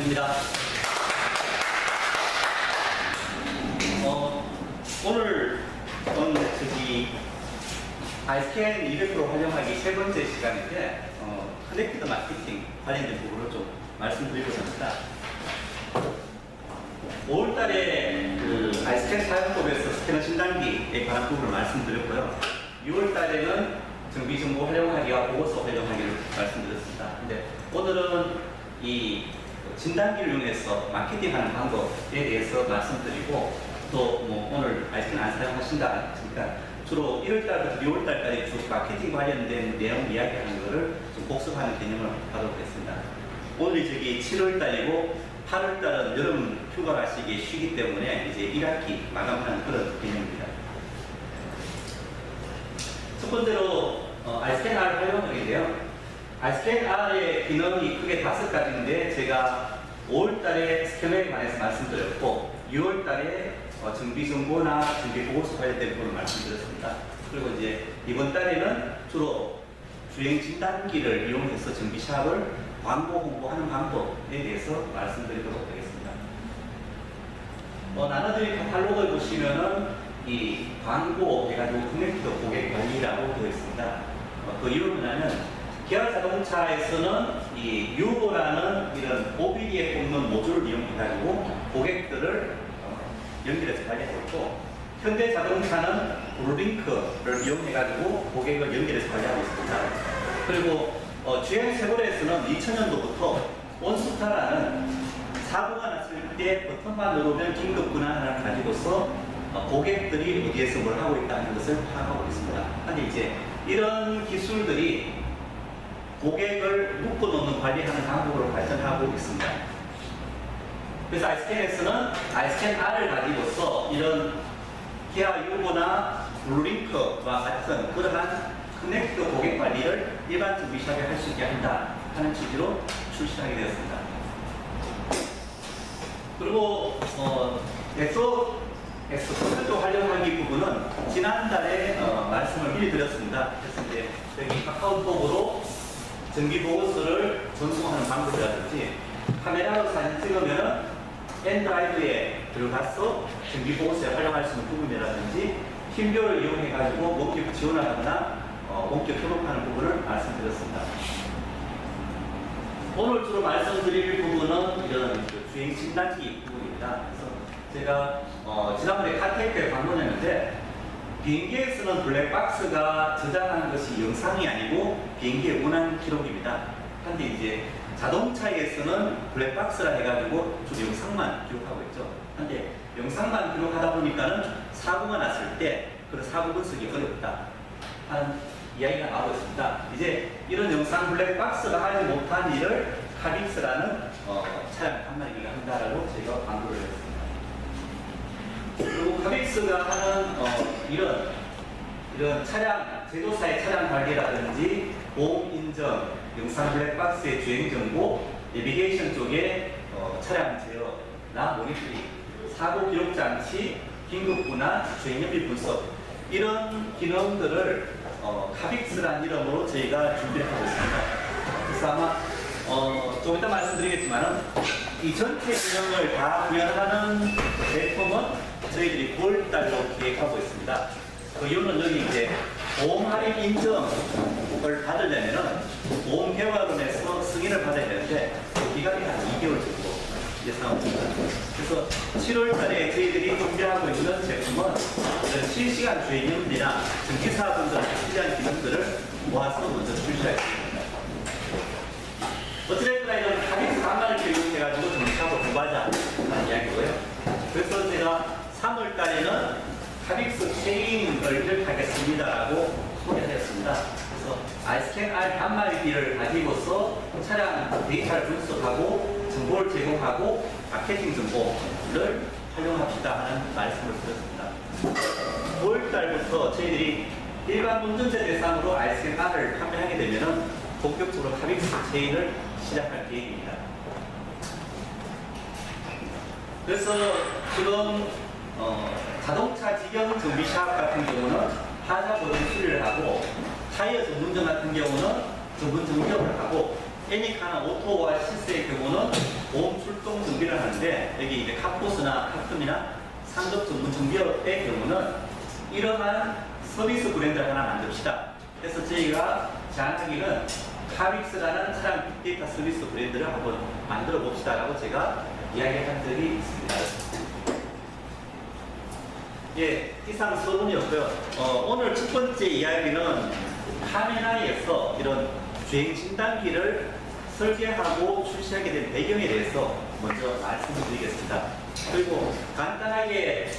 이상준입니다. 오늘 아이스캔 200% 활용하기 세 번째 시간인데 커넥티드 마케팅 관련된 부분을 좀 말씀드리고자 합니다. 5월달에 그 아이스캔 사용법에서 스캐너 진단기에 관한 부분을 말씀드렸고요. 6월달에는 정비정보 활용하기와 보고서 활용하기를 말씀드렸습니다. 근데 오늘은 이 진단기를 이용해서 마케팅하는 방법에 대해서 말씀드리고 또 뭐 오늘 아이스캔 안 사용하신다 하니까 주로 1월달부터 6월달까지 주 마케팅 관련된 내용 이야기하는 거를 좀 복습하는 개념을 하도록 했습니다. 오늘이 7월달이고 8월달은 여름 휴가 가시기에 쉬기 때문에 이제 1학기 마감하는 그런 개념입니다. 첫 번째로 아이스캔 R 활용력인데요. 아이스캔 R의 기능이 크게 5가지인데 제가 5월달에 스캐너에 관해서 말씀드렸고 6월달에 정비정보나 정비보고서 관련된 부분을 말씀드렸습니다. 그리고 이제 이번 달에는 주로 주행 진단기를 이용해서 정비샵을 광고 홍보하는 방법에 대해서 말씀드리도록 하겠습니다. 나눠드린 카탈로그를 보시면은 이 광고 해가지고 커넥티드 고객 관리라고 되어 있습니다. 그 이유는 뭐냐면 기아 자동차에서는 이 유보라는 이런 OBD에 꼽는 모듈을 이용해가지고 고객들을 연결해서 관리하고 있고 현대자동차는 블루링크를 이용해가지고 고객을 연결해서 관리하고 있습니다. 그리고 GM-쉐보레에서는 2000년도부터 온스타라는 사고가 났을 때 버튼만 누르면 긴급 분할을 가지고서 고객들이 어디에서 뭘 하고 있다는 것을 파악하고 있습니다. 근데 이제 이런 기술들이 고객을 묶어놓는 관리하는 방법으로 발전하고 있습니다. 그래서 아이스캔에서는 아이스캔 R을 가지고서 이런 기아 유보나 블루링크와 같은 그러한 커넥티드 고객 관리를 일반 정비샵에 할 수 있게 한다 하는 취지로 출시하게 되었습니다. 그리고 엑스포트 활용하기 부분은 지난달에 말씀을 미리 드렸습니다. 그래서 이제 여기 카카오톡으로 정비 보고서를 전송하는 방법이라든지 카메라로 사진 찍으면 엔드라이브에 들어가서 정비 보고서에 활용할 수 있는 부분이라든지 팀뷰를 이용해가지고 목격 지원을 하거나 목격 협업하는 부분을 말씀드렸습니다. 오늘 주로 말씀드릴 부분은 이런 주행 진단기 부분입니다. 그래서 제가 지난번에 카테크에 방문했는데 비행기에서는 블랙박스가 저장하는 것이 영상이 아니고 비행기의 운항 기록입니다. 그런데 이제 자동차에서는 블랙박스라 해가지고 주로 영상만 기록하고 있죠. 그런데 영상만 기록하다 보니까는 사고가 났을 때 그 사고 분석이 어렵다 하는 이야기가 나오고 있습니다. 이제 이런 영상 블랙박스가 하지 못한 일을 카빅스라는 차량 판매기가 한다라고 저희가 광고를 했습니다. 그리고 카빅스가 하는 이런 차량 제조사의 차량 관리라든지 보험 인정, 영상 블랙박스의 주행 정보, 내비게이션 쪽에 차량 제어나 모니터링, 사고 기록 장치, 긴급 분할, 주행 연비 분석 이런 기능들을 카빅스라는 이름으로 저희가 준비를 하고 있습니다. 그래서 아마 좀 이따 말씀드리겠지만은 이 전체 기능을 다 구현하는 제품은 저희들이 9월달로 기획하고 있습니다. 그 이유는 여기 이제 보험 할인 인증을 받으려면은 보험개발원에서 승인을 받아야 되는데 그 기간이 한 2개월 정도 예상합니다. 그래서 7월달에 저희들이 준비하고 있는 제품은 이런 실시간 주행연비나 전기사분들 필요한 기능들을 모아서 먼저 출시하겠습니다. 어찌됐거나 이런 카빅스 강간을 이용해가지고 정착을 공부하자 하는 이야기고요. 그래서 제가 3월달에는 카빅스 체인을 시작하겠습니다라고 소개하였습니다. 그래서 아이스캔 R 단말기를 가지고서 차량 데이터를 분석하고 정보를 제공하고 마케팅 정보를 활용합시다 하는 말씀을 드렸습니다. 5월달부터 저희들이 일반 운전자 대상으로 아이스캔 R을 판매하게 되면 본격적으로 카빅스 체인을 시작할 계획입니다. 그래서 지금 자동차 직영 정비샵 같은 경우는 하자 보증 수리를 하고 타이어 전문점 같은 경우는 전문 정비업을 하고 애니카나 오토와 시스의 경우는 보험 출동 정비를 하는데 여기 이제 카포스나 카툼이나 상급 전문 정비업의 경우는 이러한 서비스 브랜드를 하나 만듭시다. 그래서 저희가 제안하기는 카빅스라는 차량 빅데이터 서비스 브랜드를 한번 만들어 봅시다라고 제가 이야기한 적이 있습니다. 예, 이상 서론이었고요. 오늘 첫 번째 이야기는 카메라에서 이런 주행 진단기를 설계하고 출시하게 된 배경에 대해서 먼저 말씀을 드리겠습니다. 그리고 간단하게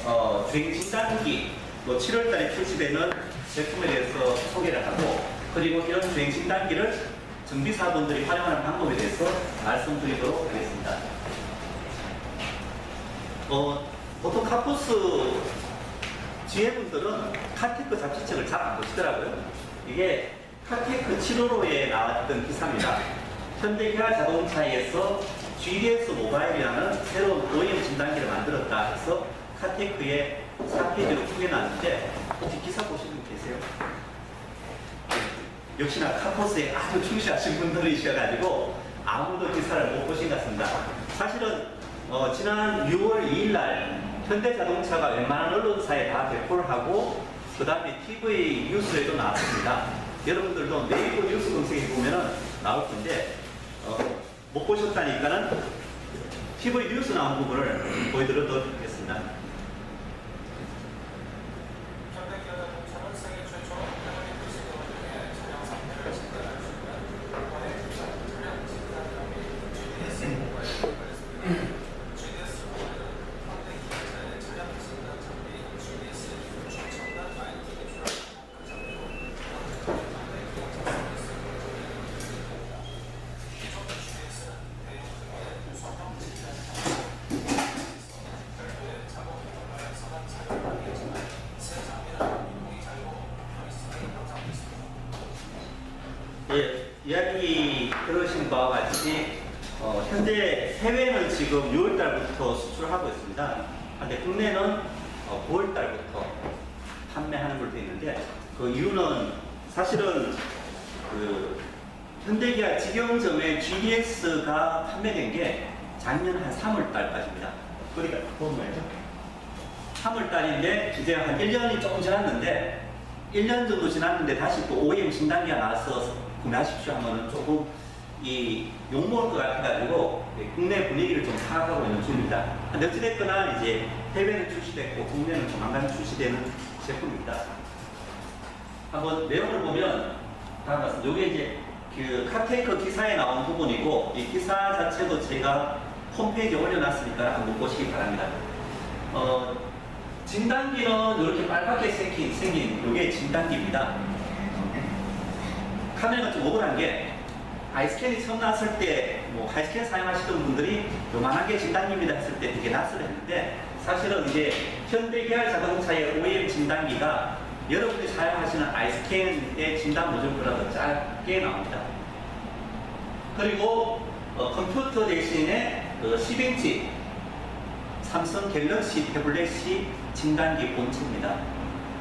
주행 진단기 7월달에 출시되는 제품에 대해서 소개를 하고, 그리고 이런 주행 진단기를 정비사분들이 활용하는 방법에 대해서 말씀드리도록 하겠습니다. 보통 카포스 GM분들은 카테크 잡지책을 잘 안 보시더라고요. 이게 카테크 7호로에 나왔던 기사입니다. 현대기아 자동차에서 GDS 모바일이라는 새로운 OEM 진단기를 만들었다 해서 카테크의 4페이지로 크게 나왔는데, 혹시 기사 보신 분 계세요? 역시나 카포스에 아주 충실하신 분들이셔가지고 아무도 기사를 못 보신 것 같습니다. 사실은 지난 6월 2일 날 현대자동차가 웬만한 언론사에 다 배포를 하고 그 다음에 TV 뉴스에도 나왔습니다. 여러분들도 네이버 뉴스 검색해 보면은 나올 텐데 못 보셨다니까는 TV 뉴스 나온 부분을 보여드리도록 하겠습니다. 예, 이야기 들으신 바와 같이 현재 해외는 지금 6월달부터 수출하고 있습니다. 근데 국내는 9월달부터 판매하는 걸로 되어 있는데, 그 이유는 사실은 그 현대기아 직영점에 GDS가 판매된 게 작년 한 3월달까지입니다. 그러니까 보면 말이죠. 3월달인데 이제 한 1년이 조금 지났는데 1년 정도 지났는데 다시 또 OEM 진단기가 나와서 구매하십시오 하면은 조금 욕먹을 것 같아가지고 국내 분위기를 좀 파악하고 있는 중입니다. 근데 어찌됐거나 이제 해외는 출시됐고 국내는 조만간 출시되는 제품입니다. 한번 내용을 보면 다음 같습니다. 이게 이제 그 카테이크 기사에 나온 부분이고, 이 기사 자체도 제가 홈페이지에 올려놨으니까 한번 보시기 바랍니다. 진단기는 이렇게 빨갛게 생긴 이게 진단기입니다. 카메라가 좀 억울한 게 아이스캔이 처음 나왔을 때 뭐 아이스캔 사용하시던 분들이 요만한 게 진단기입니다 했을 때 되게 낯설었는데, 사실은 이제 현대기아 자동차의 OEM 진단기가 여러분이 사용하시는 아이스캔의 진단 모듈보다 더 짧게 나옵니다. 그리고 컴퓨터 대신에 10인치 삼성 갤럭시 태블릿이 진단기 본체입니다.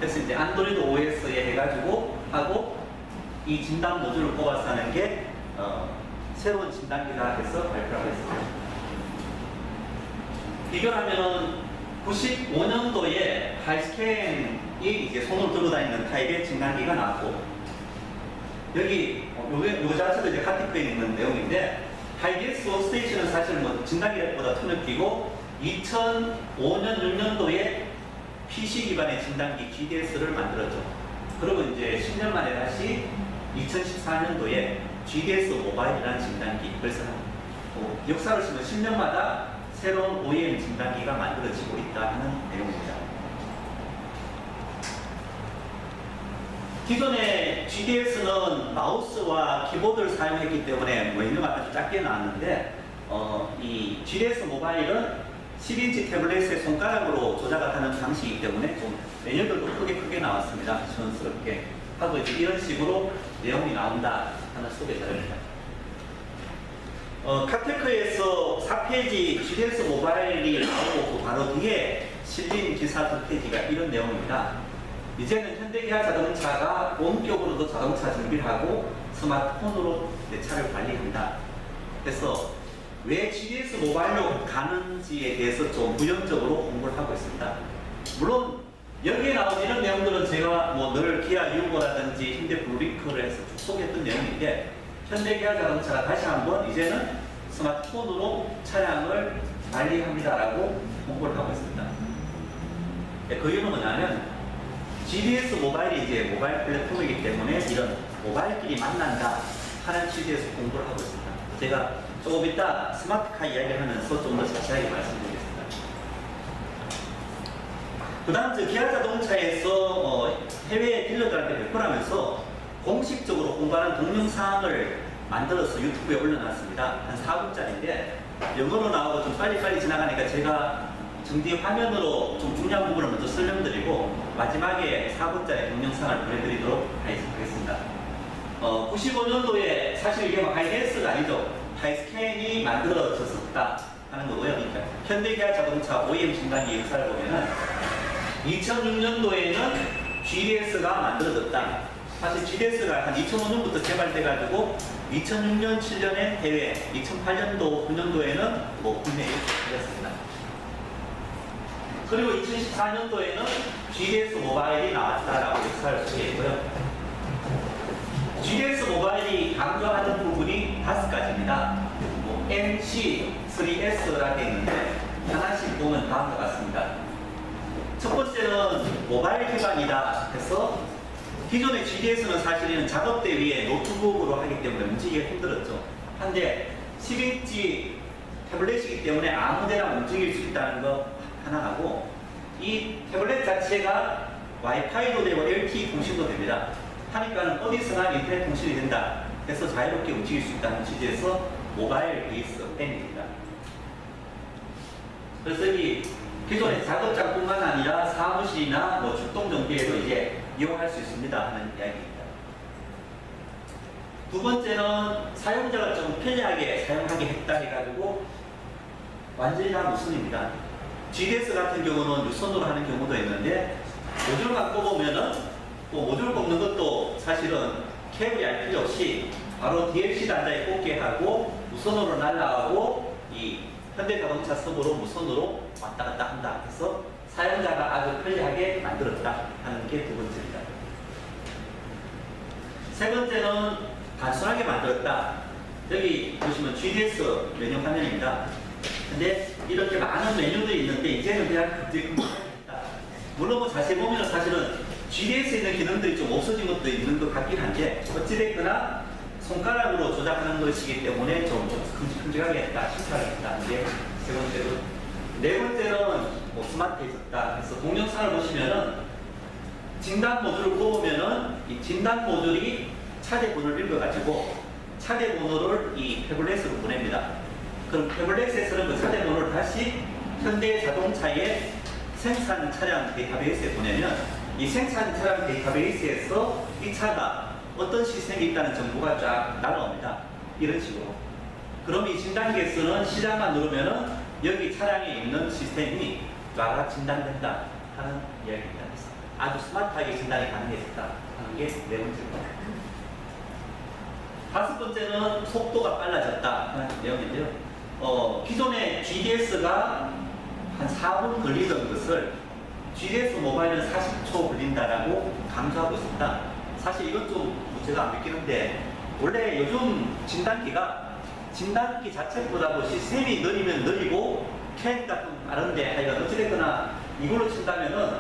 그래서 이제 안드로이드 OS에 해가지고 하고 이 진단 모듈을 뽑아서 하는 게 새로운 진단기다 해서 발표하고 있습니다. 비교하면 95년도에 하이스캔이 이제 손으로 들고 다니는 타입의 진단기가 나왔고, 여기 요 자체도 이제 카테크에 있는 내용인데, 하이디엑스 워스테이션은 사실 뭐 진단기보다 터늦기고 2005년 6년도에 PC 기반의 진단기 GDS를 만들었죠. 그리고 이제 10년 만에 다시 2014년도에 GDS 모바일이라는 진단기, 그래서 역사를 쓰면 10년마다 새로운 OEM 진단기가 만들어지고 있다는 내용입니다. 기존의 GDS는 마우스와 키보드를 사용했기 때문에 메뉴가 아주 작게 나왔는데, 이 GDS 모바일은 10인치 태블릿에 손가락으로 조작을 하는 방식이기 때문에 좀 메뉴들도 크게 나왔습니다. 시원스럽게 하고 이제 이런 식으로 내용이 나온다 하는 소개 자료입니다. 카테크에서 4페이지 GDS 모바일이 나오고 그 바로 뒤에 실린 기사 2페이지가 이런 내용입니다. 이제는 현대기아 자동차가 본격으로도 자동차 준비를 하고 스마트폰으로 내 차를 관리한다. 그래서 왜 GDS 모바일로 가는지에 대해서 좀 부연적으로 공부를 하고 있습니다. 물론 여기에 나온 이런 내용들은 제가 뭐 늘 기아 유고라든지 현대 블루링크를 해서 쭉 소개했던 내용인데, 현대 기아 자동차가 다시 한번 이제는 스마트폰으로 차량을 관리합니다라고 공부를 하고 있습니다. 그 이유는 뭐냐면 GDS 모바일이 이제 모바일 플랫폼이기 때문에 이런 모바일끼리 만난다 하는 취지에서 공부를 하고 있습니다. 제가 조금 이따 스마트카 이야기를 하면서 좀 더 자세하게 말씀드리겠습니다. 그 다음 기아 자동차에서 해외 딜러들한테 배포하면서 공식적으로 공부하는 동영상을 만들어서 유튜브에 올려놨습니다. 한 4분짜리인데 영어로 나오고 좀 빨리빨리 지나가니까 제가 정지 화면으로 좀 중요한 부분을 먼저 설명드리고 마지막에 4분짜리 동영상을 보내드리도록 하겠습니다. 95년도에 사실 이게 뭐 하이센스가 아니죠. 하이스캔이 만들어졌었다 하는 거고요. 그러니까 현대기아 자동차 OEM 진단기 역사를 보면은 2006년도에는 GDS가 만들어졌다. 사실 GDS가 한 2005년부터 개발돼가지고 2006년, 7년에 해외, 2008년도, 9년도에는 뭐 국내에 열렸습니다. 그리고 2014년도에는 GDS 모바일이 나왔다라고 역사를 소개했고요. GDS 모바일이 강조하는 부분이 5가지입니다. 뭐 MC, 3S라고 되어 있는데 하나씩 보면 다음과 같습니다. 첫 번째는 모바일 기반이다 해서 기존의 GDS는 사실은 작업대 위에 노트북으로 하기 때문에 움직이기가 힘들었죠. 한데 10인치 태블릿이기 때문에 아무데나 움직일 수 있다는 거 하나 하고, 이 태블릿 자체가 와이파이도 되고 LTE 통신도 됩니다. 하니까는 어디서나 인터넷 통신이 된다. 그래서 자유롭게 움직일 수 있다는 취지에서 모바일 베이스 N입니다. 그래서 이 기존의 작업장뿐만 아니라 사무실이나 뭐 출동 전기에도 이제 이용할 수 있습니다 하는 이야기입니다. 두 번째는 사용자가 좀 편리하게 사용하게 했다 해가지고 완전히 다 무선입니다. GDS 같은 경우는 유선으로 하는 경우도 있는데 모듈 갖고 보면은 또 모듈 꼽는 것도 사실은 케이블이 알 필요 없이 바로 DLC 단자에 꽂게 하고 무선으로 날라가고 이 현대자동차 서버로 무선으로 왔다 갔다 한다 해서 사용자가 아주 편리하게 만들었다 하는 게 두 번째입니다. 세 번째는 단순하게 만들었다. 여기 보시면 GDS 메뉴 화면입니다. 근데 이렇게 많은 메뉴들이 있는데 이제는 그냥 금지금지합니다. 물론 뭐 자세히 보면 사실은 GDS에 있는 기능들이 좀 없어진 것도 있는 것 같긴 한데 어찌됐거나 손가락으로 조작하는 것이기 때문에 좀 큼직큼직하게 했다, 신사를 했다는 게 세 번째로. 네 번째는 뭐 스마트해졌다. 그래서 동영상을 보시면은 진단 모듈을 꼽으면은 이 진단 모듈이 차대 번호를 읽어가지고 차대 번호를 이 태블릿으로 보냅니다. 그럼 태블릿에서는 그 차대 번호를 다시 현대 자동차의 생산 차량 데이터베이스에 보내면 이 생산 차량 데이터베이스에서 이 차가 어떤 시스템이 있다는 정보가 쫙 날아옵니다. 이런 식으로. 그럼 이 진단기에서는 시작만 누르면은 여기 차량에 있는 시스템이 쫙 진단된다 하는 이야기입니다. 아주 스마트하게 진단이 가능해졌다 하는 게 네 번째입니다. 다섯 번째는 속도가 빨라졌다 하는 내용인데요. 기존의 GDS가 한 4분 걸리던 것을 GDS 모바일은 40초 걸린다라고 강조하고 있습니다. 사실 이건 좀 제가 안 믿기는데 원래 요즘 진단기 자체보다도 시스템이 느리면 느리고 캐니까 좀 다른데 하여간 어찌됐거나 이걸로 친다면은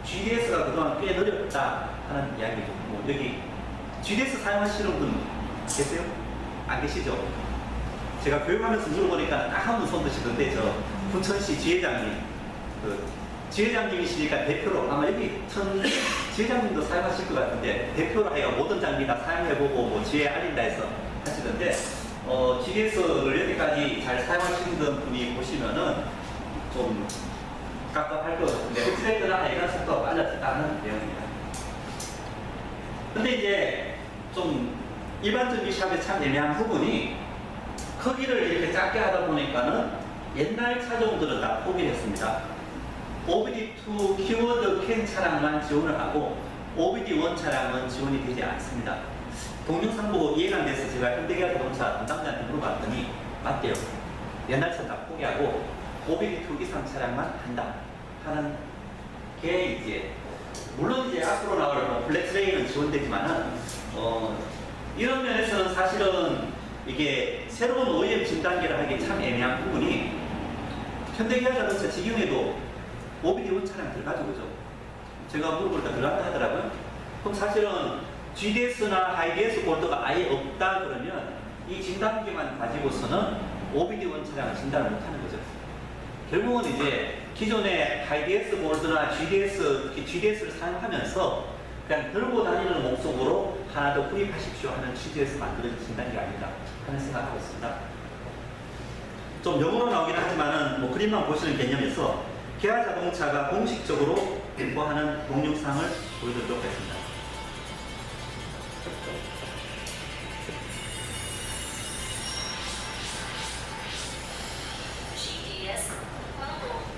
GDS가 그동안 꽤 느렸다 하는 이야기죠. 뭐 여기 GDS 사용하시는 분 계세요? 안 계시죠? 제가 교육하면서 물어보니까 딱 한 분 손 드시던데 저 군천시 지회장님 지회장님이시니까 대표로 아마 여기 지회장님도 사용하실 것 같은데 대표로 하여 모든 장비 다 사용해보고 뭐 지회 알린다 해서 하시던데 GDS를 여기까지 잘 사용하시는 분이 보시면은 좀 깝깝할 것 같은데 어찌됐거나 하여간 속도가 빨라졌다는 내용입니다. 근데 이제 좀 일반적인 샵에 참 애매한 부분이 크기를 이렇게 작게 하다 보니까는 옛날 차종들은 다 포기를 했습니다. OBD2 키워드 캔 차량만 지원을 하고 OBD1 차량은 지원이 되지 않습니다. 동영상 보고 이해가 안 돼서 제가 현대기아 자동차 담당자한테 물어봤더니 맞대요. 옛날 차 다 포기하고 500리터 이상 차량만 한다 하는 게 이제 물론 이제 앞으로 나올 뭐 플렉스레인은 지원되지만은 이런 면에서는 사실은 이게 새로운 OEM 진단계를 하기 참 애매한 부분이 현대기아 자동차 직영에도 OBD1 차량 들어가죠, 그죠? 제가 물어보니까 들어간다 하더라고요. 그럼 사실은 GDS나 하이디에스 볼드가 아예 없다 그러면 이 진단기만 가지고서는 OBD1 차량을 진단을 못하는 거죠. 결국은 이제 기존의 하이디에스 볼드나 GDS를 사용하면서 그냥 들고 다니는 목적으로 하나 더 구입하십시오 하는 취지에서 만들어진 진단기가 아니다 하는 생각을 하고 있습니다. 좀 영어로 나오긴 하지만은 뭐 그림만 보시는 개념에서 기아 자동차가 공식적으로 배포하는 동영상을 보여드리도록 하겠습니다. GDS 광고.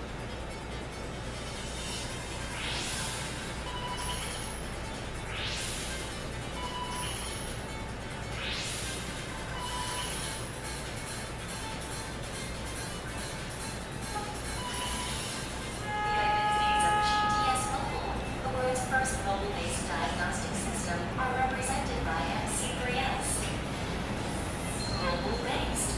First mobile-based diagnostic system are represented by MC3S. Mobile-based.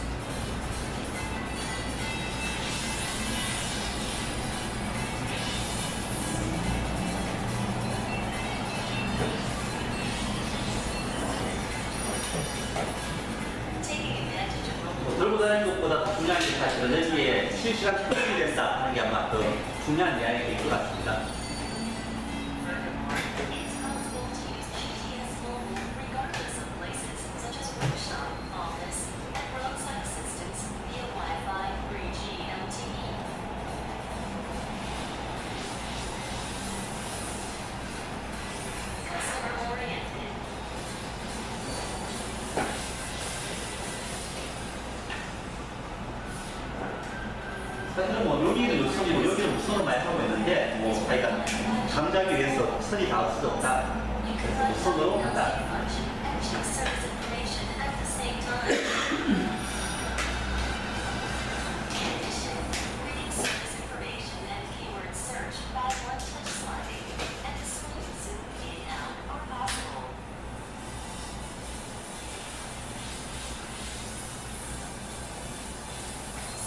Taking advantage of mobile. 들고 다니는 것보다 더 중요한 게 사실은 여기에 실시간 표현이 된다 하는 게 아마 더 중요한 이야기일 것 같습니다. It's possible to use GTS Mobile regardless of places such as workshop, office, and roadside assistance via Wi-Fi, 3G, LTE. Customer-oriented. 사실은 뭐 여기는 요선이고 여기는 무선으로 많이 하고 있는데 뭐 자기가 감자기 위해서 선이 다 없어졌다. 그래서 무선으로 한다. Function and check service information at the same time. In addition, reading service information and keyword search by one-touch sliding and a smooth zoom in and out are possible.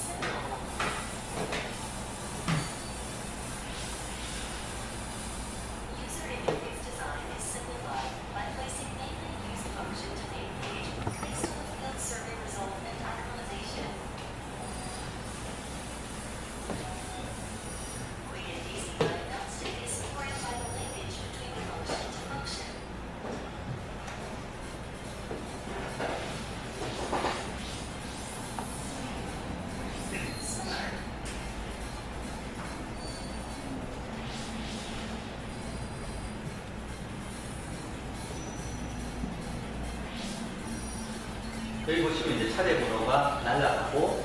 Simple. User interface design is simplified by placing mainly used function to main page based on the field survey result and itemization. Quick and easy diagnostic is supported by the linkage between function to function. Smart. 여기 보시면 이제 차대 번호가 날라가고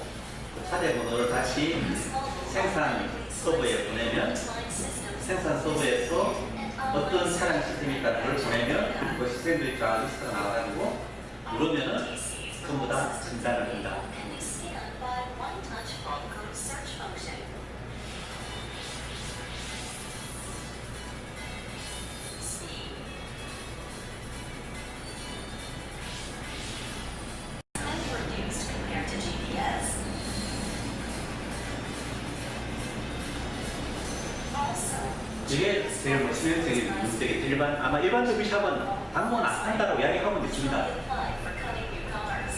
그 차대 번호를 다시 생산 서버에 보내면 생산 서버에서 어떤 차량 시스템일까 그걸 보내면 그 시스템들이 쫙 리스트가 나와가지고 누르면은 전부 다 진단을 한다. Can expand by one-touch bulk code search function. Speed. Time reduced compared to GPS. Also, 이게 제일 뭐 치명적인 문제겠죠. 아마 일반적인 샵은 당번 안 한다고 이야기하고 있습니다. applied for cutting new cars.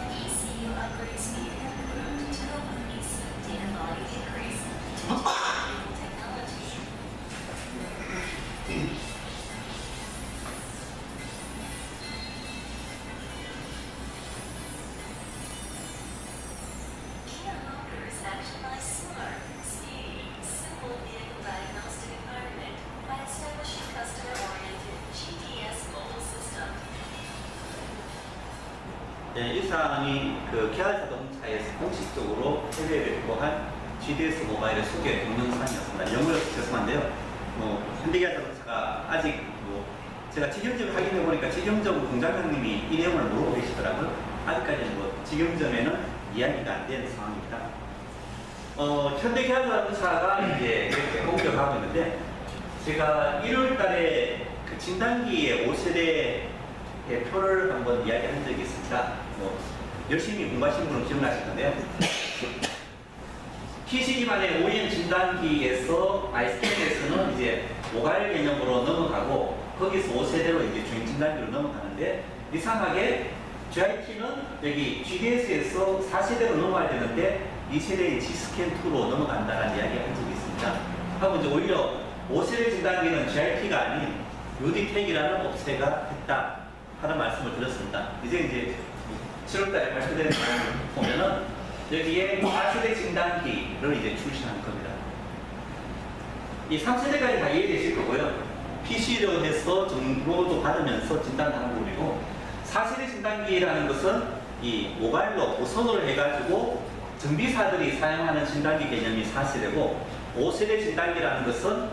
ECU upgrade speed improved to help with ECU data volume increase due to technology. Kia offers Actionize Smart, speedy, simple vehicle diagnostic environment by establishing customer-oriented GDS mobile system. 네, 이 사항이 그 기아 자동차에서 공식적으로 해외에 배포한 GDS 모바일의 소개 동영상이었습니다. 영어여서 죄송한데요. 현대기아자동차가 아직 제가 직영점 확인해 보니까 직영점 공장장님이 이 내용을 모르고 계시더라고요. 아직까지는 직영점에는 이야기가 안 된 상황입니다. 현대기아자동차가 이제 이렇게 공격하고 있는데 제가 1월달에 그 진단기의 5세대 표를 한번 이야기한 적이 있습니다. 열심히 공부하신 분은 기억나실 건데요. PC 기반의 OEM 진단기에서 아이스캔에서는 이제 모바일 개념으로 넘어가고 거기서 5세대로 이제 주행 진단기로 넘어가는데 이상하게 GIT는 여기 GDS에서 4세대로 넘어가야 되는데 2세대의 G스캔2로 넘어간다는 이야기를 한 적이 있습니다. 하고 이제 오히려 5세대 진단기는 GIT가 아닌 UD텍이라는 업체가 했다 하는 말씀을 드렸습니다. 이제 7월달에 발표되는 내용을 보면은 여기에 4세대 진단기를 이제 출시하는 겁니다. 이 3세대까지 다 이해되실 거고요. PC로 해서 정보도 받으면서 진단하는 부분이고 4세대 진단기라는 것은 이 모바일로 보선을 해가지고 정비사들이 사용하는 진단기 개념이 4세대고 5세대 진단기라는 것은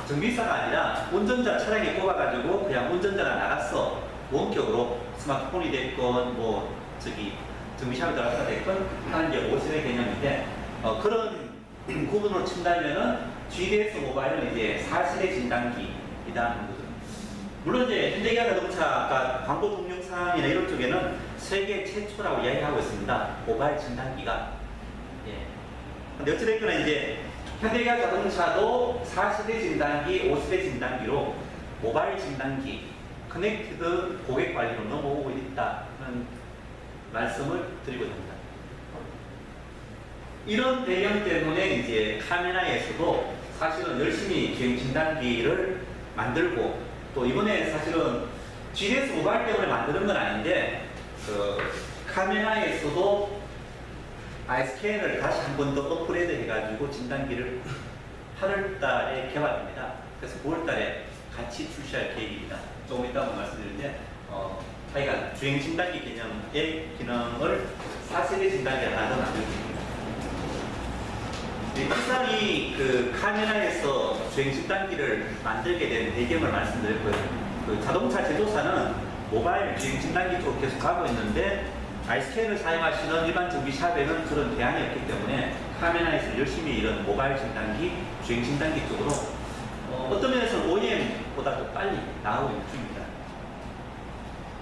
정비사가 아니라 운전자 차량에 꼽아가지고 그냥 운전자가 나가서 원격으로 스마트폰이 됐건 정비샵에 들어가서 됐건 하는 게 5세대 개념인데 그런 구분으로 친다면은 GDS 모바일은 이제 4세대 진단기이다. 물론 이제 현대기아자동차 아까 광고 동영상이나 이런 쪽에는 세계 최초라고 이야기하고 있습니다. 모바일 진단기가. 근데 어찌됐거나 이제 현대기아자동차도 4세대 진단기, 5세대 진단기로 모바일 진단기, 커넥티드 고객 관리로 넘어오고 있다는 말씀을 드리고자 합니다. 이런 배경 때문에 이제 카메라에서도 사실은 열심히 주행 진단기를 만들고 또 이번에 사실은 GDS 모바일 때문에 만드는 건 아닌데 카메라에서도 아이스캔을 다시 한 번 더 업그레이드 해가지고 진단기를 8월달에 개발합니다. 그래서 9월달에 같이 출시할 계획입니다. 조금 이따 말씀드리는데 저희가 주행 진단기 개념의 기능을 4세대 진단기에 하나 더 만들었습니다. 이상이 그 카메라에서 주행 진단기를 만들게 된 배경을 말씀드렸고요. 그 자동차 제조사는 모바일 주행 진단기 쪽으로 계속 가고 있는데 아이스캔을 사용하시는 일반 정비샵에는 그런 대안이 없기 때문에 카메라에서 열심히 이런 모바일 진단기, 주행 진단기 쪽으로 어떤 면에서는 OEM보다 더 빨리 나오고 있는 중입니다.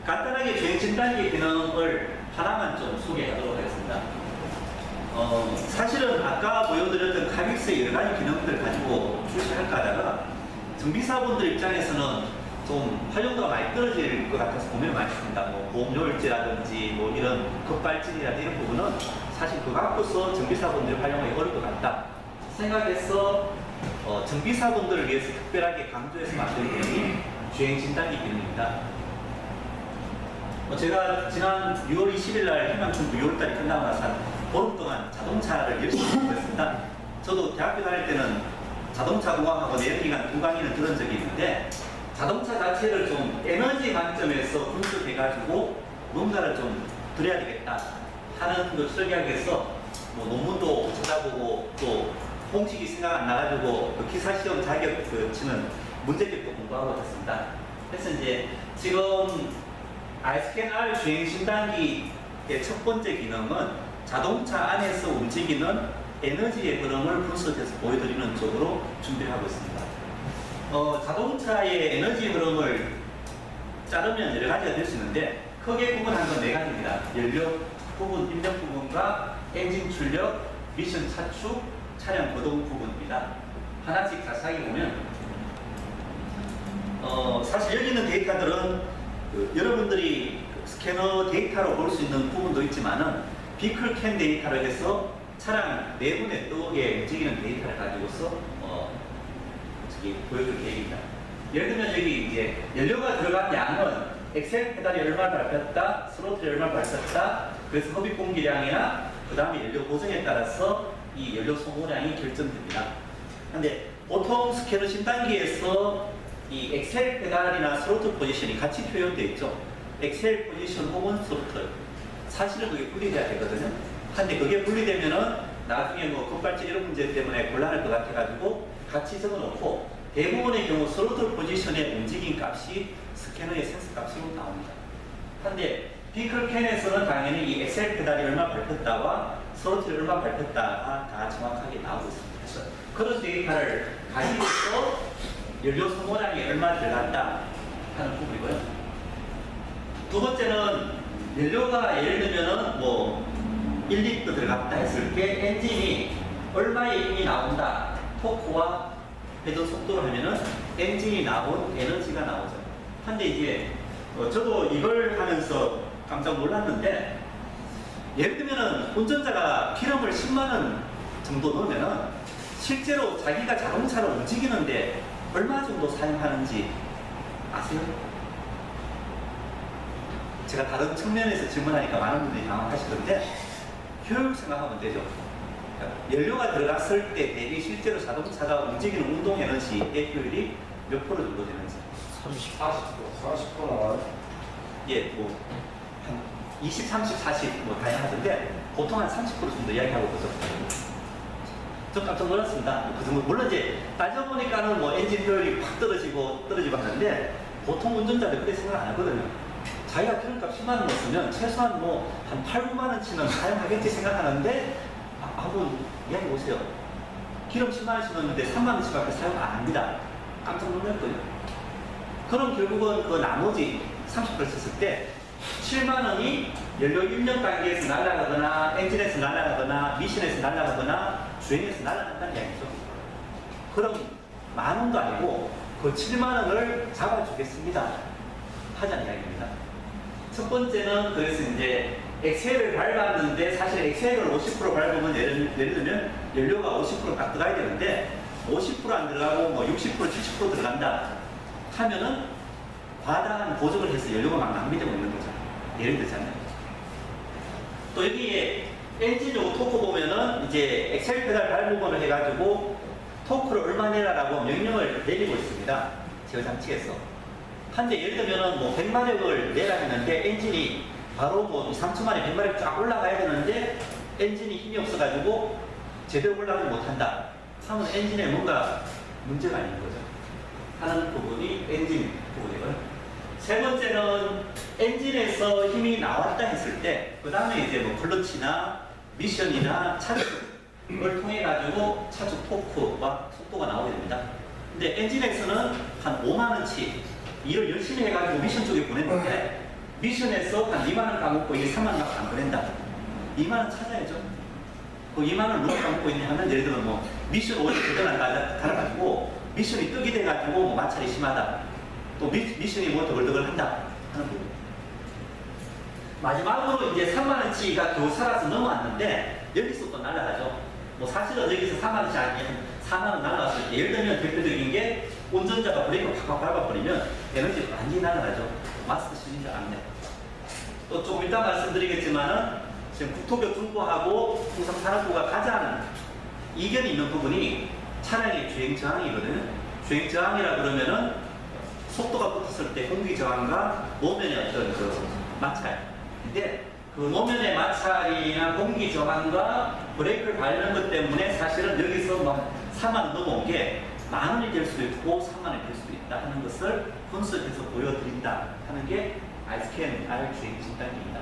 간단하게 주행 진단기 기능을 하나만 좀 소개하도록 하겠습니다. 사실은 아까 보여드렸던 카빅스의 여러 가지 기능들을 가지고 출시할까 하다가 정비사분들 입장에서는 좀 활용도가 많이 떨어질 것 같아서 고민을 많이 했습니다. 보험료일제라든지 이런 급발진이라든지 이런 부분은 사실 그거 갖고서 정비사분들이 활용하기 어려울 것 같다 생각해서 정비사분들을 위해서 특별하게 강조해서 만든 기능이 주행 진단기 기능입니다. 제가 지난 6월 20일 날 희망충도 6월달이 끝나고 나서 보름 동안 자동차를 열심히 공부했습니다. 저도 대학교 다닐 때는 자동차 공학하고 내연기관 두 강의는 들은 적이 있는데 자동차 자체를 좀 에너지 관점에서 분석해가지고 뭔가를 좀 드려야 되겠다 하는 걸 설계하기 위해서 논문도 찾아보고 또 공식이 생각 안 나가지고 그 기사시험 자격 치는 문제집도 공부하고 했습니다. 그래서 이제 지금 아이스캔R 주행 진단기의 첫 번째 기능은 자동차 안에서 움직이는 에너지의 흐름을 분석해서 보여드리는 쪽으로 준비를 하고 있습니다. 자동차의 에너지 흐름을 자르면 여러 가지가 될 수 있는데 크게 구분한 건 네 가지입니다. 연료 부분, 인력 부분과 엔진 출력, 미션 차축, 차량 거동 부분입니다. 하나씩 자세하게 보면 사실 여기 있는 데이터들은 여러분들이 스캐너 데이터로 볼 수 있는 부분도 있지만은 비클캠 데이터를 해서 차량 내부 네트워크에 움직이는 데이터를 가지고서 보여줄 계획입니다. 예를 들면 여기 이제 연료가 들어간 양은 엑셀 페달이 얼마 밟혔다, 스로틀이 얼마 밟혔다, 그래서 흡입 공기량이나 그 다음에 연료 보정에 따라서 이 연료 소모량이 결정됩니다. 근데 보통 스캐너 진단기에서 이 엑셀 페달이나 스로틀 포지션이 같이 표현되어 있죠. 엑셀 포지션 혹은 스로틀. 사실은 그게 분리돼야 되거든요. 근데 그게 분리되면은 나중에 급발진 이런 문제 때문에 곤란할 것 같아가지고 같이 적어놓고 대부분의 경우 스로틀 포지션의 움직임 값이 스캐너의 센서 값으로 나옵니다. 한데 비클캔에서는 당연히 이 엑셀 페달이 얼마 밟혔다와 스로틀이 얼마 밟혔다가 다 정확하게 나오고 있습니다. 그래서 그런 데이터를 가지고서 연료 소모량이 얼마 들어간다 하는 부분이고요. 두 번째는 연료가 예를 들면은 뭐 1리터 들어갔다 했을 때 엔진이 얼마의 힘이 나온다. 토크와 회전 속도를 하면은 엔진이 나온 에너지가 나오죠. 한데 이제 저도 이걸 하면서 깜짝 놀랐는데 예를 들면은 운전자가 기름을 10만원 정도 넣으면은 실제로 자기가 자동차를 움직이는데 얼마 정도 사용하는지 아세요? 제가 다른 측면에서 질문하니까 많은 분들이 당황하시던데 효율 생각하면 되죠. 연료가 들어갔을 때 대비 실제로 자동차가 움직이는 운동 에너지의 효율이 몇 프로 정도 되는지 30, 40% 나와요? 예, 뭐 한 20, 30, 40 뭐 다양하던데 보통 한 30% 정도 이야기하고 있어서 좀 깜짝 놀랐습니다. 그 정도 물론 이제 따져보니까는 뭐 엔진 효율이 확 떨어지고 하는데 보통 운전자들 그렇게 생각 안 하거든요. 자기가 기름값 10만 원 넣었으면 최소한 뭐 한 8, 9만 원치는 사용하겠지 생각하는데 한번 이야기 보세요. 기름 10만 원씩 넣었는데 3만 원씩밖에 사용 안 합니다. 깜짝 놀랐거든요. 그럼 결국은 그 나머지 30%를 썼을 때 7만 원이 연료 입력 단계에서 날아가거나 엔진에서 날아가거나 미션에서 날아가거나 주행에서 날아간다는 이야기죠. 그럼 만 원도 아니고 그 7만 원을 잡아주겠습니다 하자는 이야기입니다. 첫 번째는 그래서 이제 엑셀을 밟았는데 사실 엑셀을 50% 밟으면 예를 들면 연료가 50%딱 들어가야 되는데 50% 안 들어가고 뭐 60%, 70% 들어간다 하면은 과다한 보정을 해서 연료가 막 낭비되고 있는 거죠. 예를 들자면 또 여기에 엔진용 토크 보면은 이제 엑셀 페달 밟음을 해가지고 토크를 얼마 내라라고 명령을 내리고 있습니다. 제어 장치에서. 한데 예를 들면은 뭐 100마력을 내라 했는데 엔진이 바로 뭐 3초 만에 100마력 쫙 올라가야 되는데 엔진이 힘이 없어가지고 제대로 올라가지 못한다 하면 엔진에 뭔가 문제가 있는 거죠. 하는 부분이 엔진 부분이고요. 세 번째는 엔진에서 힘이 나왔다 했을 때 그 다음에 이제 뭐 클러치나 미션이나 차축을 통해 가지고 차축 토크와 속도가 나오게 됩니다. 근데 엔진에서는 한 5만 원치 일을 열심히 해가지고 미션 쪽에 보냈는데 미션에서 한 2만 원 까먹고 이게 3만 원밖에 안 보낸다. 2만 원 찾아야죠. 그 2만 원 누가 까먹고 있냐 하면 예를 들어 뭐 미션 5일 제대로 안 갈아가지고 미션이 뜨게 돼가지고 뭐 마찰이 심하다. 또 미션이 뭐 더글더글 한다 하는 부분. 마지막으로 이제 3만 원치가 겨우 살아서 넘어왔는데 여기서 또 날아가죠. 뭐 사실은 여기서 3만 원치 아니면 4만 원 날아갔을 때 예를 들면 대표적인 게 운전자가 브레이크를 팍팍 밟아버리면 에너지가 완전히 날아가죠. 마스크 쓰지 않네. 또 조금 이따 말씀드리겠지만은 지금 국토교통부하고 통상산업부가 가장 이견이 있는 부분이 차량의 주행 저항이거든요. 주행 저항이라 그러면은 속도가 붙었을 때 공기 저항과 노면의 어떤 그 마찰. 근데 그 노면의 마찰이나 공기 저항과 브레이크를 밟는 것 때문에 사실은 여기서 막 4만 원 넘어온 게 만 원이 될 수도 있고 3만 원이 될 수도 있다 하는 것을 분석해서 보여드린다 하는 게 아이스캔 R 주행 진단기입니다.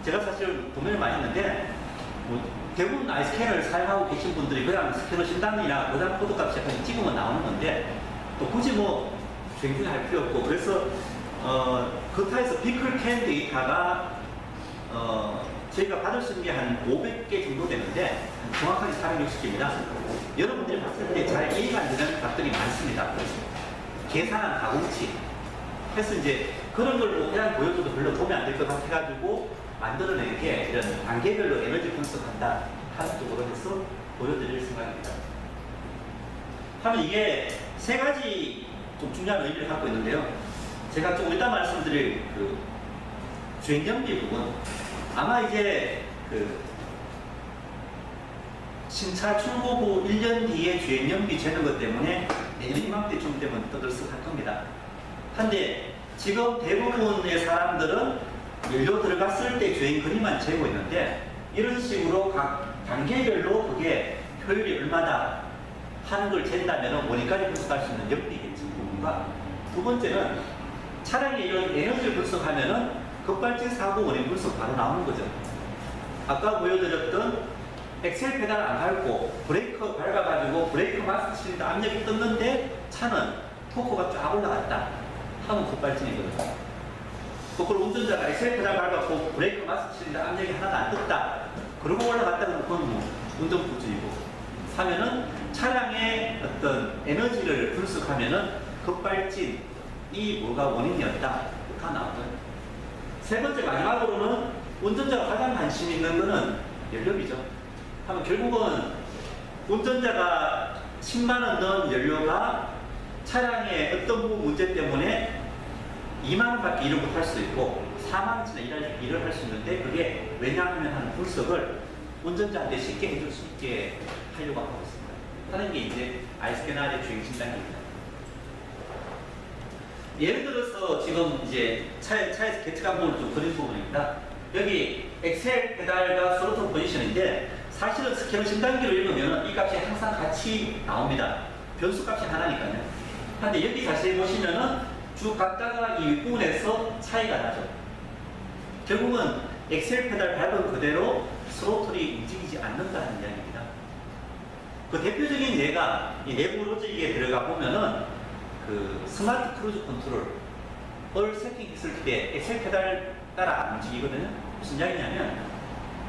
제가 사실 도면을 많이 했는데 뭐 대부분 아이스캔을 사용하고 계신 분들이 그냥 스캐너 진단이나 고장 코드 값이 약간 찍으면 나오는 건데 또 굳이 뭐 주행 중에 할 필요 없고 그래서 그타에서 비클캔 데이터가 저희가 받을 수 있는 게 한 500개 정도 되는데 정확하게 460개입니다. 여러분들이 봤을 때 잘 이해가 안 되는 값들이 많습니다. 계산한 가공치 해서 이제 그런 걸 뭐 그냥 보여줘도 별로 도움이 안 될 것 같아가지고 만들어낸 게 이런 단계별로 에너지 분석한다 하는 쪽으로 해서 보여드릴 생각입니다. 하면 이게 세 가지 좀 중요한 의미를 갖고 있는데요. 제가 좀 이따 말씀드릴 그 주행정비 부분 아마 이제 그 신차 출고 후 1년 뒤에 주행연비 재는 것 때문에 내년 이맘때쯤 되면 떠들썩할 겁니다. 한데 지금 대부분의 사람들은 연료 들어갔을 때 주행 거리만 재고 있는데 이런 식으로 각 단계별로 그게 효율이 얼마다 하는 걸 잰다면 원인까지 분석할 수 있는 역비겠죠. 부분과 두 번째는 차량의 이런 에너지를 분석하면은 급발진 사고 원인 분석 바로 나오는 거죠. 아까 보여드렸던 엑셀 페달 안 밟고 브레이크 밟아가지고 브레이크 마스 치는데 압력이 떴는데 차는 토크가 쫙 올라갔다 하면 급발진이거든요. 그걸 운전자가 엑셀 페달 밟았고 브레이크 마스 치는데 압력이 하나도 안 떴다 그러고 올라갔다 그러면 그건 뭐 운전부주의고 하면은 차량의 어떤 에너지를 분석하면은 급발진이 뭐가 원인이었다 다 나오거든요. 세 번째 마지막으로는 운전자가 가장 관심 있는 거는 연료비죠. 하면 결국은 운전자가 10만 원 넣은 연료가 차량의 어떤 부분 문제 때문에 2만 원밖에 일을 못 할 수도 있고 4만 원치나 일을 할 수 있는데 그게 왜냐하면 하는 분석을 운전자한테 쉽게 해줄 수 있게 하려고 하고 있습니다. 하는 게 이제 아이스케나의 주행 진단입니다. 예를 들어서 지금 이제 차에서 계측한 부분을 좀 그린 부분입니다. 여기 엑셀 페달과 스로틀 포지션인데 사실은 스캐너 진단기로 읽으면 이 값이 항상 같이 나옵니다. 변수 값이 하나니까요. 그런데 여기 자세히 보시면은 쭉 갔다가 이 윗부분에서 차이가 나죠. 결국은 엑셀 페달 밟은 그대로 스로틀이 움직이지 않는다는 이야기입니다. 그 대표적인 예가 이 내부 로직에 들어가 보면은 그 스마트 크루즈 컨트롤을 세팅했을 때 엑셀 페달 따라 안 움직이거든요. 무슨 이야기냐면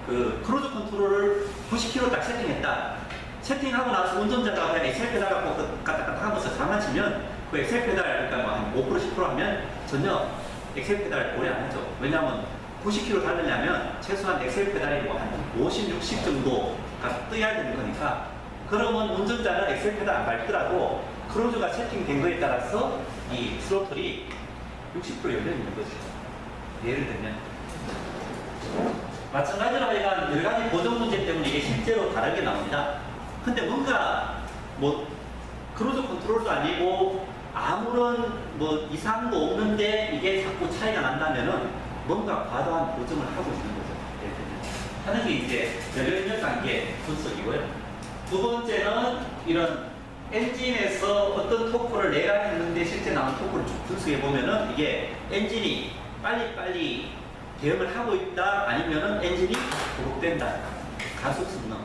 그 크루즈 컨트롤을 90km 딱 세팅했다. 세팅하고 나서 운전자가 그냥 엑셀 페달 갖고 갔다 갔다 하면서 장난치면 그 엑셀 페달 그러니까 뭐 한 5% 10% 하면 전혀 엑셀 페달 오래 안 하죠. 왜냐하면 90km 달리려면 최소한 엑셀 페달이 뭐 한 50, 60 정도가 떠야 되는 거니까 그러면 운전자는 엑셀 페달 안 밟더라도 크루즈가 세팅된 거에 따라서 이 스로틀이 60% 열려 있는 거죠. 예를 들면 마찬가지로 하여간 여러 가지 보정 문제 때문에 이게 실제로 다르게 나옵니다. 근데 뭔가 뭐 크루즈 컨트롤도 아니고 아무런 뭐 이상도 없는데 이게 자꾸 차이가 난다면은 뭔가 과도한 보정을 하고 있는 거죠. 예를 들면 하는 게 이제 열려있는 관계 분석이고요. 두 번째는 이런 엔진에서 어떤 토크를 내가 했는데 실제 나온 토크를 쭉 분석해 보면은 이게 엔진이 빨리 대응을 하고 있다 아니면은 엔진이 고급된다 가속 성능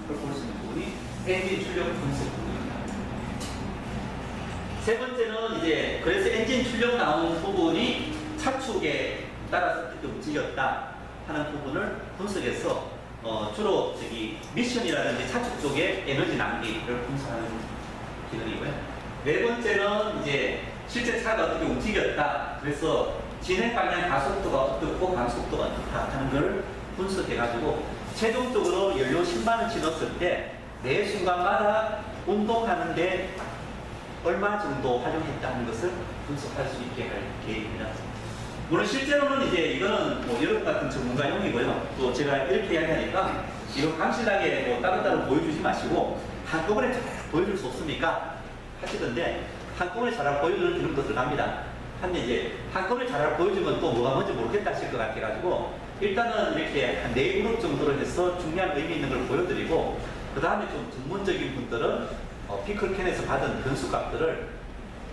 그걸 볼 수 있는 부분이 엔진 출력 분석 부분입니다. 세 번째는 이제 그래서 엔진 출력 나온 부분이 차축에 따라서 어떻게 움직였다 하는 부분을 분석해서 주로 미션이라든지 차축 쪽에 에너지 낭비를 분석하는 기능이고요. 네 번째는 이제 실제 차가 어떻게 움직였다. 그래서 진행 방향 가속도가 어떻고 감속도가 어떻다 하는 걸 분석해가지고 최종적으로 연료 10만 원치 넣었을 때 매 순간마다 운동하는데 얼마 정도 활용했다는 것을 분석할 수 있게 할 계획입니다. 물론 실제로는 이제 이거는 뭐 여러분 같은 전문가용이고요. 또 제가 이렇게 이야기하니까 이거 감실하게 뭐 따로따로 보여주지 마시고 한꺼번에 잘 보여줄 수 없습니까? 하시던데 한꺼번에 잘 보여주는 기능도 들어갑니다. 근데 이제 한꺼번에 잘 보여주면 또 뭐가 뭔지 모르겠다 하실 것 같아가지고 일단은 이렇게 한 4그룹 정도로 해서 중요한 의미 있는 걸 보여드리고 그 다음에 좀 전문적인 분들은 피클캔에서 받은 변수값들을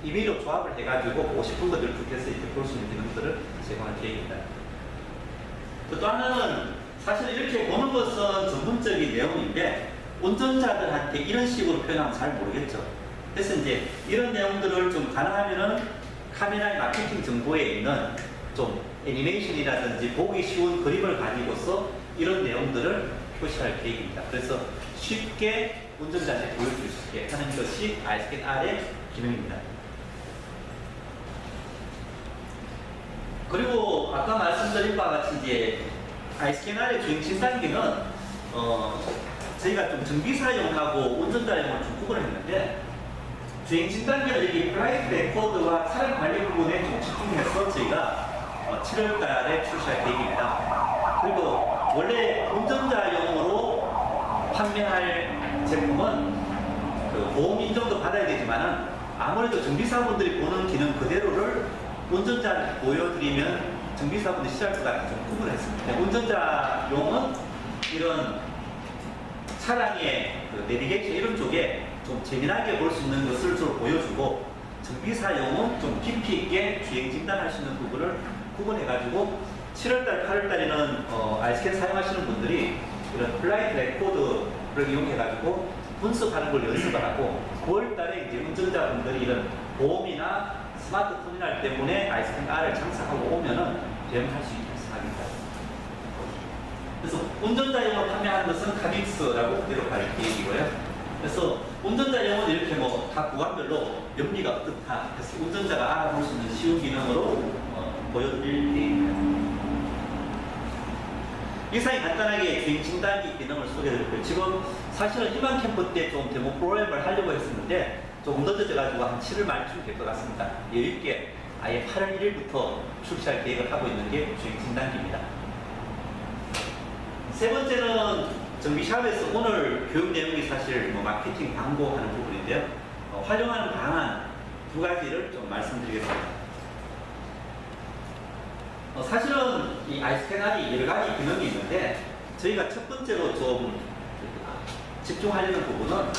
임의로 조합을 해가지고 보고 싶은 것들을 쭉 해서 이렇게 볼 수 있는 기능들을 제공할 계획입니다. 또 하나는 사실 이렇게 보는 것은 전문적인 내용인데 운전자들한테 이런 식으로 표현하면 잘 모르겠죠. 그래서 이제 이런 내용들을 좀 가능하면은 카메라의 마케팅 정보에 있는 좀 애니메이션이라든지 보기 쉬운 그림을 가지고서 이런 내용들을 표시할 계획입니다. 그래서 쉽게 운전자한테 보여줄 수 있게 하는 것이 아이스캔 R의 기능입니다. 그리고 아까 말씀드린 바와 같이 이제 아이스캔 R의 주행 진단기는 저희가 좀 정비사용하고 운전자용을 좀 구분을 했는데 주행 진단기는 여기 플라이트 레코드와 차량 관리 부분에 좀 집중해서 저희가 7월달에 출시할 계획입니다. 그리고 원래 운전자용으로 판매할 제품은 그 보험 인정도 받아야 되지만은 아무래도 정비사분들이 보는 기능 그대로를 운전자한테 보여드리면 정비사분들이 싫어할 것 같아서 좀 구분을 했습니다. 운전자용은 이런 차량의 그 내비게이션 이런 쪽에 좀 재미나게 볼 수 있는 것을 좀 보여주고 정비사용은 좀 깊이 있게 주행 진단할 수 있는 부분을 구분해가지고 7월달, 8월달에는 아이스캔 사용하시는 분들이 이런 플라이트 레코드를 이용해가지고 분석하는 걸 연습을 하고 9월달에 이제 운전자분들이 이런 보험이나 스마트터미널 때문에 아이스캔 R을 장착하고 오면은 대응할 수 있는 상황입니다. 그래서 운전자용으로 판매하는 것은 카믹스라고 그대로 갈 계획이고요. 그래서 운전자용은 이렇게 뭐 각 구간별로 연비가 어떻다. 그래서 운전자가 알아볼 수 있는 쉬운 기능으로 보여드릴 계획입니다. 이상이 간단하게 주행 진단기 기능을 소개해드렸고요. 지금 사실은 희망 캠프 때 좀 데모 프로그램을 하려고 했었는데 조금 늦어져가지고 한 7월 말쯤 될 것 같습니다. 여유있게 아예 8월 1일부터 출시할 계획을 하고 있는 게 주행 진단기입니다. 세 번째는 정비샵에서 오늘 교육 내용이 사실 뭐 마케팅 광고하는 부분인데요. 활용하는 방안 두 가지를 좀 말씀드리겠습니다. 사실은 이 아이스캔 R이 여러 가지 기능이 있는데 저희가 첫 번째로 좀 집중하려는 부분은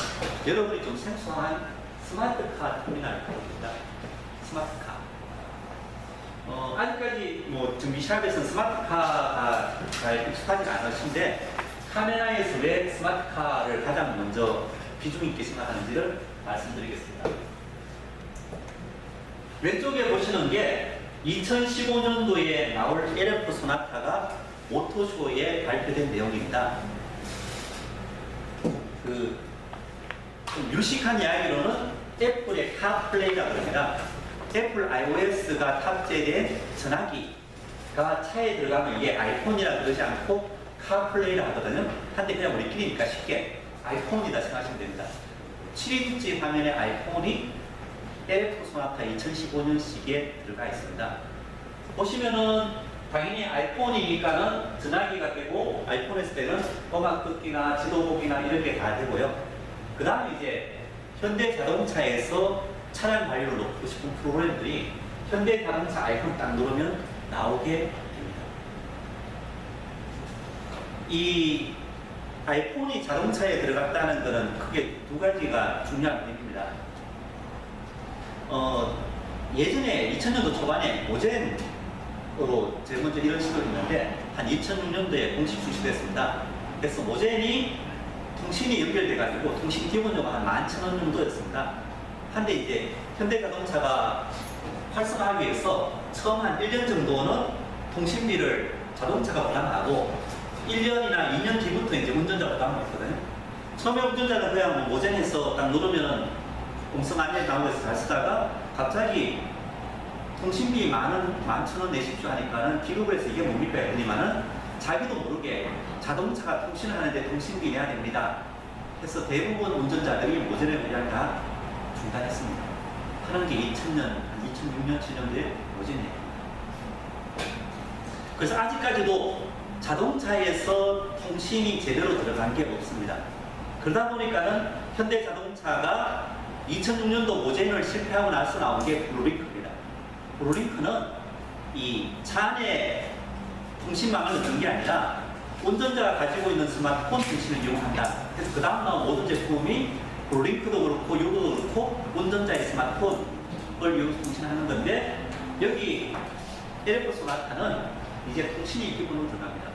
여러분이 좀 생소한 스마트카 터미널입니다. 스마트카. 아직까지 뭐 정비샵에서는 스마트카가 잘 익숙하지 않으신데 카메라에서 왜 스마트카를 가장 먼저 비중 있게 생각하는지를 말씀드리겠습니다. 왼쪽에 보시는 게 2015년도에 나올 LF 소나타가 오토쇼에 발표된 내용입니다. 좀 유식한 이야기로는 애플의 카플레이라고 합니다. 애플 iOS가 탑재된 전화기가 차에 들어가면 이게 아이폰이라 그러지 않고 카플레이라 하거든요. 한데 그냥 우리끼리니까 쉽게 아이폰이다 생각하시면 됩니다. 7인치 화면의 아이폰이 LF 소나타 2015년식에 들어가 있습니다. 보시면은 당연히 아이폰이니까는 전화기가 되고 아이폰 했을 때는 음악 듣기나 지도 보기나 이런 게 다 되고요. 그 다음에 이제 현대자동차에서 차량 관리를 놓고 싶은 프로그램들이 현대자동차 아이콘 딱 누르면 나오게 됩니다. 이 아이폰이 자동차에 들어갔다는 것은 크게 두 가지가 중요한点입니다. 예전에 2000년도 초반에 모젠으로 제일 먼저 이런 시도를 했는데 한 2006년도에 공식 출시됐습니다. 그래서 모젠이 통신이 연결돼가지고 통신 기본료가 한 11,000원 정도였습니다. 한데 이제 현대자동차가 활성화하기 위해서 처음 한 1년 정도는 통신비를 자동차가 부담하고 1년이나 2년 뒤부터 이제 운전자가 부담했거든요. 처음에 운전자는 그냥 뭐 모젠에서 딱 누르면 음성 안내 나오고 해서 잘 쓰다가 갑자기 통신비 11,000원 내십시오 하니까는 기록을 해서 이게 뭡니까 했더니만은 자기도 모르게 자동차가 통신을 하는데 통신비 내야 됩니다. 그래서 대부분 운전자들이 모젠을 그냥 다 중단했습니다. 하는 게 2000년, 한 2006년, 7년도에 모젠이에요. 그래서 아직까지도 자동차에서 통신이 제대로 들어간 게 없습니다. 그러다 보니까는 현대자동차가 2006년도 모젠을 실패하고 나서 나온 게 블루링크입니다. 블루링크는 이 차 안에 통신망을 넣는 게 아니라 운전자가 가지고 있는 스마트폰 통신을 이용한다. 그래서 그 다음 나온 모든 제품이 블루링크도 그렇고 요거도 그렇고 운전자의 스마트폰을 이용해서 통신하는 건데 여기 LF 소나타는 이제 통신이 기본으로 들어갑니다.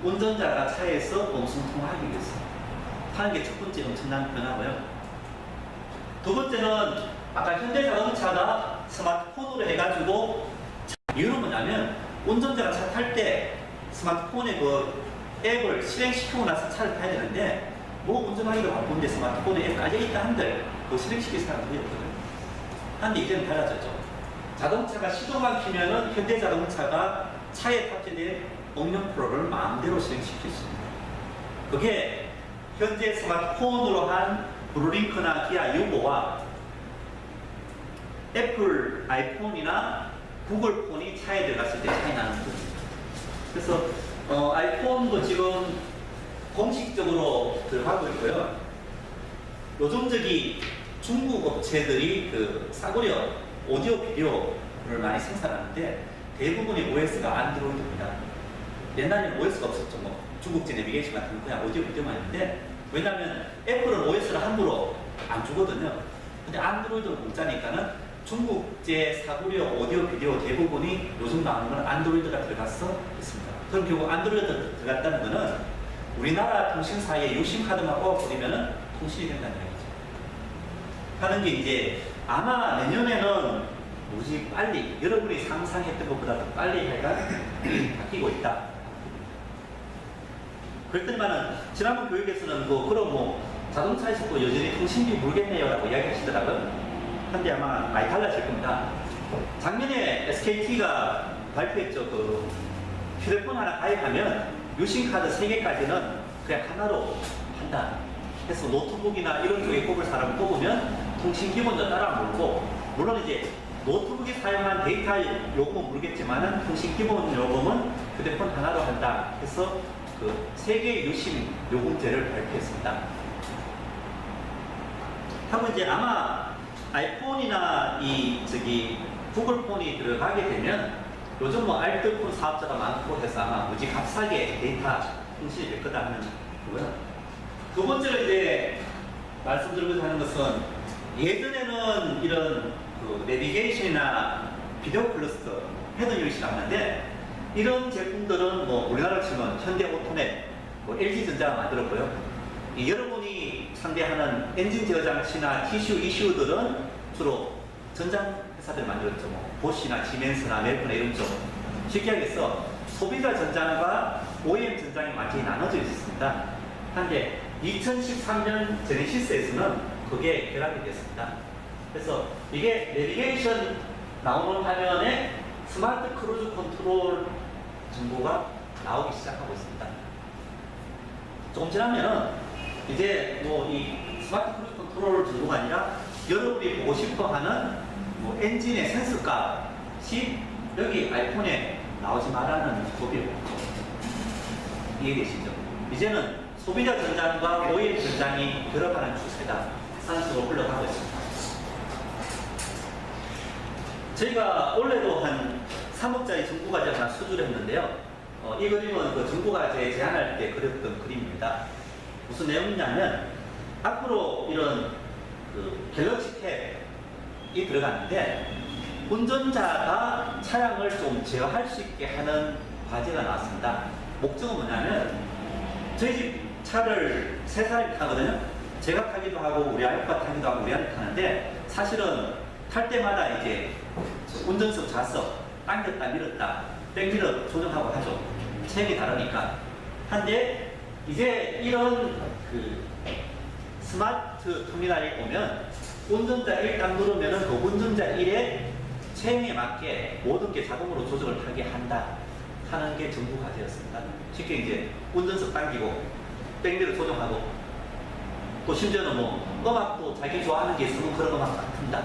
운전자가 차에서 음성 통화하기 위해서 하는 게 첫 번째 엄청난 변화고요. 두 번째는 아까 현대자동차가 스마트폰으로 해가지고 이유는 뭐냐면 운전자가 차 탈 때 스마트폰에 그 앱을 실행시키고 나서 차를 타야 되는데 뭐 운전하기가 바쁜데 스마트폰에 앱 깔려 있다 한들 그 실행시킬 사람들이 없거든요. 한데 이제는 달라졌죠. 자동차가 시동만 키면은 현대자동차가 차에 탑재된 응용 프로를 마음대로 실행시킬 수 있습니다. 그게 현재 스마트폰으로 한 블루링크나 기아 유보와 애플 아이폰이나 구글 폰이 차에 들어갔을 때 차이 나는 거죠. 그래서 아이폰도 지금 공식적으로 들어가고 있고요. 요즘 저기 중국 업체들이 그 싸구려 오디오 비디오를 많이 생산하는데 대부분이 OS가 안드로이드입니다. 옛날에는 OS가 없었죠. 뭐 중국제 내비게이션 같은 거 그냥 오디오 비디오만 했는데 왜냐하면 애플은 OS를 함부로 안 주거든요. 근데 안드로이드는 공짜니까는 중국제 사구려 오디오 비디오 대부분이 요즘 나오는 건 안드로이드가 들어가서 있습니다. 그럼 결국 안드로이드 들어갔다는 거는 우리나라 통신사에 유심 카드만 뽑아버리면은 통신이 된다는 얘기죠. 하는 게 이제 아마 내년에는 무지 빨리 여러분이 상상했던 것보다 더 빨리 해가 바뀌고 있다. 그랬더니만은 지난번 교육에서는 그럼 자동차에서도 여전히 통신비 물겠네요라고 이야기하시더라고요. 근데 아마 많이 달라질 겁니다. 작년에 SKT가 발표했죠. 그 휴대폰 하나 가입하면 유심카드 3개까지는 그냥 하나로 한다. 그래서 노트북이나 이런 쪽에 꼽을 사람 꼽으면 통신 기본도 따라 물고, 물론 이제 노트북이 사용한 데이터 요금은 물겠지만은 통신 기본 요금은 휴대폰 하나로 한다. 해서 그 3개의 유심 요금제를 발표했습니다. 하고 이제 아마 아이폰이나 구글폰이 들어가게 되면 요즘 알뜰폰 사업자가 많고 해서 아마 무지 값싸게 데이터 통신이 될 거다 하는 거고요. 두 번째로 이제 말씀드리고자 하는 것은 예전에는 이런 내비게이션이나 비디오 클러스터 헤드 유닛이 나왔는데 이런 제품들은 우리나라로 치면 현대오토넷, LG전자가 만들었고요. 여러분이 상대하는 엔진 제어 장치나 티슈 이슈들은 주로 전장 회사들이 만들었죠. 보시나 시멘스나 멜프나 이런 쪽. 쉽게 하겠어 소비자 전장과 OEM 전장이 완전히 나눠져 있었습니다. 한데 2013년 제네시스에서는 그게 결합이 됐습니다. 그래서 이게 내비게이션 나오는 화면에 스마트 크루즈 컨트롤 정보가 나오기 시작하고 있습니다. 조금 지나면은 이제 이 스마트 크루즈 컨트롤 정보가 아니라 여러분이 보고 싶어 하는 엔진의 센서 값이 여기 아이폰에 나오지 말라는 법이 이해되시죠? 이제는 소비자 전장과 OEM 전장이 결합하는 추세다 하는 식으로 흘러가고 있습니다. 저희가 올해도 한 3억짜리 정부과제 하나 수주를 했는데요. 이 그림은 그 정부과제 제안할 때 그렸던 그림입니다. 무슨 내용이냐면 앞으로 이런 갤럭시 탭이 들어갔는데 운전자가 차량을 좀 제어할 수 있게 하는 과제가 나왔습니다. 목적은 뭐냐면 저희 집 차를 3사람이 타거든요. 제가 타기도 하고 우리 아이가 타기도 하고 우리 아이 타는데 사실은 탈 때마다 이제 운전석 좌석 당겼다 밀었다 백미러 조정하고 하죠. 체형이 다르니까. 한데 이제 이런 스마트 터미널이 오면 운전자 1 딱 누르면은 그 운전자 1의 체형에 맞게 모든 게 자동으로 조정을 하게 한다 하는 게 정부 과제였습니다. 쉽게 이제 운전석 당기고 백미러 조정하고 또 심지어는 음악도 자기 좋아하는 게 있으면 그런 음악 딱 튼다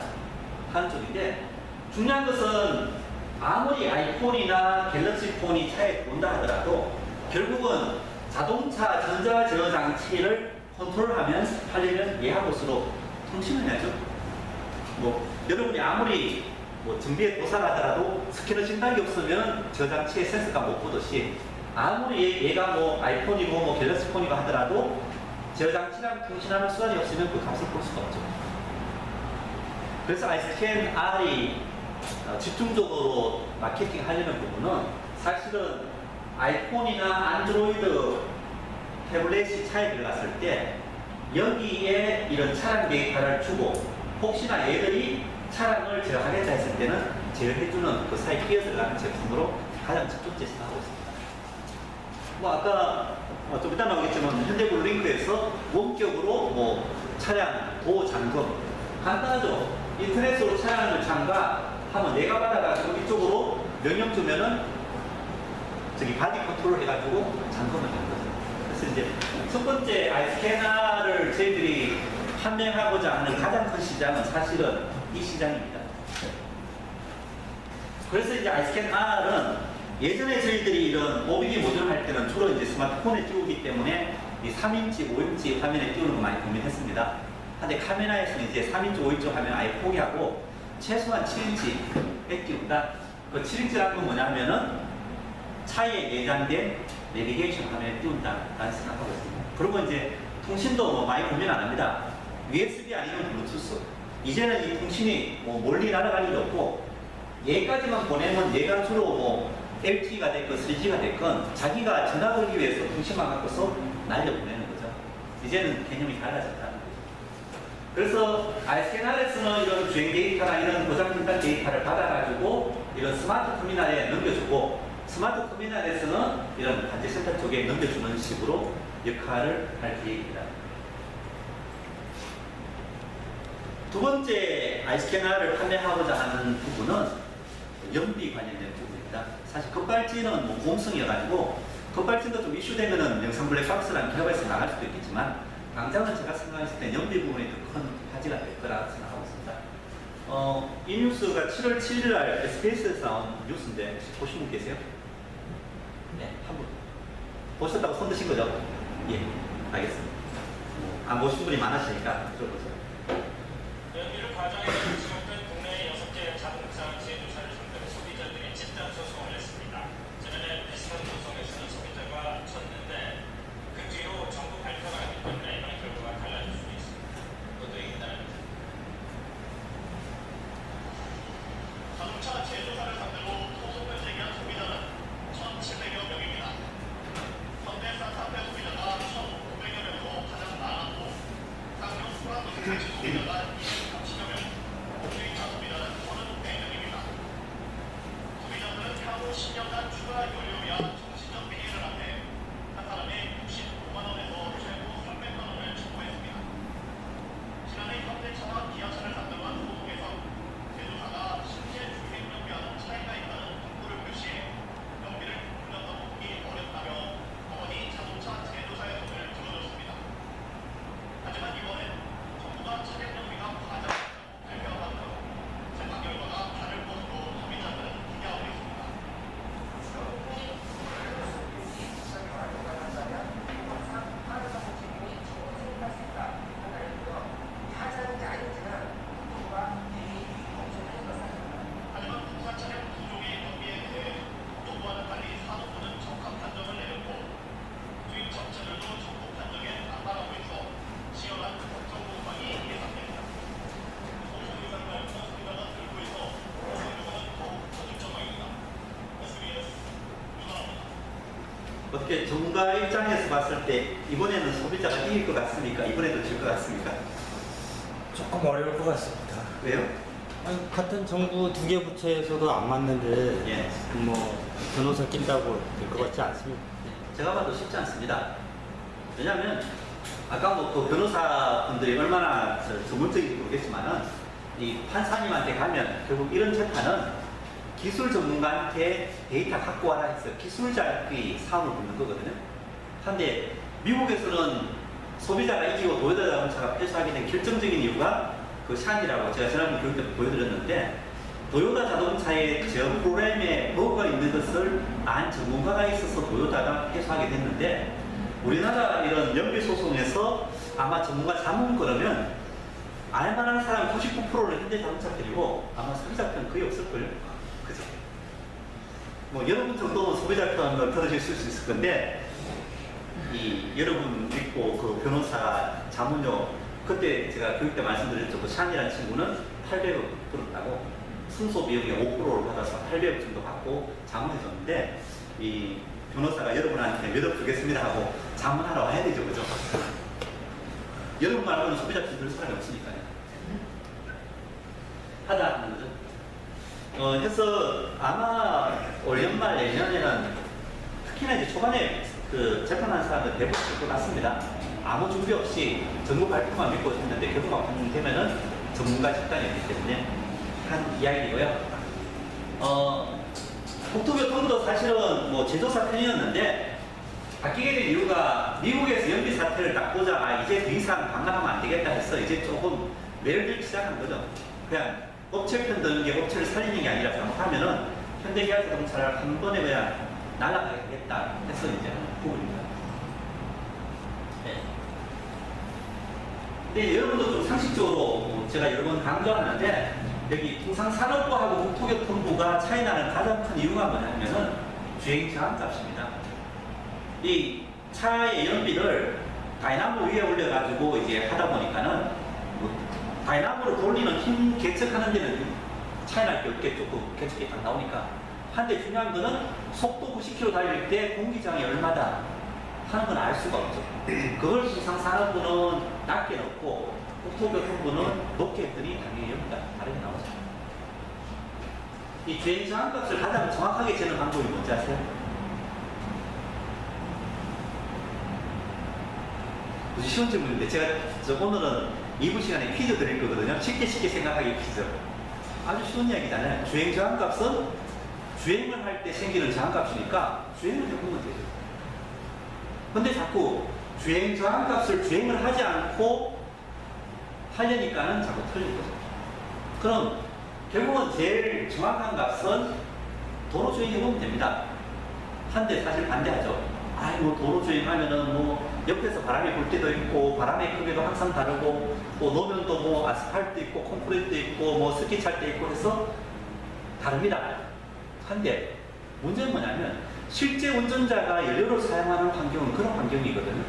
하는 쪽인데 중요한 것은 아무리 아이폰이나 갤럭시 폰이 차에 들어온다 하더라도 결국은 자동차 전자 제어 장치를 하려면 얘하고서로 통신을 해야죠. 여러분이 아무리 정비에 도살하더라도 스캐너 진단기 없으면 저 장치의 센서가 못 보듯이 아무리 얘가 아이폰이고 갤럭시 폰이고 하더라도 제어 장치랑 통신하는 수단이 없으면 그 값을 볼 수가 없죠. 그래서 아이스캔 R이 집중적으로 마케팅 하려는 부분은 사실은 아이폰이나 안드로이드 태블릿이 차에 들어갔을 때 여기에 이런 차량 데이터를 주고 혹시나 얘들이 차량을 제어하겠다 했을 때는 제어해주는 그 사이에 끼어 들어가는 제품으로 가장 첫 번째 시도하고 있습니다. 아까 좀 이따 나오겠지만 현대블루링크에서 원격으로 차량 도어 잠금 간단하죠. 인터넷으로 차량을 잠가하면 내가 받아가지고 이쪽으로 명령 주면은 바디 컨트롤 해가지고 잠금을 하는 거죠. 그래서 이제 첫 번째 아이스캐너를 저희들이 판매하고자 하는 가장 큰 시장은 사실은 이 시장입니다. 그래서 이제 아이스캔 R은 예전에 저희들이 이런 OBD 모듈 할 때는 주로 이제 스마트폰에 띄우기 때문에 이 3인치, 5인치 화면에 띄우는 거 많이 고민했습니다. 근데 카메라에서는 이제 3인치, 5인치 화면 아예 포기하고 최소한 7인치에 띄운다. 그 7인치라는 건 뭐냐면은 차에 내장된 내비게이션 화면에 띄운다라는 생각하고 있습니다. 그리고 이제 통신도 많이 고민 안 합니다. USB 아니면 블루투스. 이제는 이 통신이 뭐 멀리 날아갈 일이 없고 얘까지만 보내면 얘가 주로 뭐 LTE가 됐건 3G가 됐건 자기가 전화 걸기 위해서 통신만 갖고서 날려보내는 거죠. 이제는 개념이 달라졌다는 거죠. 그래서 ISKNR에서는 이런 주행 데이터나 이런 고장 진단 데이터를 받아가지고 이런 스마트 터미널에 넘겨주고 스마트 터미널에서는 이런 관제센터 쪽에 넘겨주는 식으로 역할을 할 계획입니다. 두 번째 ISKNR을 판매하고자 하는 부분은 연비 관련된 부분입니다. 사실 급발진은 뭐 보험성이어가지고 급발진도 좀 이슈되면은 영상 블랙박스라는 기업에서 나갈 수도 있겠지만 당장은 제가 생각했을 때 연비 부분이 더 큰 화제가 될 거라고 생각하고 있습니다. 이 뉴스가 7월 7일 날 SBS에서 나온 뉴스인데 혹시 보신 분 계세요? 네, 한 분. 보셨다고 손 드신 거죠? 예, 알겠습니다. 안 보신 분이 많으시니까 들어보세요. 연비를 과장해서 지속된 국내의 6개 자동차 제조사를 상대로 소비자들이 집단 소송을 냈습니다. 지난해 비슷한 소송에서는 소비자가 졌는데 그 뒤로 정부 발표가 나기 때문에 이번 결과가 달라질 수 있습니다. 그것도 있나요? 자동차 제조사를 상대로 소송을 제기한 소비자는 1,700여 명입니다. 현대사탑의 소비자가 1,500여 명으로 가장 많았고 쌍용 소라노스 소비자가 230여 명, 주행차 소비자는 1,500명입니다. 소비자들은 향후 10년간 추가 요료야 정신적 피해를 안해 한 사람에 65만 원에서 최고 300만 원을 청구했습니다. 지난해 현대차와 기아차를 상대로 한 소송에서 제조사가 실제 주행 연비와는 차이가 있다는 권고를 표시해 연비를 분명하고 보기 어렵다며 법원이 자동차 제조사의 손을 들어줬습니다. 하지만 이번엔 정부가 차량 연비가 과장됐다고 발표한 만큼 재판 결과가 다를 것으로 소비자들은 기대하고 있습니다. 하지만 국산 차량 두 종의 연비에 대해 정부와는 달리 산업부는 적합 판정을 내렸고 수입 업체들도 적법 판정에 반발하고 있어 치열한 법정 공방이 예상됩니다. 소송 의견을 소비자가 들고 있어 소송 요구는 더욱 커질 전망입니다. SBS 유나입니다. 어떻게 전문가 입장에서 봤을 때 이번에는 소비자가 이길 것 같습니까? 이번에도 질 것 같습니까? 조금 어려울 것 같습니다. 왜요? 아니, 같은 정부 두 개 부처에서도 안 맞는데 예. 뭐 변호사 낀다고 될 것 같지 않습니다. 제가 봐도 쉽지 않습니다. 왜냐하면 아까 뭐 그 변호사분들이 얼마나 전문적인지 모르겠지만은 이 판사님한테 가면 결국 이런 재판은 기술 전문가한테 데이터 갖고 와라 해서 기술자끼리 싸움을 붙는 거거든요. 그런데 미국에서는 소비자가 이기고 도요타 자동차가 패소하게 된 결정적인 이유가 그 샨이라고 제가 지난번 교육 때 보여드렸는데 도요타 자동차의 저 프로그램에 버그가 있는 것을 안 전문가가 있어서 도요타가 패소하게 됐는데 우리나라 이런 연비 소송에서 아마 전문가 자문 걸으면 알만한 사람 99%는 현대자동차편이고 아마 소비자편 거의 없을걸요. 그죠? 뭐 여러분 정도는 소비자편을 들으실 수 있을 건데 이 여러분 믿고 그 변호사 자문료 그때 제가 교육 때 말씀드렸죠. 그 샨이라는 친구는 800억 들었다고 순소 비용의 5%를 받아서 800억 정도 받고 자문해줬는데 이 변호사가 여러분한테 몇 억 주겠습니다 하고 자문하러 와야 되죠. 그죠? 여러분 말고는 소비자편 들을 사람이 없으니까요. 하다 하는 거죠. 해서 아마 올 연말 내년에는 특히나 이제 초반에 그 재판하는 사람들 대부분 될 것 같습니다. 아무 준비 없이 정부 발표만 믿고 했는데 결과가 판정되면은 전문가 집단이기 때문에 한 이야기고요. 국토교통도 사실은 뭐 제조사 편이었는데 바뀌게 된 이유가 미국에서 연비 사태를 딱 보자 이제 더 이상 방관하면 안 되겠다 해서 이제 조금 매를 들기 시작한 거죠. 그냥 업체 편 드는 게 업체를 살리는 게 아니라 잘못하면은 현대기아 자동차를 한 번에 그냥 날아가겠다 해서 이제 하는 부분입니다. 네. 근데 여러분도 좀 상식적으로 제가 여러 번 강조하는데 여기 통상산업부하고 국토교통부가 차이 나는 가장 큰 이유가 뭐냐면은 주행 저항값입니다. 이 차의 연비를 다이나모 위에 올려가지고 이제 하다 보니까는 다이나모로 돌리는 힘 계측하는 데는 차이 날 게 없겠죠. 그 계측이 딱 나오니까. 한데 중요한 거는 속도 90km 달릴 때 공기장이 얼마다 하는 건 알 수가 없죠. 그걸 기상사는 분은 낮게 넣고 국토교통부는 높게 했더니 당연히 여기가 다르게 나오죠. 이 주행 저항값을 가장 정확하게 재는 방법이 뭔지 아세요? 무지 쉬운 질문인데 제가 오늘은 2부 시간에 퀴즈 드릴 거거든요. 쉽게 생각하기 퀴즈. 아주 쉬운 이야기잖아요. 주행 저항값은 주행을 할 때 생기는 저항값이니까 주행을 해보면 되죠. 근데 자꾸 주행 저항값을 주행을 하지 않고 하려니까는 자꾸 틀린 거죠. 그럼 결국은 제일 정확한 값은 도로 주행해보면 됩니다. 한데 사실 반대하죠. 뭐 도로 주행하면은 뭐 옆에서 바람이 불 때도 있고 바람의 크기도 항상 다르고 뭐 노면도 뭐 아스팔트 있고 콘크리트 있고 뭐 스키 탈 때 있고 해서 다릅니다. 한데 문제는 뭐냐면 실제 운전자가 연료를 사용하는 환경은 그런 환경이거든요.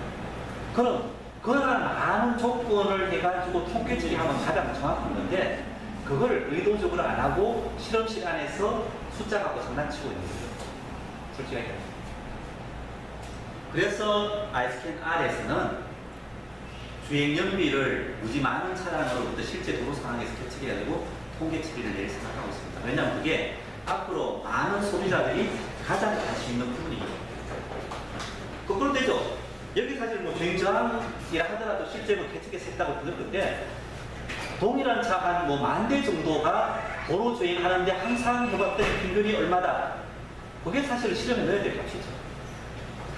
그럼 그러한 많은 조건을 해가지고 통계적이 하면 가장 정확한 건데 그걸 의도적으로 안 하고 실험 시간에서 숫자 갖고 장난치고 있는 거죠. 솔직하게. 그래서 아이스캔 R에서는 주행 연비를 무지 많은 차량으로부터 실제 도로 상황에서 계측해야 되고 통계 처리를 내릴 생각하고 있습니다. 왜냐하면 그게 앞으로 많은 소비자들이 가장 관심 있는 부분이거든요. 거꾸로 되죠. 여기 사실 뭐 주행 저항이라 하더라도 실제로 계측해서 했다고 들을 건데 동일한 차 한 뭐 10,000대 정도가 도로 주행하는데 항상 해봤던 평균이 얼마다? 그게 사실 실험에 넣어야 될 값이죠.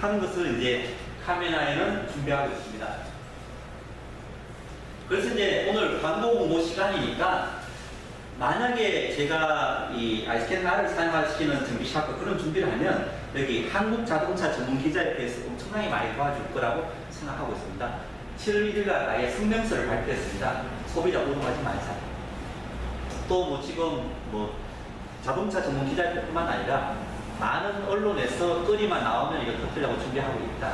하는 것을 이제 카메라에는 준비하고 있습니다. 그래서 이제 오늘 광고 홍보 시간이니까 만약에 제가 이 아이스캔 R을 사용하시는 정비샵과 그런 준비를 하면 여기 한국자동차 전문기자협회에서 엄청나게 많이 도와줄 거라고 생각하고 있습니다. 7월 1일날 아예 성명서를 발표했습니다. 소비자 오동하지 말자. 또 뭐 지금 뭐 자동차 전문기자협회뿐만 아니라 많은 언론에서 끓이만 나오면 이거 터뜨리려고 준비하고 있다.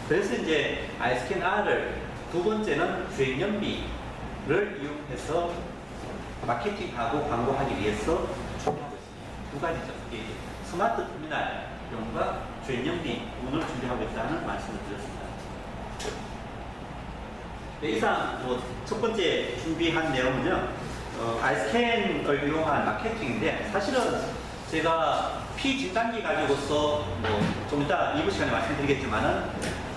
그래서 이제 아이스캔 R을 두 번째는 주행연비를 이용해서 마케팅하고 광고하기 위해서 준비하고 있습니다. 두 가지죠. 이게 스마트 터미널용과 주행연비 부분을 준비하고 있다는 말씀을 드렸습니다. 네, 이상 첫 번째 준비한 내용은요. 아이스캔을 이용한 마케팅인데 사실은 제가 피진단기 가지고서 좀 이따 2부 시간에 말씀드리겠지만은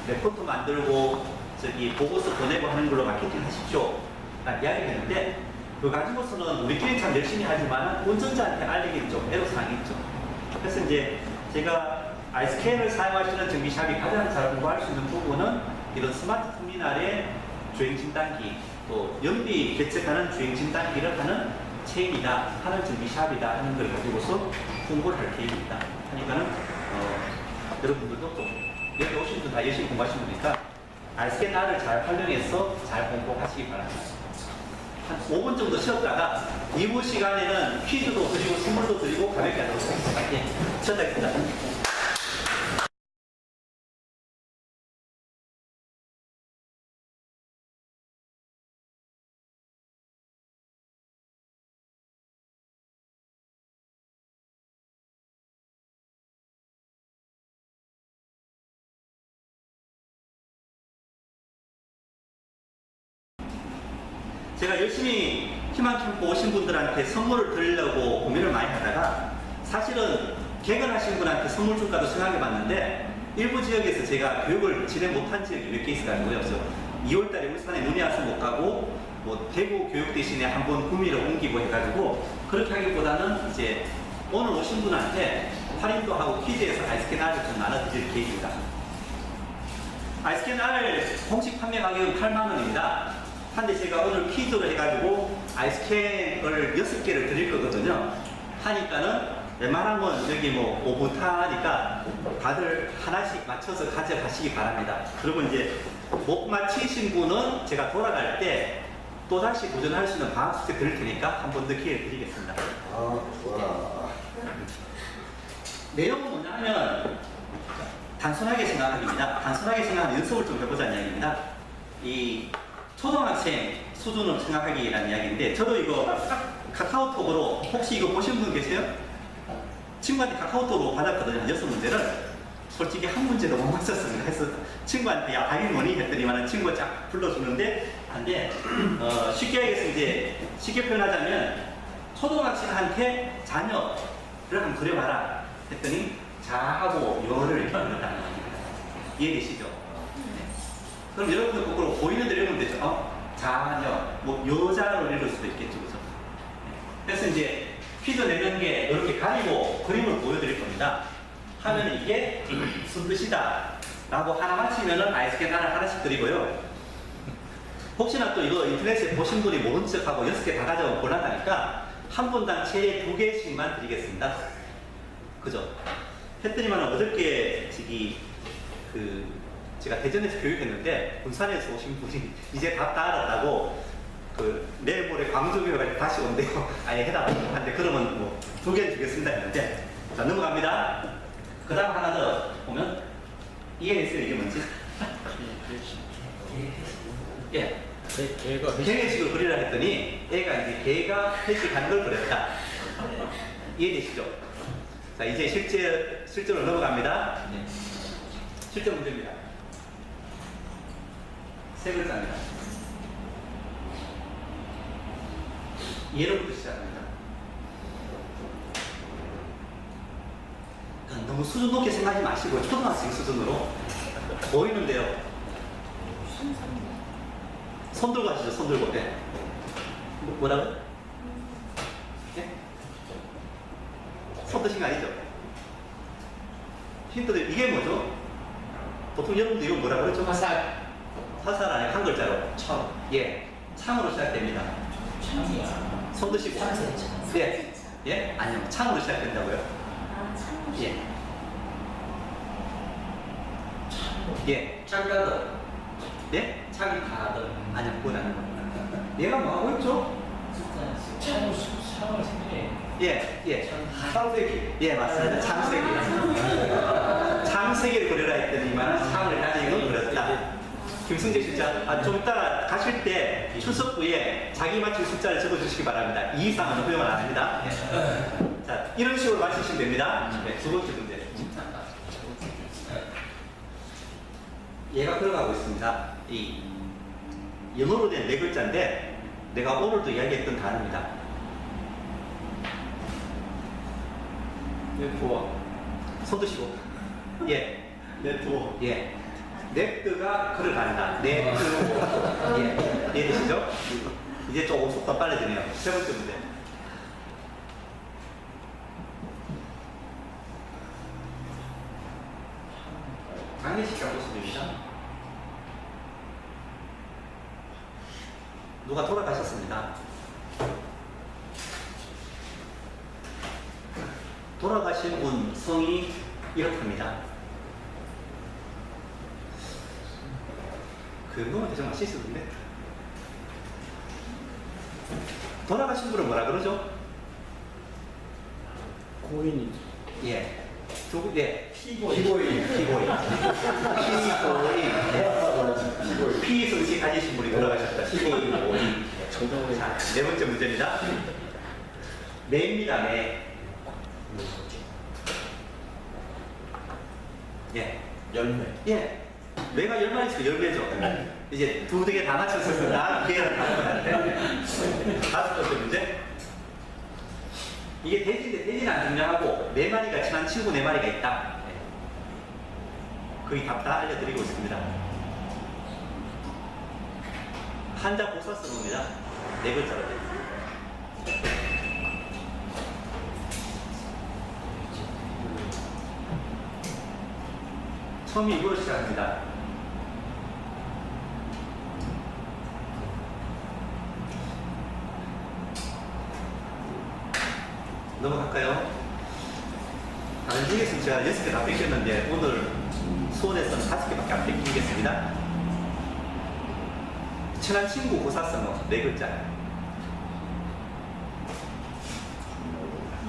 레포트 만들고 저기 보고서 보내고 하는 걸로 마케팅 하십시오 라는 이야기를 했는데 그거 가지고서는 우리끼리 참 열심히 하지만 운전자한테 알리기는 좀 애로사항이 있죠. 그래서 이제 제가 아이스캔을 사용하시는 정비샵이 가장 잘 공부할 수 있는 부분은 이런 스마트 터미널의 주행 진단기 또 연비 계측하는 주행 진단기를 하는 체인이다 하는 정비샵이다 하는 걸 가지고서 홍보를 할 계획입니다. 하니까는 여러분들도 좀 여기 오신 분 다 열심히 공부하신 분이니까 아이스캔 R을 잘 활용해서 잘 공부하시기 바랍니다. 한 5분 정도 쉬었다가 2부 시간에는 퀴즈도 드리고 선물도 드리고 가볍게 하도록 하겠습니다. 예, 시작하겠습니다. 제가 열심히 희망 캠프 오신 분들한테 선물을 드리려고 고민을 많이 하다가 사실은 개근하신 분한테 선물 줄까도 생각해 봤는데 일부 지역에서 제가 교육을 진행 못한 지역이 몇 개 있어가지고요. 그래서 2월달에 울산에 눈이 와서 못 가고 뭐 대구 교육 대신에 한번 구미로 옮기고 해가지고 그렇게 하기보다는 이제 오늘 오신 분한테 할인도 하고 퀴즈에서 아이스캔 R을 좀 나눠드릴 계획입니다. 아이스캔 R 공식 판매 가격은 8만원입니다. 한데 제가 오늘 퀴즈로 해가지고 아이스캔을 6개를 드릴 거거든요. 하니까는 웬만한 건 여기 뭐 5분 타니까 다들 하나씩 맞춰서 가져가시기 바랍니다. 그리고 이제 못 맞히신 분은 제가 돌아갈 때 또다시 도전할 수 있는 방학 숙제 드릴 테니까 한 번 더 기회를 드리겠습니다. 내용은 뭐냐면 단순하게 생각하기입니다. 단순하게 생각하면 연습을 좀 해보자는 이야기입니다. 이 초등학생 수준을 생각하기라는 이야기인데 저도 이거 카카오톡으로 혹시 이거 보신 분 계세요? 친구한테 카카오톡으로 받았거든요. 한 6문제를. 솔직히 한 문제도 못 맞췄습니다. 그래서 친구한테 야 답이 뭐니? 했더니만 친구가 쫙 불러주는데 안 돼. 쉽게 얘기해서 이제 쉽게 표현하자면 초등학생한테 자녀를 한번 그려봐라 했더니 자하고 여를 이렇게 그렸다는 겁니다. 이해되시죠? 네. 그럼 여러분들 거꾸로 보이는 대로 읽으면 되죠. 자녀, 뭐 여자로 읽을 수도 있겠죠, 그죠? 네. 그래서 이제 퀴즈 내는 게 이렇게 가리고 그림을 보여드릴 겁니다. 하면 이게 무슨 뜻이다 라고 하나 맞히면은 아이스크림 하나씩 드리고요. 혹시나 또 이거 인터넷에 보신 분이 모른 척하고 6개 다 가져오면 곤란하니까 한 분당 최대 2개씩만 드리겠습니다. 그죠? 했더니만 어저께 제가 대전에서 교육했는데 군산에서 오신 분이 이제 답 다 알았다고 내일 모레 광주 교육할 때 다시 온대요. 아예 해답을 하는데 그러면 뭐 2개는 주겠습니다 했는데 자 넘어갑니다. 그 다음 하나 더 보면 이해했어요? 이게 뭔지? 예. 개회식을 그리라 했더니 애가 이제 개가 회식하는 걸 그렸다. 이해되시죠? 자 이제 실제로 넘어갑니다. 실제 문제입니다. 3글자입니다. 예로부터 시작합니다. 너무 수준 높게 생각하지 마시고 초등학생 수준으로 보이는데요. 손 들고 하시죠. 손 들고. 네. 뭐라고요? 네? 손 드신 거 아니죠? 힌트들 이게 뭐죠? 보통 여러분들 이거 뭐라고 그랬죠? 화살. 화살 안에 한 글자로 청. 예. 창으로 시작됩니다. 창이야. 손 드시고. 예. 예? 아니요. 창으로 시작된다고요. 예. 예. 창가들. 예? 창가들. 아니요. 뭐라는 거. 얘가 뭐 하고 있죠? 창을 생기네. 예. 예. 창세기. 예, 맞습니다. 창세기. 창세기를 그려라 했더니만 창을 가지고 그렸다. 김승재 실장, 좀 이따가 가실 때 출석부에 자기 맞힐 숫자를 적어주시기 바랍니다. 이 이상은 허용을 안 합니다. 예. 자, 이런 식으로 맞히시면 됩니다. 네, 두 번째 문제. 얘가 걸어가고 있습니다. 이 영어로 된 4글자인데 내가 오늘도 이야기했던 단어입니다. 네트워크. 손 드시고. 예. 네트워크. 예. 넥트가 걸어간다. 넥트. 예. 이해되시죠? 이제 조금 속도가 빨라지네요. 세 번째 문제. 강의식 갖고 있습니다. 누가 돌아가셨습니다. 돌아가신 분 성이 이렇답니다. 그거한테 정말 씻었는데 돌아가신 분은 뭐라 그러죠? 고인이죠. 예. 예. 피고인. 피고인. 피 성씨 가지신 분이 돌아가셨다. 피고인. 자, 4번째 문제입니다. 매입니다. 매. 예. 열매. 예. 매가 열마리 있으면 열매죠. 이제 2개 다 맞췄습니다. 기회는 다음번에. 5번째 문제. 이게 돼지인데 돼지는 안 중요하고 4마리가 친한 친구 4마리가 있다. 거의 답 다 알려드리고 있습니다. 한자 복사성어입니다. 4글자로 돼 있습니다. 처음이 이걸 시작합니다. 넘어갈까요? 다른 중에서 제가 6개 다 뺏겼는데 오늘 수원에서는 5개밖에 안 뺏기겠습니다. 친한 친구 고사성어 4글자.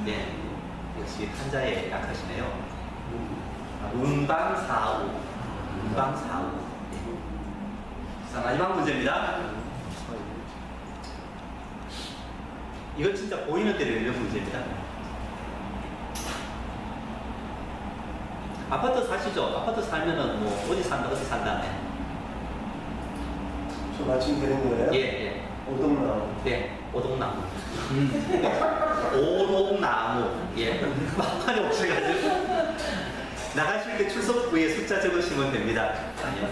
네, 역시 한자에 약하시네요. 운방사우. 운방사우. 자, 마지막 문제입니다. 이건 진짜 보이는 대로 있는 문제입니다. 아파트 사시죠? 아파트 살면은 뭐 어디 산다 어디 산다. 저 말씀드린 거예요? 예. 오동나무. 네, 오동나무. 오동나무. 예. 막판에 오셔가지고 나가실 때 출석부에 숫자 적으시면 됩니다. 아니요.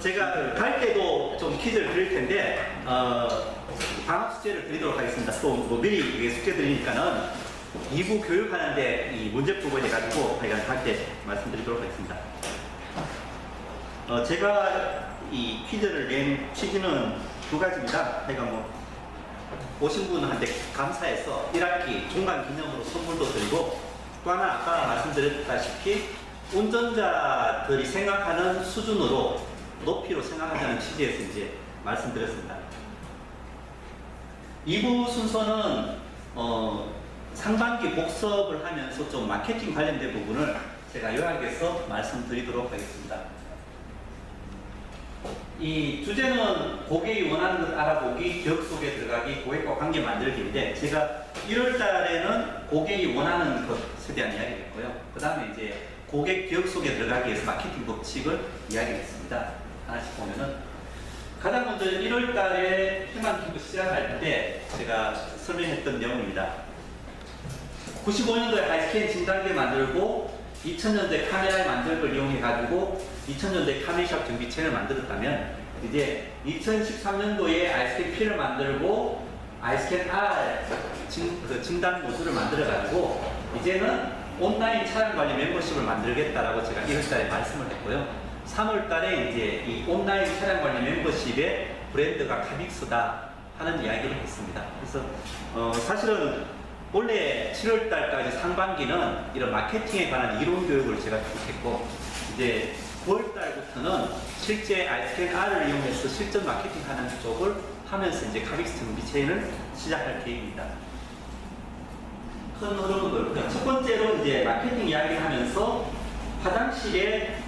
제가 갈 때도 좀 퀴즈를 드릴 텐데, 방학 숙제를 드리도록 하겠습니다. 또 뭐 미리 이게 숙제 드리니까는 2부 교육하는데 이 문제 부분에 가지고 저희가 갈 때 말씀드리도록 하겠습니다. 제가 이 퀴즈를 낸 취지는 두 가지입니다. 제가 뭐 오신 분한테 감사해서 1학기 종강 기념으로 선물도 드리고 또 하나 아까 말씀드렸다시피 운전자들이 생각하는 수준으로 높이로 생각하자는 취지에서 이제 말씀드렸습니다. 2부 순서는 상반기 복습을 하면서 좀 마케팅 관련된 부분을 제가 요약해서 말씀드리도록 하겠습니다. 이 주제는 고객이 원하는 것 알아보기, 기억 속에 들어가기, 고객과 관계 만들기인데 제가 1월 달에는 고객이 원하는 것에 대한 이야기를 했고요. 그 다음에 이제 고객 기억 속에 들어가기 위해서 마케팅 법칙을 이야기했습니다. 하나씩 보면은 가장 먼저 1월 달에 희망 캠프 시작할 때 제가 설명했던 내용입니다. 95년도에 하이스캔 진단기 만들고 2000년도에 카메라를 만들 걸 이용해가지고 2000년도에 카메라샵 정비체를 만들었다면 이제 2013년도에 아이스캔 P를 만들고 아이스캔 R 진단 모듈을 만들어가지고 이제는 온라인 차량 관리 멤버십을 만들겠다라고 제가 1월달에 말씀을 했고요. 3월달에 이제 이 온라인 차량 관리 멤버십의 브랜드가 카빅스다 하는 이야기를 했습니다. 그래서 사실은 원래 7월달까지 상반기는 이런 마케팅에 관한 이론 교육을 제가 쭉 했고 이제 9월달부터는 실제 아이스캔 R을 이용해서 실전 마케팅하는 쪽을 하면서 이제 카빅스 정비 체인을 시작할 계획입니다. 큰 흐름은 그렇고요. 첫 번째로 이제 마케팅 이야기를 하면서 화장실에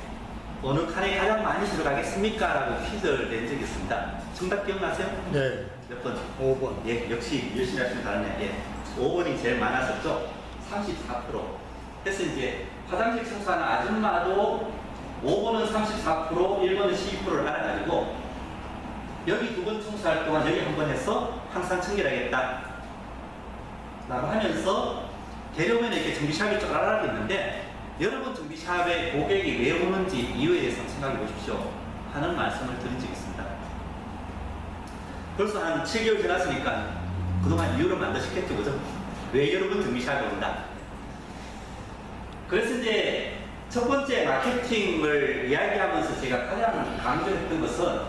어느 칸에 가장 많이 들어가겠습니까? 라고 퀴즈를 낸 적이 있습니다. 정답 기억나세요? 네. 몇 번? 5번. 예, 역시 열심히 하시면 다르네. 예. 5번이 제일 많았었죠? 34%. 그래서 이제 화장실 청소하는 아줌마도 5번은 34%, 1번은 12%를 알아가지고 여기 2번 청소할 동안 여기 한 번 해서 항상 청결하겠다 라고 하면서 대려면에 이렇게 정비샵이 쪼라라락 있는데 여러분 정비샵에 고객이 왜 오는지 이유에 대해서 생각해 보십시오 하는 말씀을 드린 적이 있습니다. 벌써 한 7개월 지났으니까 그동안 이유를 만드셨겠죠, 그죠? 왜 여러분 정비샵에 온다? 그래서 이제 첫 번째 마케팅을 이야기하면서 제가 가장 강조했던 것은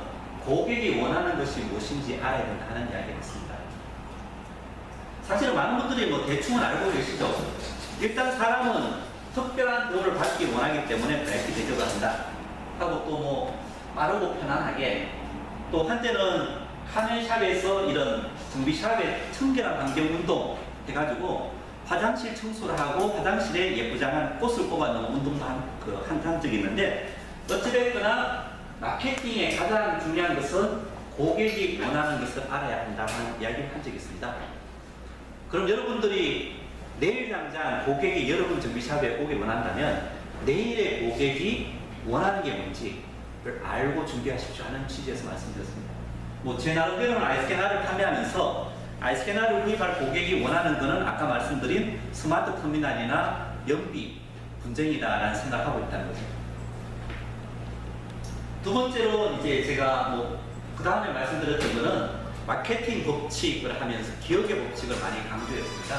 고객이 원하는 것이 무엇인지 알아야 된다 하는 이야기를 했습니다. 사실은 많은 분들이 뭐 대충은 알고 계시죠? 일단 사람은 특별한 도움을 받기 원하기 때문에 브레이크 대접을 한다 하고 또 뭐 빠르고 편안하게 또 한때는 카멜샵에서 이런 정비샵의 청결한 환경 운동 해가지고 화장실 청소를 하고 화장실에 예쁘장한 꽃을 꼽아놓은 운동도 한 적이 있는데 어찌됐거나 마케팅의 가장 중요한 것은 고객이 원하는 것을 알아야 한다는 이야기를 한 적이 있습니다. 그럼 여러분들이 내일 당장 고객이 여러분 정비샵에 오길 원한다면 내일의 고객이 원하는 게 뭔지를 알고 준비하십시오 하는 취지에서 말씀드렸습니다. 뭐 제 나름대로는 아이스캐너를 판매하면서 아이스캐너를 구입할 고객이 원하는 것은 아까 말씀드린 스마트 터미널이나 연비, 분쟁이다라는 생각을 하고 있다는 거죠. 두 번째로 이제 제가 뭐 그 다음에 말씀드렸던 것은 마케팅 법칙을 하면서 기억의 법칙을 많이 강조했습니다.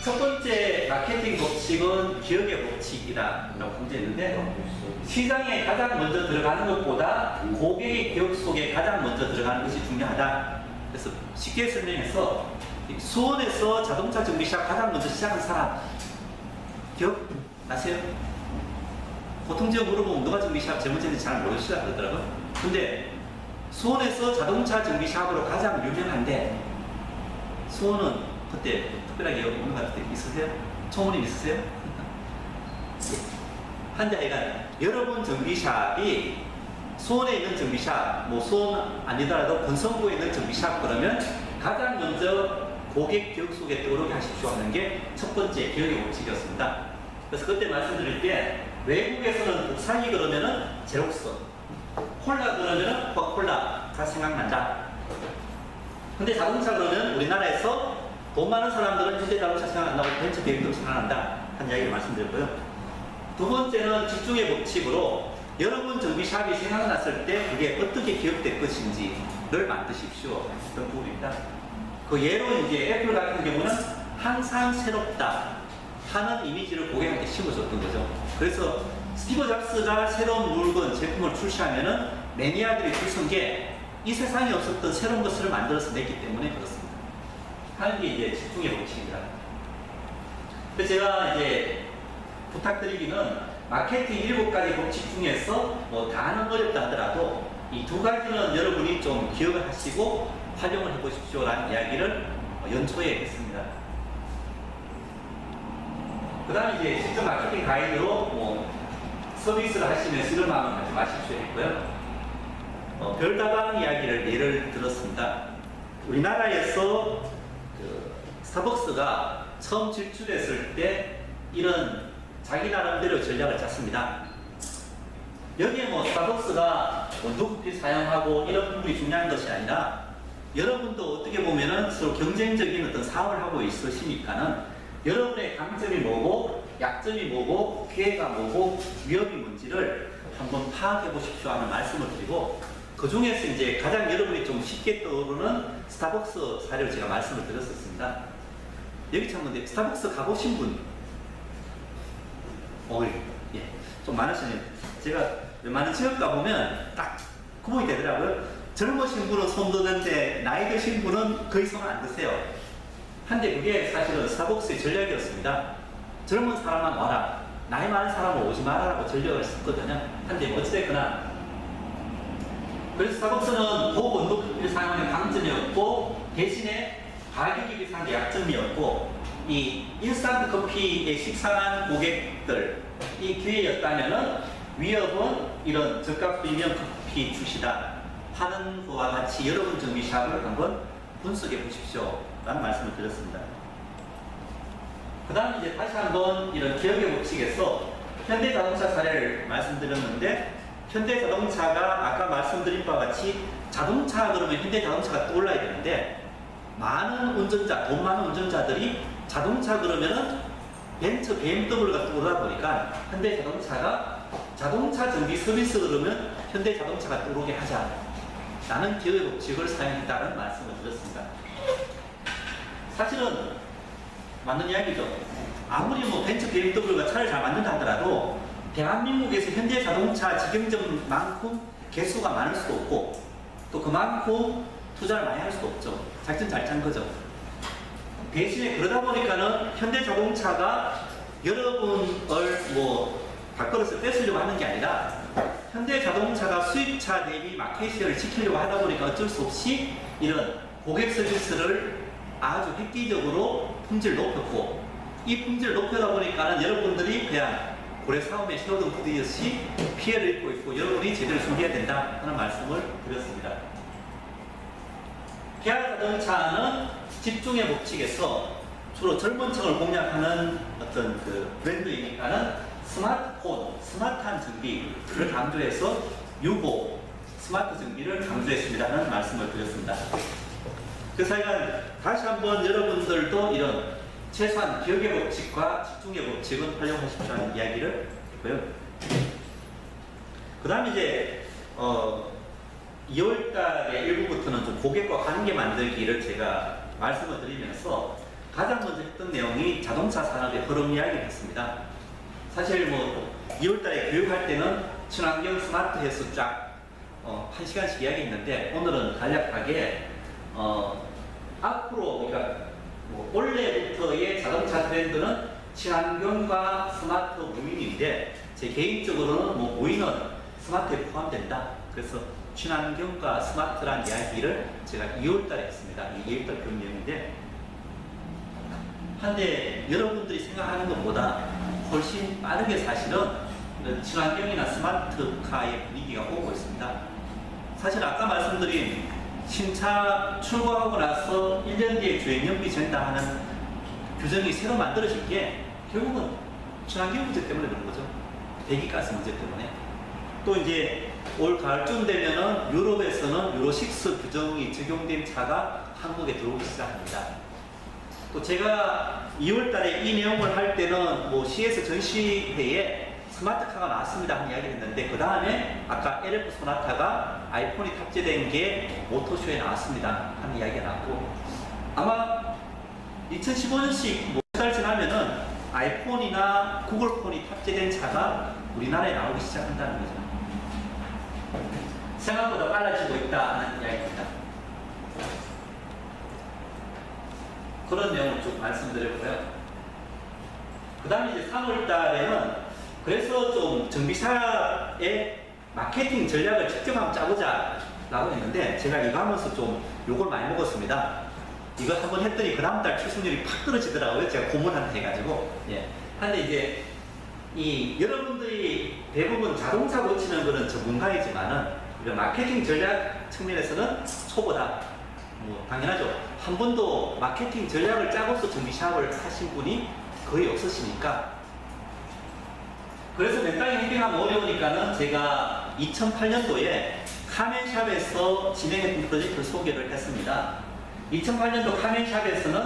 첫 번째 마케팅 법칙은 기억의 법칙이라고 강조했는데 시장에 가장 먼저 들어가는 것보다 고객의 기억 속에 가장 먼저 들어가는 것이 중요하다. 그래서 쉽게 설명해서 수원에서 자동차 정비샵 가장 먼저 시작한 사람 기억나세요? 보통 지역 물어보면 누가 정비샵 제일 먼저 했는지 잘 모르시다 그러더라고요. 근데 수원에서 자동차 정비샵으로 가장 유명한데 수원은 그때 특별하게 오는 것 같을 때 있으세요? 총무님 있으세요? 한데 하여간 여러분 정비샵이 수원에 있는 정비샵, 뭐 수원 아니더라도 건성구에 있는 정비샵 그러면 가장 먼저 고객 기억 속에 떠오르게 하십시오 하는 게 첫 번째 기억의 법칙이었습니다. 그래서 그때 말씀드릴 때 외국에서는 복사기 그러면은 제록스, 콜라 그러면은 코카콜라가 생각난다. 근데 자동차 그러면 우리나라에서 돈 많은 사람들은 현대자동차 생각 안 나고 벤처 비행도 생각난다 한 이야기를 말씀드렸고요. 두 번째는 집중의 법칙으로 여러분 정비샵이 생각났을 때 그게 어떻게 기억될 것인지를 만드십시오. 그런 부분입니다. 그 예로 이제 애플 같은 경우는 항상 새롭다 하는 이미지를 고객한테 심어줬던 거죠. 그래서 스티브 잡스가 새로운 물건, 제품을 출시하면은 매니아들이 줄선 게 이 세상에 없었던 새로운 것을 만들어서 냈기 때문에 그렇습니다. 하는 게 이제 집중의 법칙입니다. 그래서 제가 이제 부탁드리기는 마케팅 7가지 법칙 중에서 뭐 다는 어렵다 하더라도 이 2가지는 여러분이 좀 기억을 하시고 활용을 해보십시오 라는 이야기를 연초에 했습니다. 그 다음에 이제 실전 마케팅 가이드로 뭐 서비스를 하시면서 이런 마음을 갖지 마십시오 했고요. 별다방 이야기를 예를 들었습니다. 우리나라에서 그 스타벅스가 처음 진출했을 때 이런 자기 나름대로 전략을 짰습니다. 여기에 뭐 스타벅스가 뭐 누구피 사용하고 이런 부분이 중요한 것이 아니라 여러분도 어떻게 보면은 서로 경쟁적인 어떤 사업을 하고 있으시니까는 여러분의 강점이 뭐고 약점이 뭐고 기회가 뭐고 위협이 뭔지를 한번 파악해 보십시오 하는 말씀을 드리고 그 중에서 이제 가장 여러분이 좀 쉽게 떠오르는 스타벅스 사례를 제가 말씀을 드렸었습니다. 여기 참 근데 스타벅스 가보신 분 예, 좀 많으시네요. 제가 많은 지역 가보면 딱 구분이 되더라고요. 젊으신 분은 손 드는데 나이 드신 분은 거의 손을 안 드세요. 한데 그게 사실은 스타벅스의 전략이었습니다. 젊은 사람만 와라. 나이 많은 사람은 오지 말아라고 전략을 썼거든요. 한데 어찌됐거나 그래서 스타벅스는 고온도를 사용하는 강점이었고 대신에 가격이 비싼 게 약점이었고 이 인스턴트 커피에 식상한 고객들 이 기회였다면은 위협은 이런 저가 프리미엄 커피 출시다 하는 것과 같이 여러분 정비샵을 한번 분석해 보십시오 라는 말씀을 드렸습니다. 그 다음 이제 다시 한번 이런 기업의 법칙에서 현대자동차 사례를 말씀드렸는데 현대자동차가 아까 말씀드린 바와 같이 자동차 그러면 현대자동차가 떠올라야 되는데 많은 운전자, 돈 많은 운전자들이 자동차 그러면은 벤츠 BMW가 떠오르다 보니까 현대자동차가 자동차 정비 서비스 그러면 현대자동차가 떠오르게 하자 라는 기업의 법칙을 사용했다는 말씀을 드렸습니다. 사실은 맞는 이야기죠. 아무리 뭐 벤츠 BMW가 차를 잘 만든다 하더라도 대한민국에서 현대자동차 직영점만큼 개수가 많을 수도 없고 또 그만큼 투자를 많이 할 수도 없죠. 작전 잘 짠 거죠. 대신에 그러다 보니까는 현대자동차가 여러분을 뭐 밥그릇을 뺏으려고 하는 게 아니라 현대자동차가 수입차 대비 마켓시어를 지키려고 하다 보니까 어쩔 수 없이 이런 고객 서비스를 아주 획기적으로 품질을 높였고 이 품질을 높여다 보니까는 여러분들이 그냥 고래 싸움에 신호등 부딪듯이 피해를 입고 있고 여러분이 제대로 준비해야 된다 하는 말씀을 드렸습니다. 기아자동차는 집중의 법칙에서 주로 젊은 층을 공략하는 어떤 그 브랜드이니까는 스마트폰, 스마트한 정비를 강조해서 유보, 스마트 정비를 강조했습니다는 말씀을 드렸습니다. 그래서 다시 한번 여러분들도 이런 최소한 기억의 법칙과 집중의 법칙은 활용하십시오 하는 이야기를 했고요. 그 다음에 이제 2월달에 일부부터는 좀 고객과 관계 만들기를 제가 말씀을 드리면서 가장 먼저 했던 내용이 자동차 산업의 흐름 이야기를 했습니다. 사실 뭐 2월달에 교육할 때는 친환경 스마트해서 쫙 1시간씩 이야기했는데 오늘은 간략하게 앞으로 그러니까 뭐 올해부터의 자동차 트렌드는 친환경과 스마트 무인인데 제 개인적으로는 뭐 무인은 스마트에 포함된다. 그래서 친환경과 스마트란 이야기를 제가 2월달에 했습니다. 2월달 교육 내용인데 한데 여러분들이 생각하는 것보다 훨씬 빠르게 사실은 이런 친환경이나 스마트카의 분위기가 오고 있습니다. 사실 아까 말씀드린 신차 출고하고 나서 1년 뒤에 주행연비 잰다 하는 규정이 새로 만들어진 게 결국은 친환경 문제 때문에 그런 거죠. 배기가스 문제 때문에. 또 이제 올 가을쯤 되면은 유럽에서는 유로6 규정이 적용된 차가 한국에 들어오기 시작합니다. 또 제가 2월 달에 이 내용을 할 때는 뭐 CS 전시회에 스마트카가 나왔습니다 하는 이야기를 했는데, 그 다음에 아까 LF 소나타가 아이폰이 탑재된 게 모터쇼에 나왔습니다 하는 이야기가 나왔고, 아마 2015년씩 몇 달 지나면은 아이폰이나 구글폰이 탑재된 차가 우리나라에 나오기 시작한다는 거죠. 생각보다 빨라지고 있다는 이야기입니다. 그런 내용을 좀 말씀드렸고요. 그 다음에 이제 3월 달에는 그래서 좀 정비사의 마케팅 전략을 직접 한번 짜보자 라고 했는데, 제가 이거 하면서 좀 욕을 많이 먹었습니다. 이거 한번 했더니 그 다음 달 출석률이 팍 떨어지더라고요. 제가 고문한테 해가지고. 예. 근데 이제 이 여러분들이 대부분 자동차 고치는 거는 전문가이지만은 이런 마케팅 전략 측면에서는 초보다. 뭐 당연하죠. 한 번도 마케팅 전략을 짜고서 정비 샵을 하신 분이 거의 없으시니까. 그래서 맨땅에 행빙하면 어려우니까는 제가 2008년도에 카멘샵에서 진행했던 프로젝트를 소개를 했습니다. 2008년도 카멘샵에서는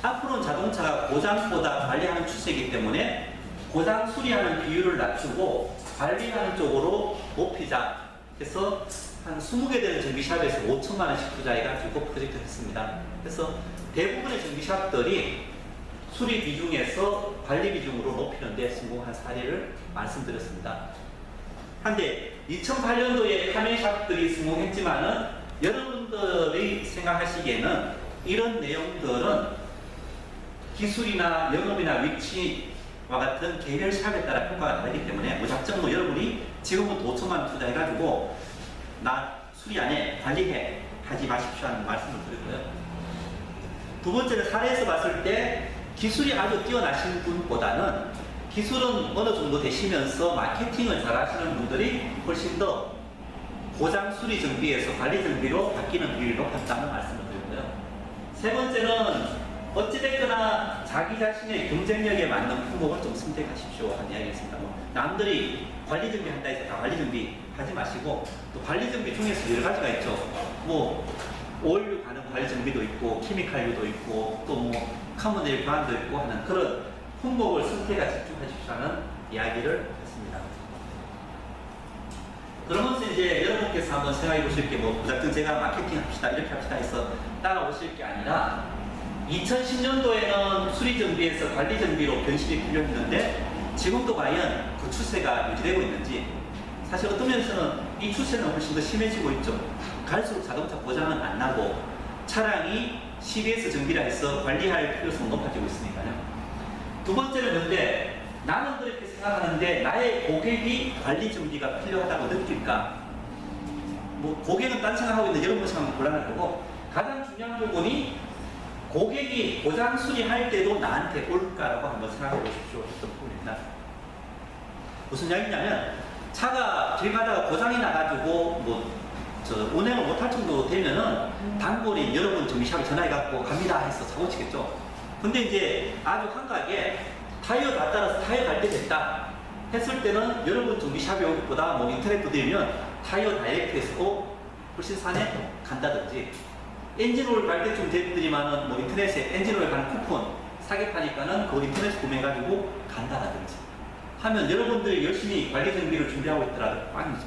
앞으로는 자동차가 고장보다 관리하는 추세이기 때문에 고장 수리하는 비율을 낮추고 관리하는 쪽으로 높이자 해서 한 20개 되는 정비샵에서 5천만 원씩 투자해가지고 프로젝트를 했습니다. 그래서 대부분의 정비샵들이 수리 비중에서 관리 비중으로 높이는 데 성공한 사례를 말씀드렸습니다. 한데 2008년도에 카멘샵들이 성공했지만은 여러분들이 생각하시기에는 이런 내용들은 기술이나 영업이나 위치와 같은 개별 샵에 따라 평가가 다르기 때문에 무작정 뭐 여러분이 지금부터 5천만 원 투자해가지고 나 수리 안 해, 관리해 하지 마십시오 하는 말씀을 드리고요. 두 번째는 사례에서 봤을 때 기술이 아주 뛰어나신 분보다는 기술은 어느 정도 되시면서 마케팅을 잘 하시는 분들이 훨씬 더 고장 수리 정비에서 관리 정비로 바뀌는 비율이 높았다는 말씀을 드리고요. 세 번째는 어찌됐거나 자기 자신의 경쟁력에 맞는 품목을 좀 선택하십시오 하는 이야기였습니다. 남들이 관리 정비 한다 해서 다 관리 정비 하지 마시고, 또 관리 정비 중에서 여러 가지가 있죠. 뭐 오일류 가는 관리 정비도 있고, 케미칼류도 있고, 또 뭐 카모네일 교환도 있고 하는 그런 품목을 선택에 집중하십시오 하는 이야기를 했습니다. 그러면서 이제 여러분께서 한번 생각해 보실 게 뭐 무작정 제가 마케팅 합시다 이렇게 합시다 해서 따라오실 게 아니라 2010년도에는 수리 정비에서 관리 정비로 변신이 필요했는데 지금도 과연 그 추세가 유지되고 있는지, 사실 어떤 면에서는 이 추세는 훨씬 더 심해지고 있죠. 갈수록 자동차 고장은 안 나고 차량이 CBS 정비라 해서 관리할 필요성은 높아지고 있으니까요. 두 번째는 근데 나는 그렇게 생각하는데 나의 고객이 관리 정비가 필요하다고 느낄까? 뭐 고객은 딴 생각하고 있는데 여러분 생각하면 곤란할 거고, 가장 중요한 부분이 고객이 고장 수리할 때도 나한테 올까라고 한번 생각해 보십시오 했던 부분입니다. 무슨 이야기냐면 차가 길 가다가 고장이 나가지고 운행을 못할 정도 되면은 단골인 여러분 정비샵에 전화해갖고 갑니다 해서 사고 치겠죠. 근데 이제 아주 한가하게 타이어 다 따라서 타이어 갈 때 됐다 했을 때는 여러분 정비샵에 오기보다 뭐 인터넷 두드리면 타이어 다이렉트에서 훨씬 싸네 간다든지, 엔진오일 갈 때쯤 됐더니만은 뭐 인터넷에 엔진오일 가는 쿠폰 사게 파니까는 그걸 인터넷에서 구매해가지고 간다라든지 하면 여러분들이 열심히 관리 정비를 준비하고 있더라도 꽝이죠.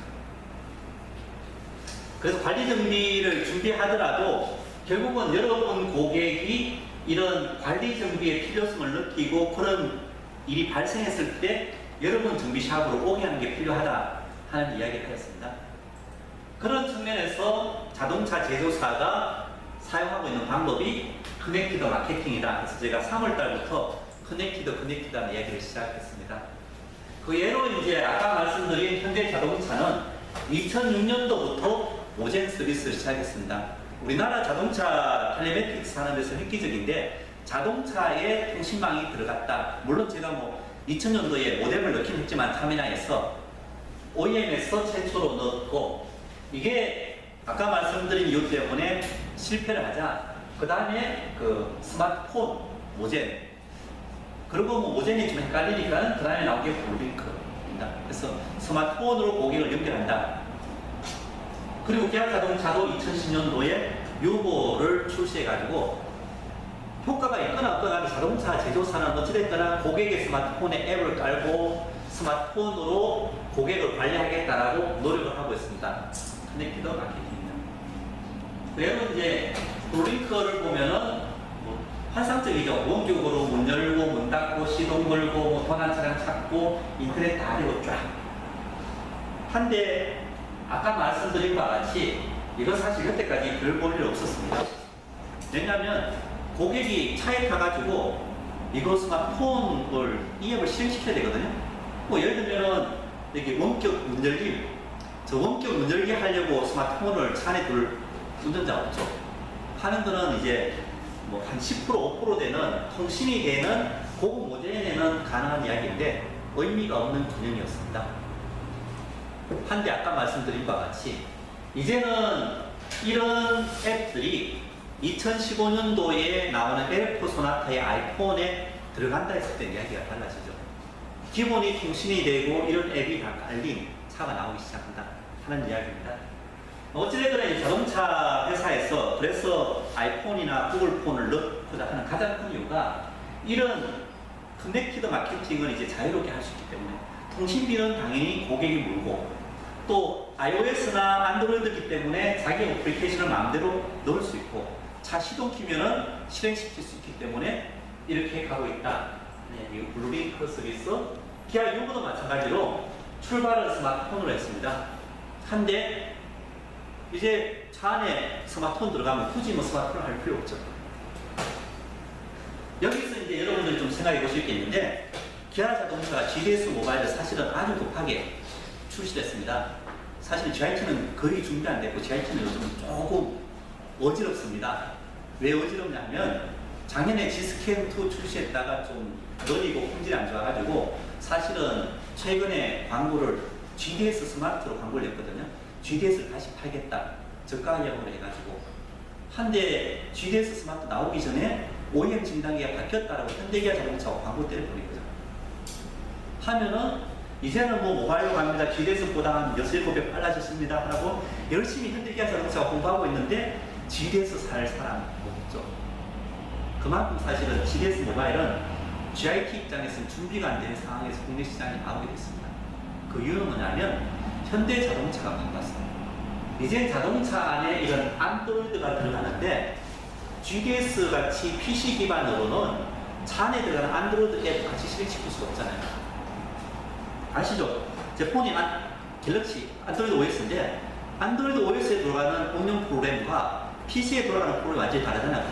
그래서 관리 정비를 준비하더라도 결국은 여러분 고객이 이런 관리 정비의 필요성을 느끼고 그런 일이 발생했을 때 여러분 정비샵으로 오게 하는 게 필요하다 하는 이야기를 하였습니다. 그런 측면에서 자동차 제조사가 사용하고 있는 방법이 커넥티드 마케팅이다. 그래서 제가 3월 달부터 커넥티드하는 이야기를 시작했습니다. 그 예로 이제 아까 말씀드린 현대자동차는 2006년도부터 오젠 서비스를 시작했습니다. 우리나라 자동차 텔레메틱스 하는 데서 획기적인데 자동차에 통신망이 들어갔다. 물론 제가 뭐 2000년도에 모뎀을 넣긴 했지만 타미나에서 OEM에서 최초로 넣었고, 이게 아까 말씀드린 이유 때문에 실패를 하자. 그 다음에 그 스마트폰 모젠. 그리고 뭐 모젠이 좀 헷갈리니까 그 다음에 나온 게 블루링크입니다. 그래서 스마트폰으로 고객을 연결한다. 그리고 기아자동차도 2010년도에 유보를 출시해가지고 효과가 있거나 없거나 자동차 제조사는 어찌됐거나 고객의 스마트폰에 앱을 깔고 스마트폰으로 고객을 관리하겠다라고 노력을 하고 있습니다. 커넥티드 마케팅입니다. 그리고 이제 블루링크를 보면은 뭐 환상적이죠. 원격으로 문 열고 문 닫고 시동 걸고 뭐 도난 차량 찾고 인터넷 다 되고 쫙. 한데 아까 말씀드린 바와 같이 이거 사실 여태까지 별 볼 일 없었습니다. 왜냐하면 고객이 차에 타가지고 이거 스마트폰을 이 앱을 실행시켜야 되거든요. 뭐 예를 들면은 이렇게 원격 문 열기, 저 원격 문 열기 하려고 스마트폰을 차 안에 둘 운전자 없죠. 하는 거는 이제 뭐 한 10% 5% 되는 통신이 되는 고급 모델에는 가능한 이야기인데 의미가 없는 개념이었습니다. 한데 아까 말씀드린 바와 같이 이제는 이런 앱들이 2015년도에 나오는 엘프 소나타의 아이폰에 들어간다 했을 때 이야기가 달라지죠. 기본이 통신이 되고 이런 앱이 다 깔린 차가 나오기 시작한다 하는 이야기입니다. 어찌됐거나 이 자동차 회사에서 그래서 아이폰이나 구글폰을 넣고자 하는 가장 큰 이유가 이런 커넥티드 마케팅을 이제 자유롭게 할 수 있기 때문에 통신비는 당연히 고객이 물고 또 iOS나 안드로이드이기 때문에 자기 어플리케이션을 마음대로 넣을 수 있고 차 시동 키면은 실행시킬 수 있기 때문에 이렇게 가고 있다. 네, 이 블루링크 서비스 기아 유보도 마찬가지로 출발은 스마트폰으로 했습니다. 한데 이제 차 안에 스마트폰 들어가면 굳이 뭐 스마트폰을 할 필요 없죠. 여기서 이제 여러분들이 좀 생각해 보실 게 있는데 기아 자동차가 GDS 모바일을 사실은 아주 급하게 출시됐습니다. 사실 GIT는 거의 준비 안 됐고 GIT는 요즘 조금 어지럽습니다. 왜 어지럽냐면 작년에 G스캔2 출시했다가 좀 느리고 품질이 안 좋아가지고 사실은 최근에 광고를 GDS 스마트로 광고를 냈거든요. GDS를 다시 팔겠다. 저가 예약으로 해가지고 한데 GDS 스마트 나오기 전에 OEM 진단기가 바뀌었다라고 현대기아 자동차가 광고 때려버린 거죠. 하면은 이제는 뭐 모바일로 갑니다. GDS보다 한 6, 7배 빨라졌습니다. 하고 열심히 현대기아 자동차가 홍보하고 있는데 GDS 살 사람 없죠. 그만큼 사실은 GDS 모바일은 GIT 입장에서는 준비가 안 되는 상황에서 국내 시장에 나오게 됐습니다. 그 이유는 뭐냐면 현대 자동차가 바꿨어요. 이제 자동차 안에 이런 안드로이드가 들어가는데 GDS 같이 PC 기반으로는 차 안에 들어가는 안드로이드 앱 같이 실행시킬 수 없잖아요. 아시죠? 제 폰이 갤럭시 안드로이드 OS인데 안드로이드 OS에 들어가는 응용 프로그램과 PC에 들어가는 프로그램이 완전히 다르잖아요.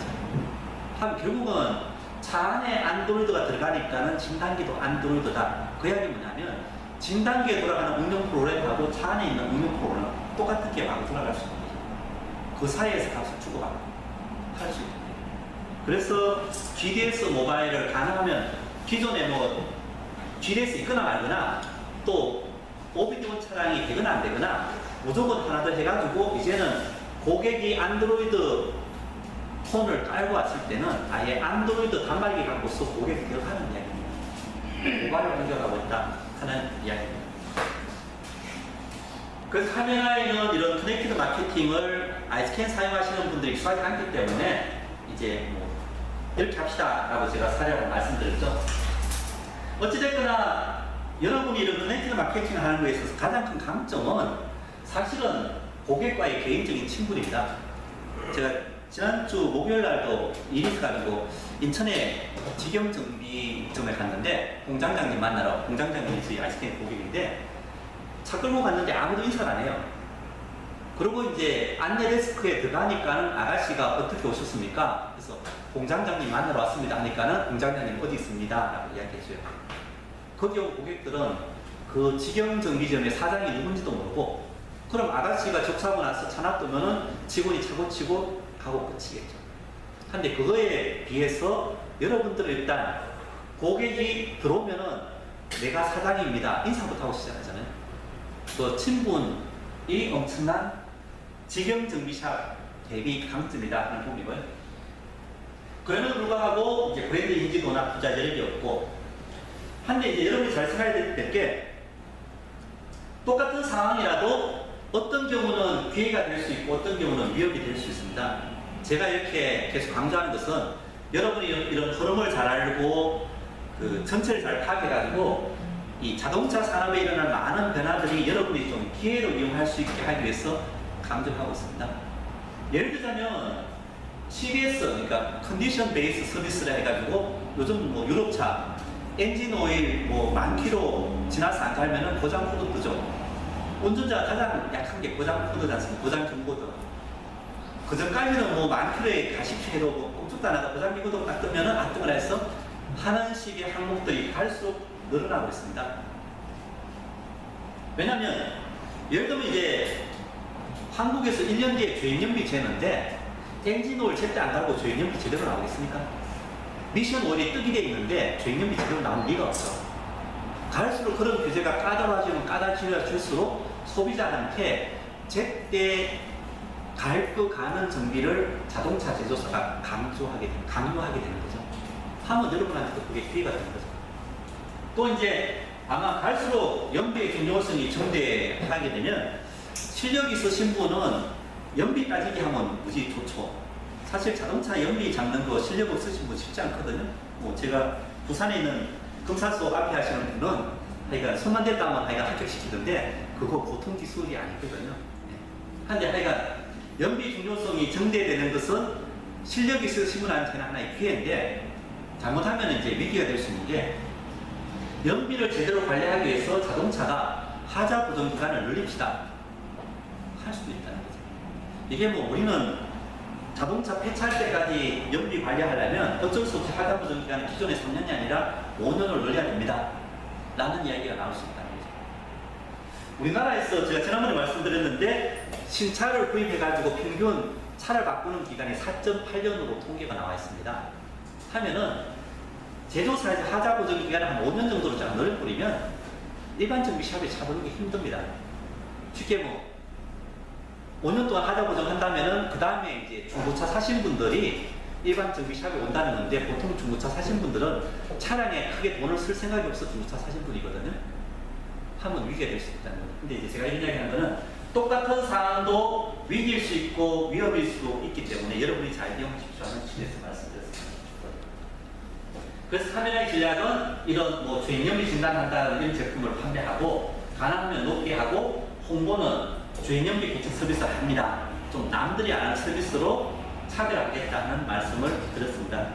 하면 결국은 차 안에 안드로이드가 들어가니까는 진단기도 안드로이드다. 그 이야기 뭐냐면 진단기에 돌아가는 응용 프로그램하고 차 안에 있는 응용 프로그램 똑같은 게 막 돌아갈 수 있는 거죠. 그 사이에서 값을 주고받고 할 수 있는 거예요. 그래서 GDS 모바일을 가능하면 기존에 뭐 GDS 있거나 말거나 또 OBD1 차량이 되거나 안 되거나 무조건 하나 더 해가지고 이제는 고객이 안드로이드 폰을 깔고 왔을 때는 아예 안드로이드 단말기 갖고서 고객이 기억하는 이야기입니다. 모바일로 옮겨가고 있다 하는 이야기입니다. 그래서 카메라에는 이런 커넥티드 마케팅을 아이스캔 사용하시는 분들이 익숙하지 않기 때문에 이제 뭐 이렇게 합시다 라고 제가 사례를 말씀드렸죠. 어찌됐거나 여러분이 이런 커넥티드 마케팅을 하는 거에 있어서 가장 큰 강점은 사실은 고객과의 개인적인 친분입니다. 제가 지난주 목요일 날도 일이 있어가지고 인천에 직영정비점에 갔는데 공장장님 만나러, 공장장님이 저희 아이스캔 고객인데 차 끌고 갔는데 아무도 인사를 안 해요. 그리고 이제 안내 데스크에 들어가니까는 아가씨가 어떻게 오셨습니까? 그래서 공장장님 만나러 왔습니다 하니까는 공장장님 어디 있습니다 라고 이야기해줘요. 거기 온 고객들은 그 직영정비점의 사장이 누군지도 모르고 그럼 아가씨가 접수하고 나서 차 놔두면은 직원이 차 고치고 가고 끝이겠죠. 근데 그거에 비해서 여러분들은 일단 고객이 들어오면은 내가 사장입니다 인사부터 하고 시작하잖아요. 그 친분이 엄청난 직영 정비샵 대비 강점이다 하는 부분이고요. 그럼에도 불구하고 이제 브랜드 인지도나 투자 여력이 없고, 한데 이제 여러분이 잘 생각해야 될 게, 똑같은 상황이라도 어떤 경우는 기회가 될 수 있고 어떤 경우는 위협이 될 수 있습니다. 제가 이렇게 계속 강조하는 것은 여러분이 이런 흐름을 잘 알고 그 전체를 잘 파악해가지고 이 자동차 산업에 일어난 많은 변화들이 여러분이 좀 기회로 이용할 수 있게 하기 위해서 강조하고 있습니다. 예를 들자면 CBS, 그러니까 컨디션 베이스 서비스를 해가지고 요즘 뭐 유럽차 엔진 오일 뭐 만 킬로 지나서 안 갈면은 고장 코드 뜨죠. 운전자가 가장 약한 게 고장 코드지 않습니까? 고장 경보등. 그 전까지는 뭐 만 킬로에 가십시오 뭐 꼼짝도 안 하다 고장 경보등 딱 뜨면은 안쪽을 해서 하는 식의 항목들이 갈수록 늘어나고 있습니다. 왜냐면 예를 들면 이제 한국에서 1년 뒤에 주행연비 재는데 엔진 오일 제때 안 갈고 주행연비 제대로 나오겠습니까? 미션 오일이 뜨게 돼 있는데 주행연비 제대로 나올 리가 없어. 갈수록 그런 규제가 까다로워지면 까다로워질수록 소비자한테 제때 갈거 가는 정비를 자동차 제조사가 강요하게 되는 거죠. 하면 여러분한테도 그게 기회가 되는 거죠. 또 이제 아마 갈수록 연비의 중요성이 증대하게 되면 실력이 있으신 분은 연비 따지기 하면 무지 좋죠. 사실 자동차 연비 잡는 거 실력 없으신 분 쉽지 않거든요. 뭐 제가 부산에 있는 금산소 앞에 하시는 분은 하여간 손만 댔다 하면 하여간 합격시키던데 그거 보통 기술이 아니거든요. 한데 하여간 연비 중요성이 증대되는 것은 실력이 있으신 분한테는 하나의 기회인데 잘못하면 이제 위기가 될 수 있는 게 연비를 제대로 관리하기 위해서 자동차가 하자 보정 기간을 늘립시다 할 수도 있다는 거죠. 이게 뭐 우리는 자동차 폐차할 때까지 연비 관리하려면 어쩔 수 없이 하자 보정 기간은 기존의 3년이 아니라 5년을 늘려야 됩니다 라는 이야기가 나올 수 있다는 거죠. 우리나라에서 제가 지난번에 말씀드렸는데 신차를 구입해가지고 평균 차를 바꾸는 기간이 4.8년으로 통계가 나와 있습니다. 하면은 제조사에서 하자 보정 기간을 한 5년 정도로 쫙 늘려버리면 일반 정비샵에 차 보는 게 힘듭니다. 쉽게 뭐 5년 동안 하자 보정 한다면은 그 다음에 이제 중고차 사신 분들이 일반 정비샵에 온다는 건데 보통 중고차 사신 분들은 차량에 크게 돈을 쓸 생각이 없어 중고차 사신 분이거든요. 하면 위기가 될 수 있다는 거예요. 근데 이제 제가 이런 이야기 하는 거는 똑같은 상황도 위기일 수 있고 위험일 수도 있기 때문에 여러분이 잘 이용하십시오 하는 취지에서 말씀드렸습니다. 그래서 카메라의 전략은 이런 뭐 주행연비 진단한다는 이런 제품을 판매하고 가능하면 높게 하고 홍보는 주행연비 개척 서비스를 합니다. 좀 남들이 안 하는 서비스로 차별하겠다는 말씀을 드렸습니다.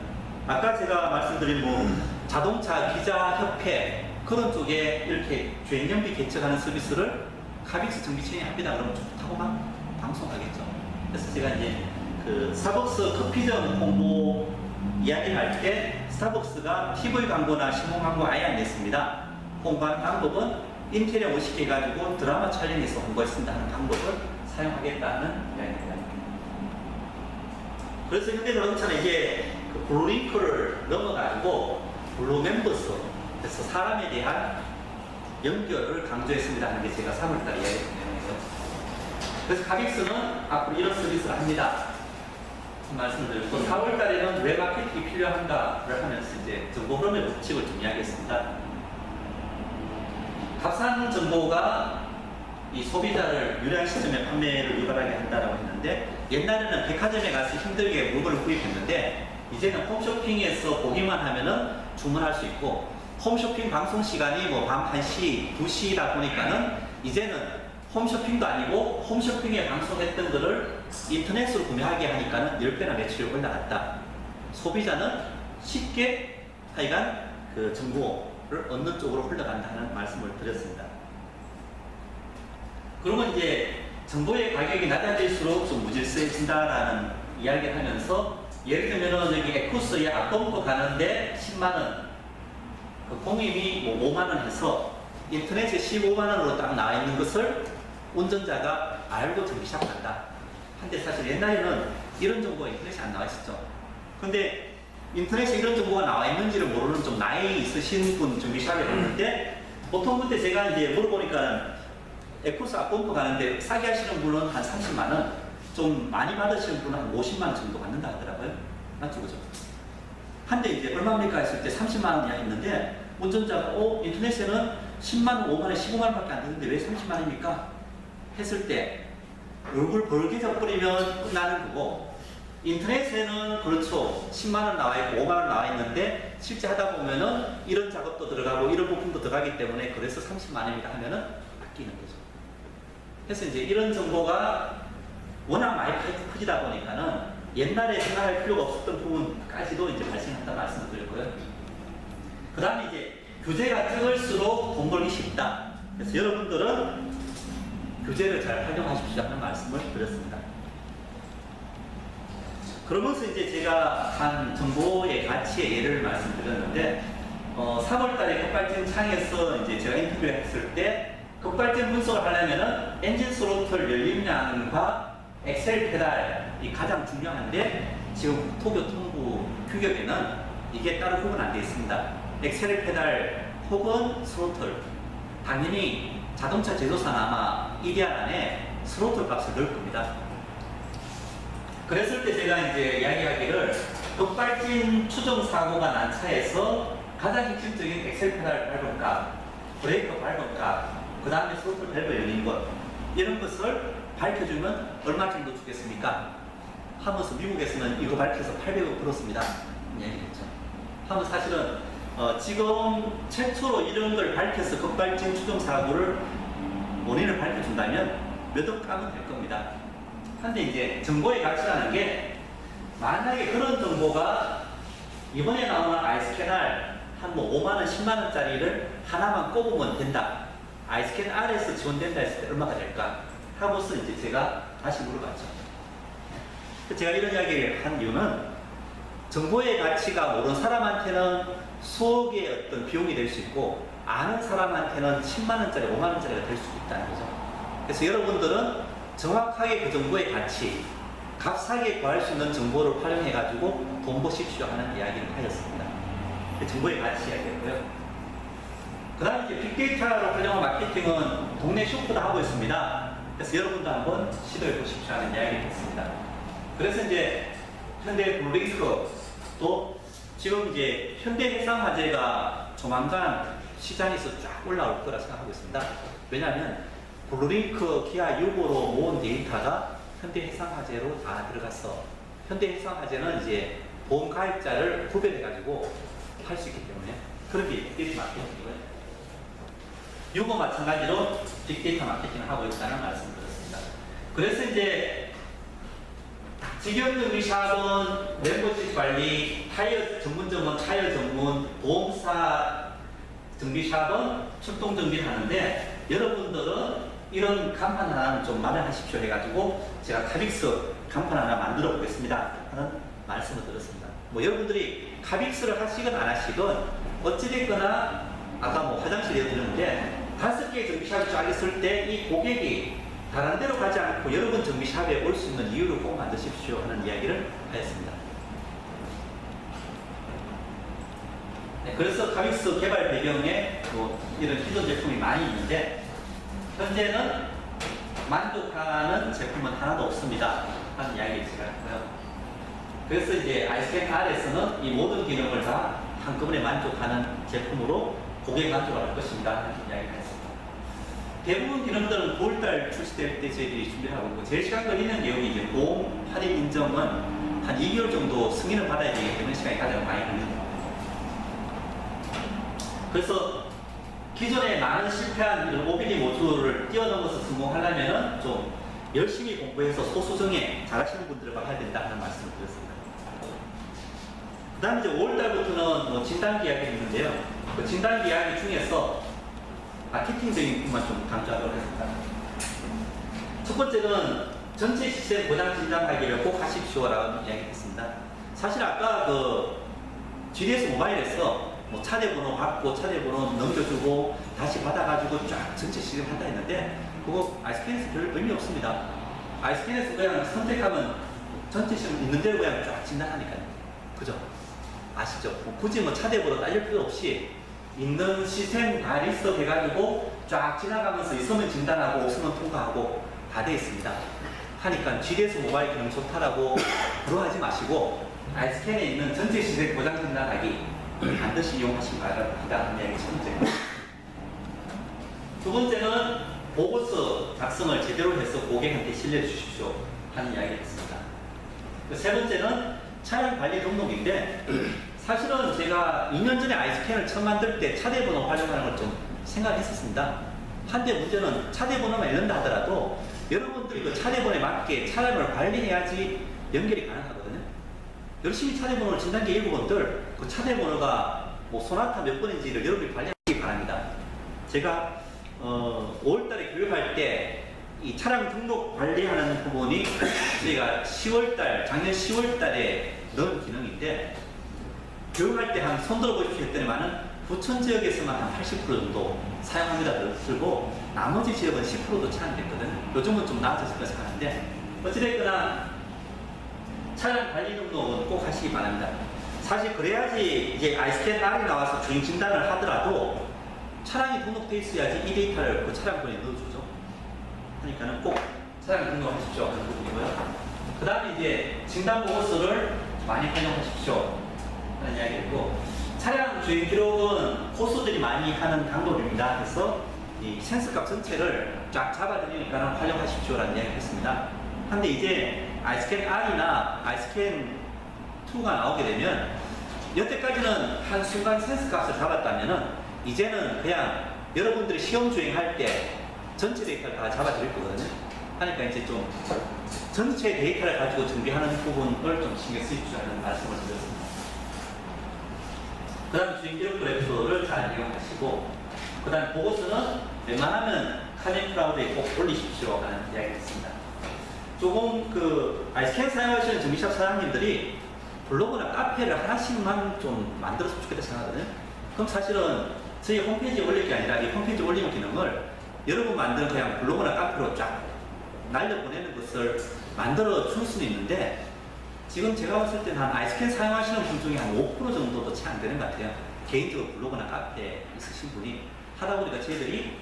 아까 제가 말씀드린 뭐 자동차 기자협회 그런 쪽에 이렇게 주행연비 개척하는 서비스를 카빅스 정비체인이 합니다. 그러면 좋다고 막 방송하겠죠. 그래서 제가 이제 그 스타벅스 커피점 홍보 이야기를 할 때 스타벅스가 TV 광고나 신문 광고 아예 안 냈습니다. 홍보하는 방법은 인테리어 멋있게 해가지고 드라마 촬영해서 홍보했습니다 하는 방법을 사용하겠다는 이야기입니다. 그래서 현대자동차는 이제 그 블루링크를 넘어가지고 블루 멤버스, 그래서 사람에 대한 연결을 강조했습니다 하는 게 제가 3월달에 이야기했던 내용이죠. 그래서 카빅스는 앞으로 이런 서비스를 합니다. 말씀을 드렸고 4월달에는 왜 마케팅이 필요한가를 하면서 이제 정보 흐름의 법칙을 좀 이야기했습니다. 값싼 정보가 이 소비자를 유리한 시점에 판매를 유발하게 한다고 했는데 옛날에는 백화점에 가서 힘들게 물건을 구입했는데 이제는 홈쇼핑에서 보기만 하면은 주문할 수 있고 홈쇼핑 방송 시간이 뭐 밤 1시, 2시다 보니까는 이제는 홈쇼핑도 아니고 홈쇼핑에 방송했던 거를 인터넷으로 구매하게 하니까는 10배나 매출이 올라갔다. 소비자는 쉽게 하여간 그 정보를 얻는 쪽으로 흘러간다는 말씀을 드렸습니다. 그러면 이제 정보의 가격이 낮아질수록 좀 무질서해진다라는 이야기를 하면서 예를 들면은 여기 에쿠스에 앞범퍼 가는데 10만원 그 공임이 뭐 5만원 해서 인터넷에 15만원으로 딱 나와 있는 것을 운전자가 알고 정비샵 간다. 한데 사실 옛날에는 이런 정보가 인터넷에 안 나와 있었죠. 근데 인터넷에 이런 정보가 나와 있는지를 모르는 좀 나이 있으신 분 정비샵에 갔는데 보통 그때 제가 이제 물어보니까 에코스 앞범퍼 가는데 싸게 하시는 분은 한 30만 원, 좀 많이 받으시는 분은 한 50만 원 정도 받는다 하더라고요. 맞죠, 그죠? 한대 이제 얼마입니까 했을 때 30만 원이야 있는데 운전자가 인터넷에는 10만 원, 5만 원, 15만 원밖에 안 되는데 왜 30만 원입니까? 했을 때 얼굴 벌게 져버리면 끝나는 거고, 인터넷에는 그렇죠 10만 원 나와 있고 5만 원 나와 있는데 실제 하다 보면은 이런 작업도 들어가고 이런 부품도 들어가기 때문에 그래서 30만 원입니다 하면은 바뀌는 거죠. 그래서 이제 이런 정보가 워낙 많이 퍼지다 보니까는 옛날에 생각할 필요가 없었던 부분까지도 이제 발생한다 말씀을 드렸고요. 그 다음에 이제 규제가 적을수록 돈 벌기 쉽다. 그래서 여러분들은 규제를 잘 활용하십시오 하는 말씀을 드렸습니다. 그러면서 이제 제가 한 정보의 가치의 예를 말씀드렸는데, 3월달에 급발진 창에서 이제 제가 인터뷰를 했을 때 급발진 분석을 하려면은 엔진 스로틀 열림량과 엑셀 페달이 가장 중요한데, 지금 국토교통부 규격에는 이게 따로 구분 안 되어 있습니다. 엑셀 페달 혹은 스로틀, 당연히 자동차 제조사는 아마 EDR 안에 스로틀 값을 넣을 겁니다. 그랬을 때 제가 이제 이야기하기를 급발진 추정 사고가 난 차에서 가장 핵심적인 엑셀 페달 밟은 값, 브레이크 밟은 값, 그 다음에 스로틀 밸브 열린 것, 이런 것을 밝혀주면 얼마 정도 주겠습니까? 하면서 미국에서는 이거 밝혀서 800억 벌었습니다. 얘기했죠. 하면 사실은 지금 최초로 이런 걸 밝혀서 급발진 추정 사고를 원인을 밝혀준다면 몇 억 까면 될 겁니다. 근데 이제 정보의 가치라는 게, 만약에 그런 정보가 이번에 나오는 아이스캔알 한 뭐 5만 원, 10만 원짜리를 하나만 꼽으면 된다. 아이스캔 R에서 지원된다 했을 때 얼마가 될까? 하고서 이제 제가 다시 물어봤죠. 제가 이런 이야기를 한 이유는 정보의 가치가 모르는 사람한테는 수억의 어떤 비용이 될 수 있고, 아는 사람한테는 10만 원짜리, 5만 원짜리가 될 수도 있다는 거죠. 그래서 여러분들은 정확하게 그 정보의 가치, 값싸게 구할 수 있는 정보를 활용해가지고 돈 버십시오 하는 이야기를 하였습니다. 정보의 가치 이야기였고요. 그 다음에 이제 빅데이터로 활용한 마케팅은 동네 쇼프도 하고 있습니다. 그래서 여러분도 한번 시도해 보십시오 하는 이야기를 했습니다. 그래서 이제 현대 블루링크도 지금 이제 현대해상화재가 조만간 시장에서 쫙 올라올 거라 생각하고 있습니다. 왜냐하면 블루링크 기아 6호로 모은 데이터가 현대해상화재로 다 들어가서, 현대해상화재는 이제 보험 가입자를 구별해가지고 할 수 있기 때문에 그런 게 빅데이터 마케팅이고요. 6호 마찬가지로 빅데이터 마케팅을 하고 있다는 말씀을 드렸습니다. 그래서 이제 직영정비샵은 멤버십 관리, 타이어 전문점은 타이어 전문, 보험사 정비샵은 출동 정비를 하는데, 여러분들은 이런 간판 하나는 좀 마련하십시오 해가지고 제가 카빅스 간판 하나 만들어 보겠습니다 하는 말씀을 드렸습니다. 뭐 여러분들이 카빅스를 하시건 안 하시건 어찌됐거나 아까 뭐 화장실 예를 들었는데 5개의 정비샵이 쫙 있을 때 이 고객이 다른 데로 가지 않고 여러분 정비샵에 올 수 있는 이유를 꼭 만드십시오 하는 이야기를 하였습니다. 네, 그래서 카빅스 개발 배경에 뭐 이런 기존 제품이 많이 있는데, 현재는 만족하는 제품은 하나도 없습니다 하는 이야기를 제가 했고요. 그래서 이제 아이스캔 R에서는 이 모든 기능을 다 한꺼번에 만족하는 제품으로 고객 만족을 할 것입니다 하는 이야기를 했습니다. 대부분 기능들은 9월달 출시될 때 저희들이 준비를 하고 있고, 제일 시간 걸리는 내용이 이제 보험 할인 인정은 한 2개월 정도 승인을 받아야 되기 때문에 시간이 가장 많이 걸립니다. 그래서 기존에 많은 실패한 이런 오비디 모듈을 뛰어넘어서 성공하려면 좀 열심히 공부해서 소수정예 잘하시는 분들과 해야 된다 하는 말씀을 드렸습니다. 그 다음에 이제 5월달부터는 뭐 진단기 이야기가 있는데요. 그 진단기 이야기 중에서 마케팅적인 부분만 좀 강조하도록 하겠습니다. 첫 번째는 전체 시스템 고장 진단하기를 꼭 하십시오라는 이야기를 했습니다. 사실 아까 그 GDS 모바일에서 뭐 차대번호 받고 차대번호 넘겨주고 다시 받아가지고 쫙 전체 시스템 한다 했는데, 그거 아이스캔에서 별 의미 없습니다. 아이스캔에서 그냥 선택하면 전체 시스템 있는 대로 그냥 쫙 진단하니까요. 그죠? 아시죠? 뭐 굳이 뭐 차대번호 딸릴 필요 없이 있는 시스템 다 리스트 해가지고 쫙 지나가면서 있으면 진단하고 없으면 통과하고 다 되어 있습니다. 하니까 GDS 모바일 기능 좋다라고 부러워하지 마시고 아이스캔에 있는 전체 시스템 고장 진단하기 반드시 이용하시기 바랍니다. 하는 이야기 첫 번째. 두 번째는 보고서 작성을 제대로 해서 고객한테 실려주십시오 하는 이야기였습니다. 세 번째는 차량 관리 등록인데 사실은 제가 2년 전에 아이스캔을 처음 만들 때 차대번호 활용하는 걸 좀 생각했었습니다. 한데 문제는 차대번호만 읽는다 하더라도 여러분들이 그 차대번호에 맞게 차량을 관리해야지 연결이 가능하거든요. 열심히 차대번호를 진단기 읽어본들 그 차대번호가 뭐 소나타 몇 번인지를 여러분이 관리하기 바랍니다. 제가 5월달에 교육할 때 이 차량 등록 관리하는 부분이 저희가 작년 10월달에 넣은 기능인데 교육할 때 한 손들어 보십시오 했더니만은 부천 지역에서만 한 80% 정도 사용합니다. 들고 나머지 지역은 10%도 채 안 됐거든요. 요즘은 좀 나아졌을 거 생각하는데 어찌됐거나 차량 관리 등록은 꼭 하시기 바랍니다. 사실 그래야지 이제 아이스캔 R이 나와서 주행 진단을 하더라도 차량이 등록돼 있어야지 이 데이터를 그 차량번호에 넣어주죠. 그러니까는 꼭 차량 등록하십시오 하는 부분이고요. 그 다음에 이제 진단 보고서를 많이 활용하십시오 하는 이야기였고, 차량 주행 기록은 고수들이 많이 하는 방법입니다. 그래서 이 센서값 전체를 쫙 잡아드리니까 활용하십시오라는 이야기를 했습니다. 근데 이제 아이스캔 R이나 아이스캔 2가 나오게 되면 여태까지는 한순간 센서값을 잡았다면은 이제는 그냥 여러분들이 시험 주행할 때 전체 데이터를 다 잡아드릴 거거든요. 하니까 이제 좀 전체 데이터를 가지고 준비하는 부분을 좀 신경 쓰십시오라는 말씀을 드렸습니다. 그 다음 주행 기록 그래프를 잘 이용하시고, 그 다음 보고서는 웬만하면 카멘 클라우드에 꼭 올리십시오 하는 이야기였습니다. 조금 그 아이스캔 사용하시는 정비샵 사장님들이 블로그나 카페를 하나씩만 좀 만들었으면 좋겠다 생각하거든요. 그럼 사실은 저희 홈페이지에 올릴 게 아니라 이 홈페이지에 올리는 기능을 여러분 만드는 그냥 블로그나 카페로 쫙 날려보내는 것을 만들어 줄 수는 있는데, 지금 제가 봤을 때는 한 아이스캔 사용하시는 분 중에 한 5% 정도도 채 안 되는 것 같아요. 개인적으로 블로그나 카페에 있으신 분이 하다 보니까 저희들이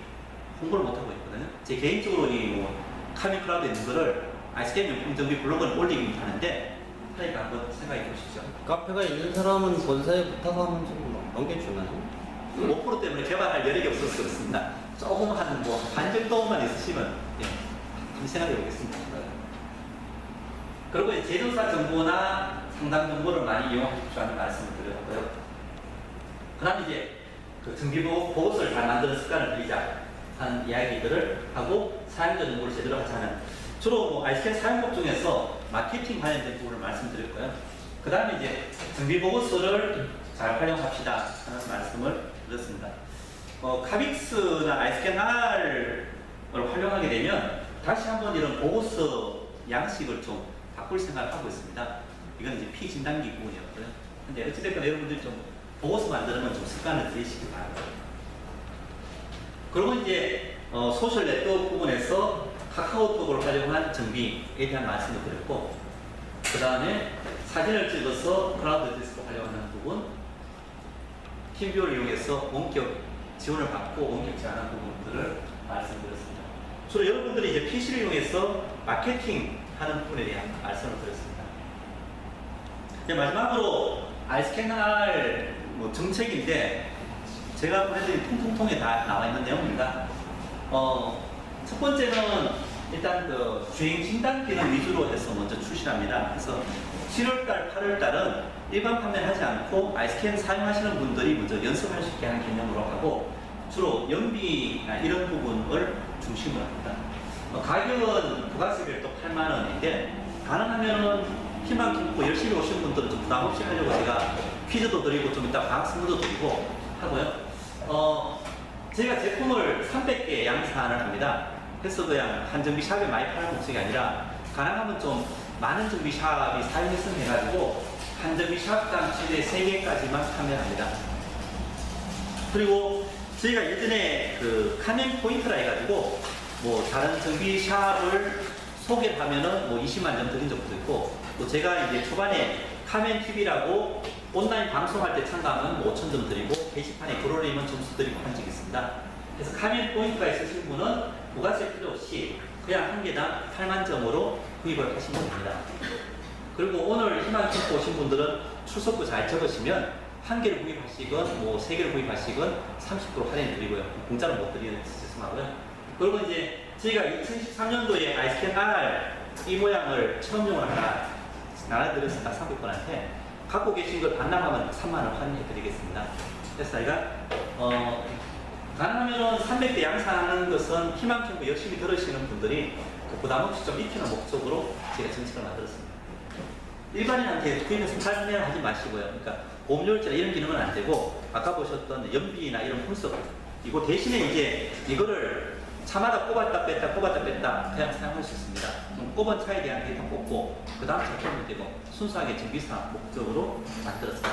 홍보를 못하고 있거든요. 제 개인적으로 이 뭐 카멘 클라우드에 있는 거를 아이스캔 용품 정비 블로그는 올리긴 하는데, 그러니까 한번 생각해 보시죠. 카페가 있는 사람은 본사에 부탁하면 좀 넘겨주나요? 5% 때문에 개발할 여력이 없어서 그렇습니다. 조금 한 뭐 반 정도만 있으시면 한번 생각해 보겠습니다. 그리고 이제 제조사 정보나 상담 정보를 많이 이용하십시오 하는 말씀을 드렸고요. 그 다음에 이제 그 정비 보고서를 잘 만드는 습관을 들이자 하는 이야기들을 하고, 사용자 정보를 제대로 하자는, 주로 뭐 아이스캔 사용법 중에서 마케팅 관련된 부분을 말씀드렸고요. 그 다음에 이제 정비 보고서를 잘 활용합시다 하는 말씀을 드렸습니다. 카빅스나 아이스캔 R을 활용하게 되면 다시 한번 이런 보고서 양식을 좀 바꿀 생각을 하고 있습니다. 이건 이제 피진단기 부분이었고요. 근데 어찌됐건 여러분들이 좀 보고서 만드는 건 좀 습관을 들이시기 바랍니다. 그리고 이제 소셜 네트워크 부분에서 카카오톡을 활용한 정비에 대한 말씀을 드렸고, 그 다음에 사진을 찍어서 클라우드 디스크 활용하는 부분, 팀뷰를 이용해서 원격 지원을 받고 원격 제한하는 부분들을 말씀드렸습니다. 주로 여러분들이 이제 PC를 이용해서 마케팅 하는 부분에 대한 말씀을 드렸습니다. 이제 마지막으로 아이스캔 R 정책인데, 제가 보내드린 통통통에 다 나와 있는 내용입니다. 첫 번째는 일단 그 주행 진단 기능 위주로 해서 먼저 출시합니다. 그래서 7월달, 8월달은 일반 판매를 하지 않고 아이스캔 사용하시는 분들이 먼저 연습할 수 있게 하는 개념으로 하고, 주로 연비나 이런 부분을 중심으로 합니다. 가격은 부가세별도 8만 원인데, 가능하면은 희망 깊고 열심히 오신 분들은 좀 부담 없이 하려고 제가 퀴즈도 드리고 좀 이따 방학 선물도 드리고 하고요. 저희가 제품을 300개 양산을 합니다. 그래서 그냥 한 정비샵에 많이 파는 목적이 아니라 가능하면 좀 많은 정비샵이 사용했으면 해가지고 한 정비샵당 최대 3개까지만 판매합니다. 그리고 저희가 예전에 그 카멘 포인트라 해가지고 뭐 다른 정비샵을 소개를 하면은 뭐 20만 점 드린 적도 있고, 또 제가 이제 초반에 카멘 TV라고 온라인 방송할 때 참가하면 뭐 5,000점 드리고, 게시판에 글 올리면 점수들이 한 적이 있습니다. 그래서 카멘 포인트가 있으신 분은 부가세 필요 없이 그냥 한 개당 8만 점으로 구입을 하시면 됩니다. 그리고 오늘 희망 캠프 오신 분들은 출석부 잘 적으시면 한 개를 구입하시건 뭐 세 개를 구입하시건 30% 할인 드리고요. 공짜로 못 드리는 죄송하고요. 그리고 이제 저희가 2013년도에 아이스캔 R 이 모양을 처음용으로 하나 나눠드렸습니다. 300분한테 갖고 계신 걸 반납하면 3만 원 할인해 드리겠습니다. 그래서 저희가 가능하면 300대 양산하는 것은 희망 캠프 열심히 들으시는 분들이 그 부담 없이 좀 익히는 목적으로 제가 정책을 만들었습니다. 일반인한테 구입해서 판매하지 마시고요. 그러니까 보험료율제나 이런 기능은 안 되고 아까 보셨던 연비나 이런 분석 이거 대신에 이제 이거를 차마다 꼽았다 뺐다 그냥 사용할 수 있습니다. 꼽은 차에 대한 데이터 뽑고 그 다음 작품이 되고 순수하게 정비사 목적으로 만들었습니다.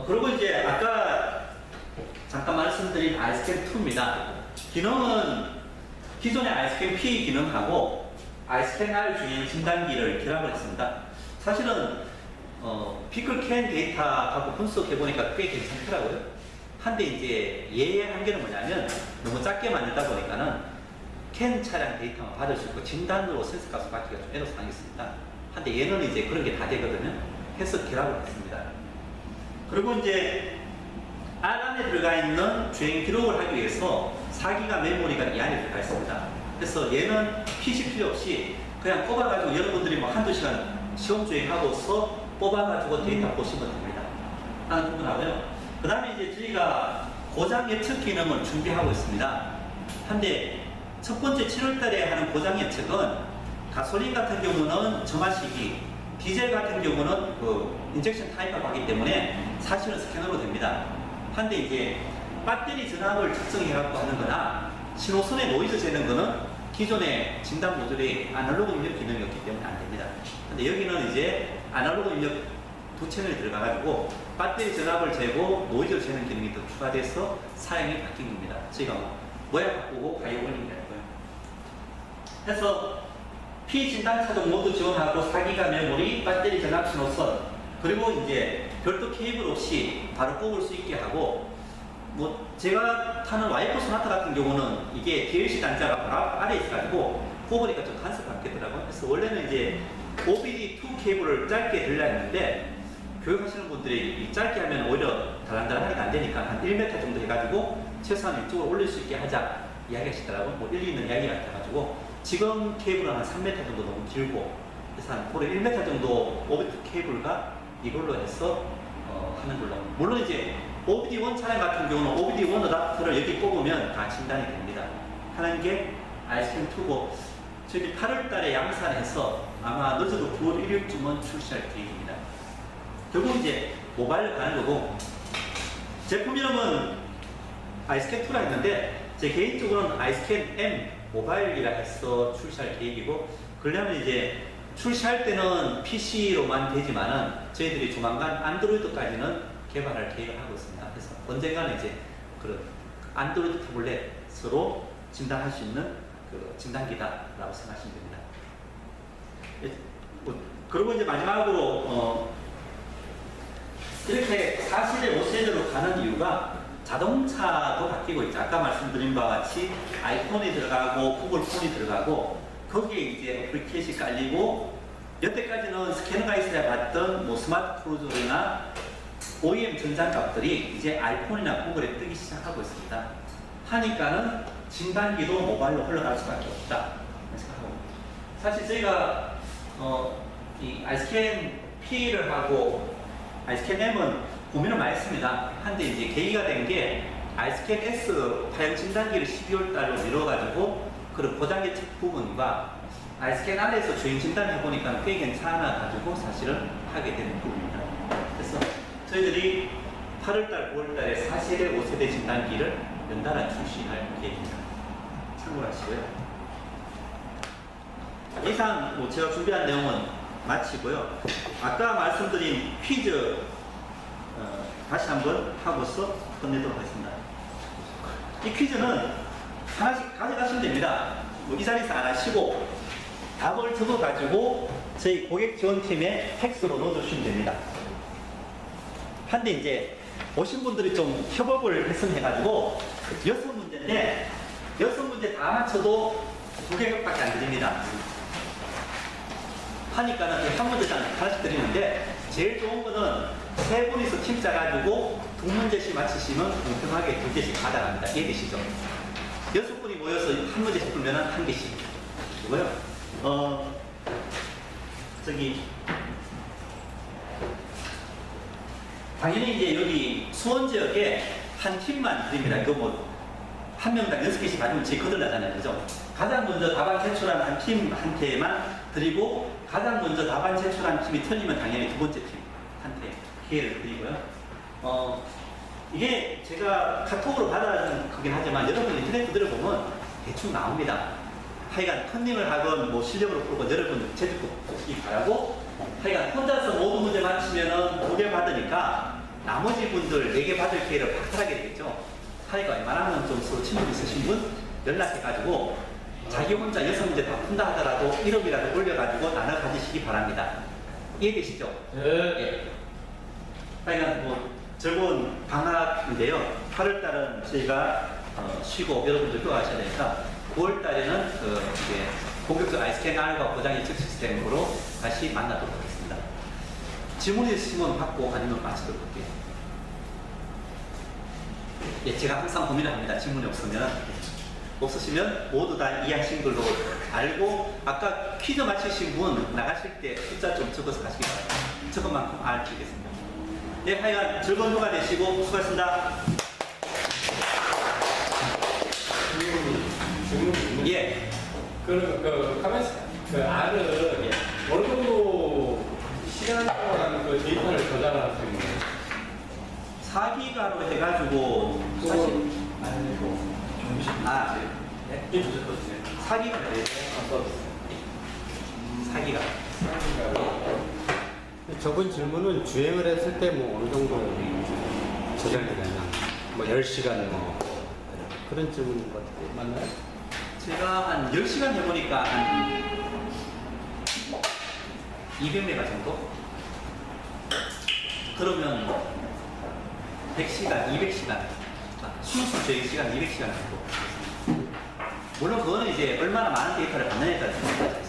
그리고 이제 아까 잠깐 말씀드린 아이스캔 2입니다. 기능은 기존의 아이스캔 P 기능하고 아이스캔 R 주행 진단기를 결합을 했습니다. 사실은 피클캔 데이터 갖고 분석해보니까 꽤 괜찮더라고요. 한데 이제 얘의 한계는 뭐냐면 너무 작게 만들다 보니까는 캔 차량 데이터만 받을 수 있고 진단으로 센서 값을 받기가 좀 애로사항이 있습니다. 한데 얘는 이제 그런 게 다 되거든요. 해서 결합을 했습니다. 그리고 이제 R 안에 들어가 있는 주행 기록을 하기 위해서 4기가 메모리가 이 안에 들어가 있습니다. 그래서 얘는 PC 필요 없이 그냥 뽑아가지고 여러분들이 뭐 한두 시간 시험 주행하고서 뽑아가지고 데이터 보시면 됩니다. 하는 부분 하고요. 그 다음에 이제 저희가 고장 예측 기능을 준비하고 있습니다. 한데 첫 번째 7월달에 하는 고장 예측은 가솔린 같은 경우는 점화시기, 디젤 같은 경우는 그 인젝션 타입하고 하기 때문에 사실은 스캐너로 됩니다. 한데 이제 배터리 전압을 측정해갖고 하는 거나 신호선의 노이즈 재는 거는 기존의 진단 모듈이 아날로그 입력 기능이 없기 때문에 안 됩니다. 근데 여기는 이제 아날로그 입력 두 채널이 들어가가지고 배터리 전압을 재고 노이즈를 재는 기능이 더 추가돼서 사용이 바뀐 겁니다. 저희가 모양 바꾸고 가격 올리는 게 아니고요. 그래서 P 진단 차종 모두 지원하고 4기가 메모리, 배터리 전압 신호선, 그리고 이제 별도 케이블 없이 바로 뽑을 수 있게 하고, 뭐 제가 타는 와이퍼 소나타 같은 경우는 이게 DLC 단자가 바로 아래에 있어가지고 뽑으니까 좀 간섭 받겠더라고요. 그래서 원래는 이제 OBD2 케이블을 짧게 들려 했는데 교육하시는 분들이 이 짧게 하면 오히려 달랑달랑하게 안 되니까 한 1m 정도 해가지고 최소한 이쪽으로 올릴 수 있게 하자 이야기하시더라고요. 뭐 일리 있는 이야기 같아가지고 지금 케이블은 한 3m 정도 너무 길고 그래서 한 올해 1m 정도 OBD2 케이블과 이걸로 해서 하는 걸로. 물론 이제 OBD1 차량 같은 경우는 OBD1 어답터를 여기 뽑으면 다 진단이 됩니다. 하는 게 아이스캔 2고 저희들이 8월 달에 양산해서 아마 늦어도 9월 1일쯤은 출시할 계획입니다. 결국 이제 모바일로 가는 거고 제품 이름은 아이스캔 2라 했는데 제 개인적으로는 아이스캔 M 모바일이라 해서 출시할 계획이고 그러려면 이제 출시할 때는 PC로만 되지만은 저희들이 조만간 안드로이드까지는 개발할 계획을 하고 있습니다. 그래서 언젠가는 이제 그런 안드로이드 태블릿으로 진단할 수 있는 그 진단기다라고 생각하시면 됩니다. 그리고 이제 마지막으로 이렇게 사실의 5세대로 가는 이유가 자동차도 바뀌고 있죠. 아까 말씀드린 바와 같이 아이폰이 들어가고 구글폰이 들어가고 거기에 이제 어플리케이션이 깔리고 여태까지는 스캐너가 있어야 봤던 뭐 스마트 크루저나 OEM 전장값들이 이제 아이폰이나 구글에 뜨기 시작하고 있습니다. 하니까는 진단기도 모바일로 흘러갈 수밖에 없다. 사실 저희가 이 아이스캔 P를 하고 아이스캔 M은 고민을 많이 했습니다. 한데 이제 계기가 된 게 아이스캔 S 파형 진단기를 12월 달로 미뤄가지고 그런 고장 예측 부분과 아이스캔 R에서 주행 진단 해보니까 꽤 괜찮아가지고 사실은 하게 되는 부분입니다. 그래서 저희들이 8월달, 9월달에 4세대, 5세대 진단기를 연달아 출시할 계획입니다. 참고하시고요. 이상 뭐 제가 준비한 내용은 마치고요. 아까 말씀드린 퀴즈 다시 한번 하고서 끝내도록 하겠습니다. 이 퀴즈는 하나씩 가져가시면 됩니다. 뭐 이 자리에서 안 하시고 답을 적어가지고 저희 고객 지원팀에 팩스로 넣어주시면 됩니다. 한데 이제 오신 분들이 좀 협업을 했으면 해가지고 6문제인데 6문제 다 맞춰도 2개밖에 안 드립니다. 하니까는 한 문제당 하나씩 드리는데 제일 좋은 거는 3분이서 팀 짜가지고 2문제씩 맞히시면 공평하게 2개씩 받아갑니다. 이해되시죠? 6분이 모여서 한 문제씩 풀면은 1개씩. 이거요. 저기 당연히 이제 여기 수원 지역에 한 팀만 드립니다. 이거 뭐 한 명당 6개씩 받으면 제일 거들나잖아요. 그죠? 가장 먼저 답안 제출한 한 팀한테만 드리고 가장 먼저 답안 제출한 팀이 틀리면 당연히 두 번째 팀한테 기회를 드리고요. 이게 제가 카톡으로 받아준 거긴 하지만 여러분 인터넷 들어보면 대충 나옵니다. 하여간 컨닝을 하건 뭐 실력으로 풀건 여러분 제주국 보시기 바라고 하여간 혼자서 모든 문제 맞히면은 2개 받으니까 나머지 분들 4개 받을 기회를 박탈하게 되겠죠. 하여간 웬만하면 좀 서로 친분 있으신 분 연락해가지고 자기 혼자 6문제 다 푼다 하더라도 1억이라도 올려가지고 나눠 가지시기 바랍니다. 이해되시죠? 예. 하여간 뭐 즐거운 방학인데요. 8월달은 저희가 쉬고 여러분들 휴가 하셔야 되니까 9월달에는 이제 본격적 아이스캔 알과 고장 예측 시스템으로 다시 만나도록 하겠습니다. 질문 있으시면 받고 아니면 마치도록 할게요. 예, 제가 항상 고민을 합니다. 질문이 없으시면 모두 다 이해하신 걸로 알고 아까 퀴즈 맞히신 분 나가실 때 숫자 좀 적어서 가시기 바랍니다. 적은 만큼 알려드리겠습니다. 네, 하여간 즐거운 휴가 되시고 수고하셨습니다. 예. 그 R은 어느 정도 시간 동안 그 데이터를 저장할 수 있는 4기가로 해가지고 사실 네. 4기가 돼요. 4기가. 저번 질문은 주행을 했을 때 뭐 어느 정도 저장이 되나? 뭐 10시간 뭐 그런 질문인 것 같아요. 맞나요? 제가 한 10시간 해보니까 한 200메가 정도? 그러면 100시간, 200시간, 순수 주행 시간 200시간 정도. 물론 그거는 이제 얼마나 많은 데이터를 받느냐에 따라 달라지겠습니다.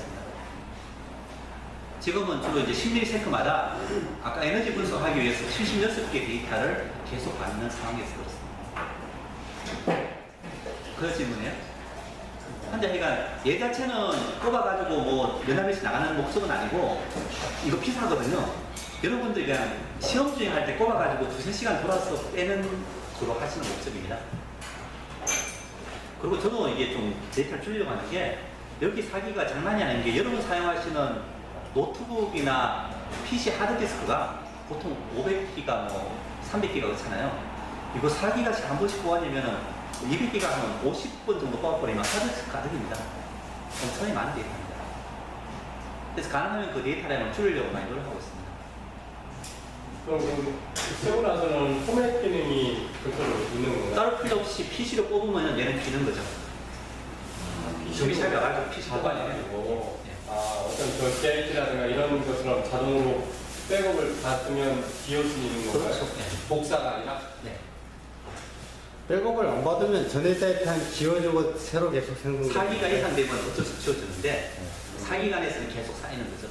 지금은 주로 이제 10ms마다 아까 에너지 분석하기 위해서 76개 데이터를 계속 받는 상황에서 그렇습니다. 그 질문이에요? 근데 하여간 얘 자체는 꼽아가지고 뭐 몇몇 명씩 나가는 목적은 아니고 이거 비싸거든요. 여러분들이 그냥 시험 주행할 때 꼽아가지고 2~3시간 돌아서 빼는 거로 하시는 목적입니다. 그리고 저도 이게 좀 데이터를 줄이려고 하는 게 여기 4기가 장난이 아닌 게 여러분 사용하시는 노트북이나 PC 하드디스크가 보통 500기가 뭐 300기가 그렇잖아요. 이거 4기가씩 한 번씩 뽑아내면은 200기가 하면 50번 정도 뽑아버리면 하드디스크 가득입니다. 엄청나게 많은 데이터입니다. 그래서 가능하면 그 데이터량을 줄이려고 많이 노력하고 있습니다. 그럼 쓰고 나서는 포맷 기능이 그쪽으로 있는 건가요? 따로 필요 없이 PC로 뽑으면 얘는 비는 거죠. 저기 잘 가가지고 PC 뽑아내고. 어떤 그 CIT라든가 이런 것처럼 자동으로 백업을 다 쓰면 비울 수 있는 건가요? 그렇죠. 네. 복사가 아니라? 네. 백업을 안 받으면 전에 데이터는 지워주고 새로 계속 생성되는 4기가 이상 되면 어쩔 수 없이 지워주는데 4기가 안에서는 계속 쌓이는 거죠.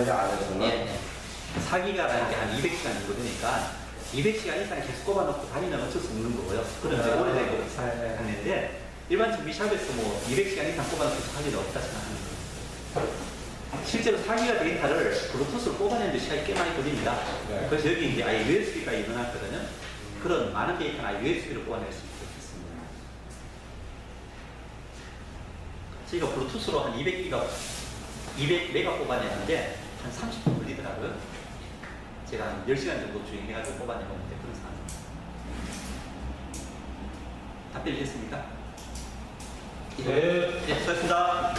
이제 안에서는 예. 4기가라는 게 한 200시간 정도 되니까 200시간 이상 계속 꼽아놓고 다니면 어쩔 수 없는 거고요. 그런 이제 오래되고 하는데 일반 정비샵에서 뭐 200시간 이상 꼽아놓고 할 일은 없다 생각하는 거예요. 실제로 4기가 데이터를 블루투스로 뽑아내는데 시간이 꽤 많이 걸립니다. 네. 그래서 여기 이제 아예 USB가 넣어놨거든요. 그런 많은 데이터는 아예 USB로 뽑아낼 수 있습니다. 저희가 블루투스로 한 200메가 뽑아내는데 한 30분 걸리더라고요. 제가 한 10시간 정도 주행해가지고 뽑아내봤는데 그런 상황입니다. 답변이 됐습니까? 네. 네, 수고하셨습니다. 네.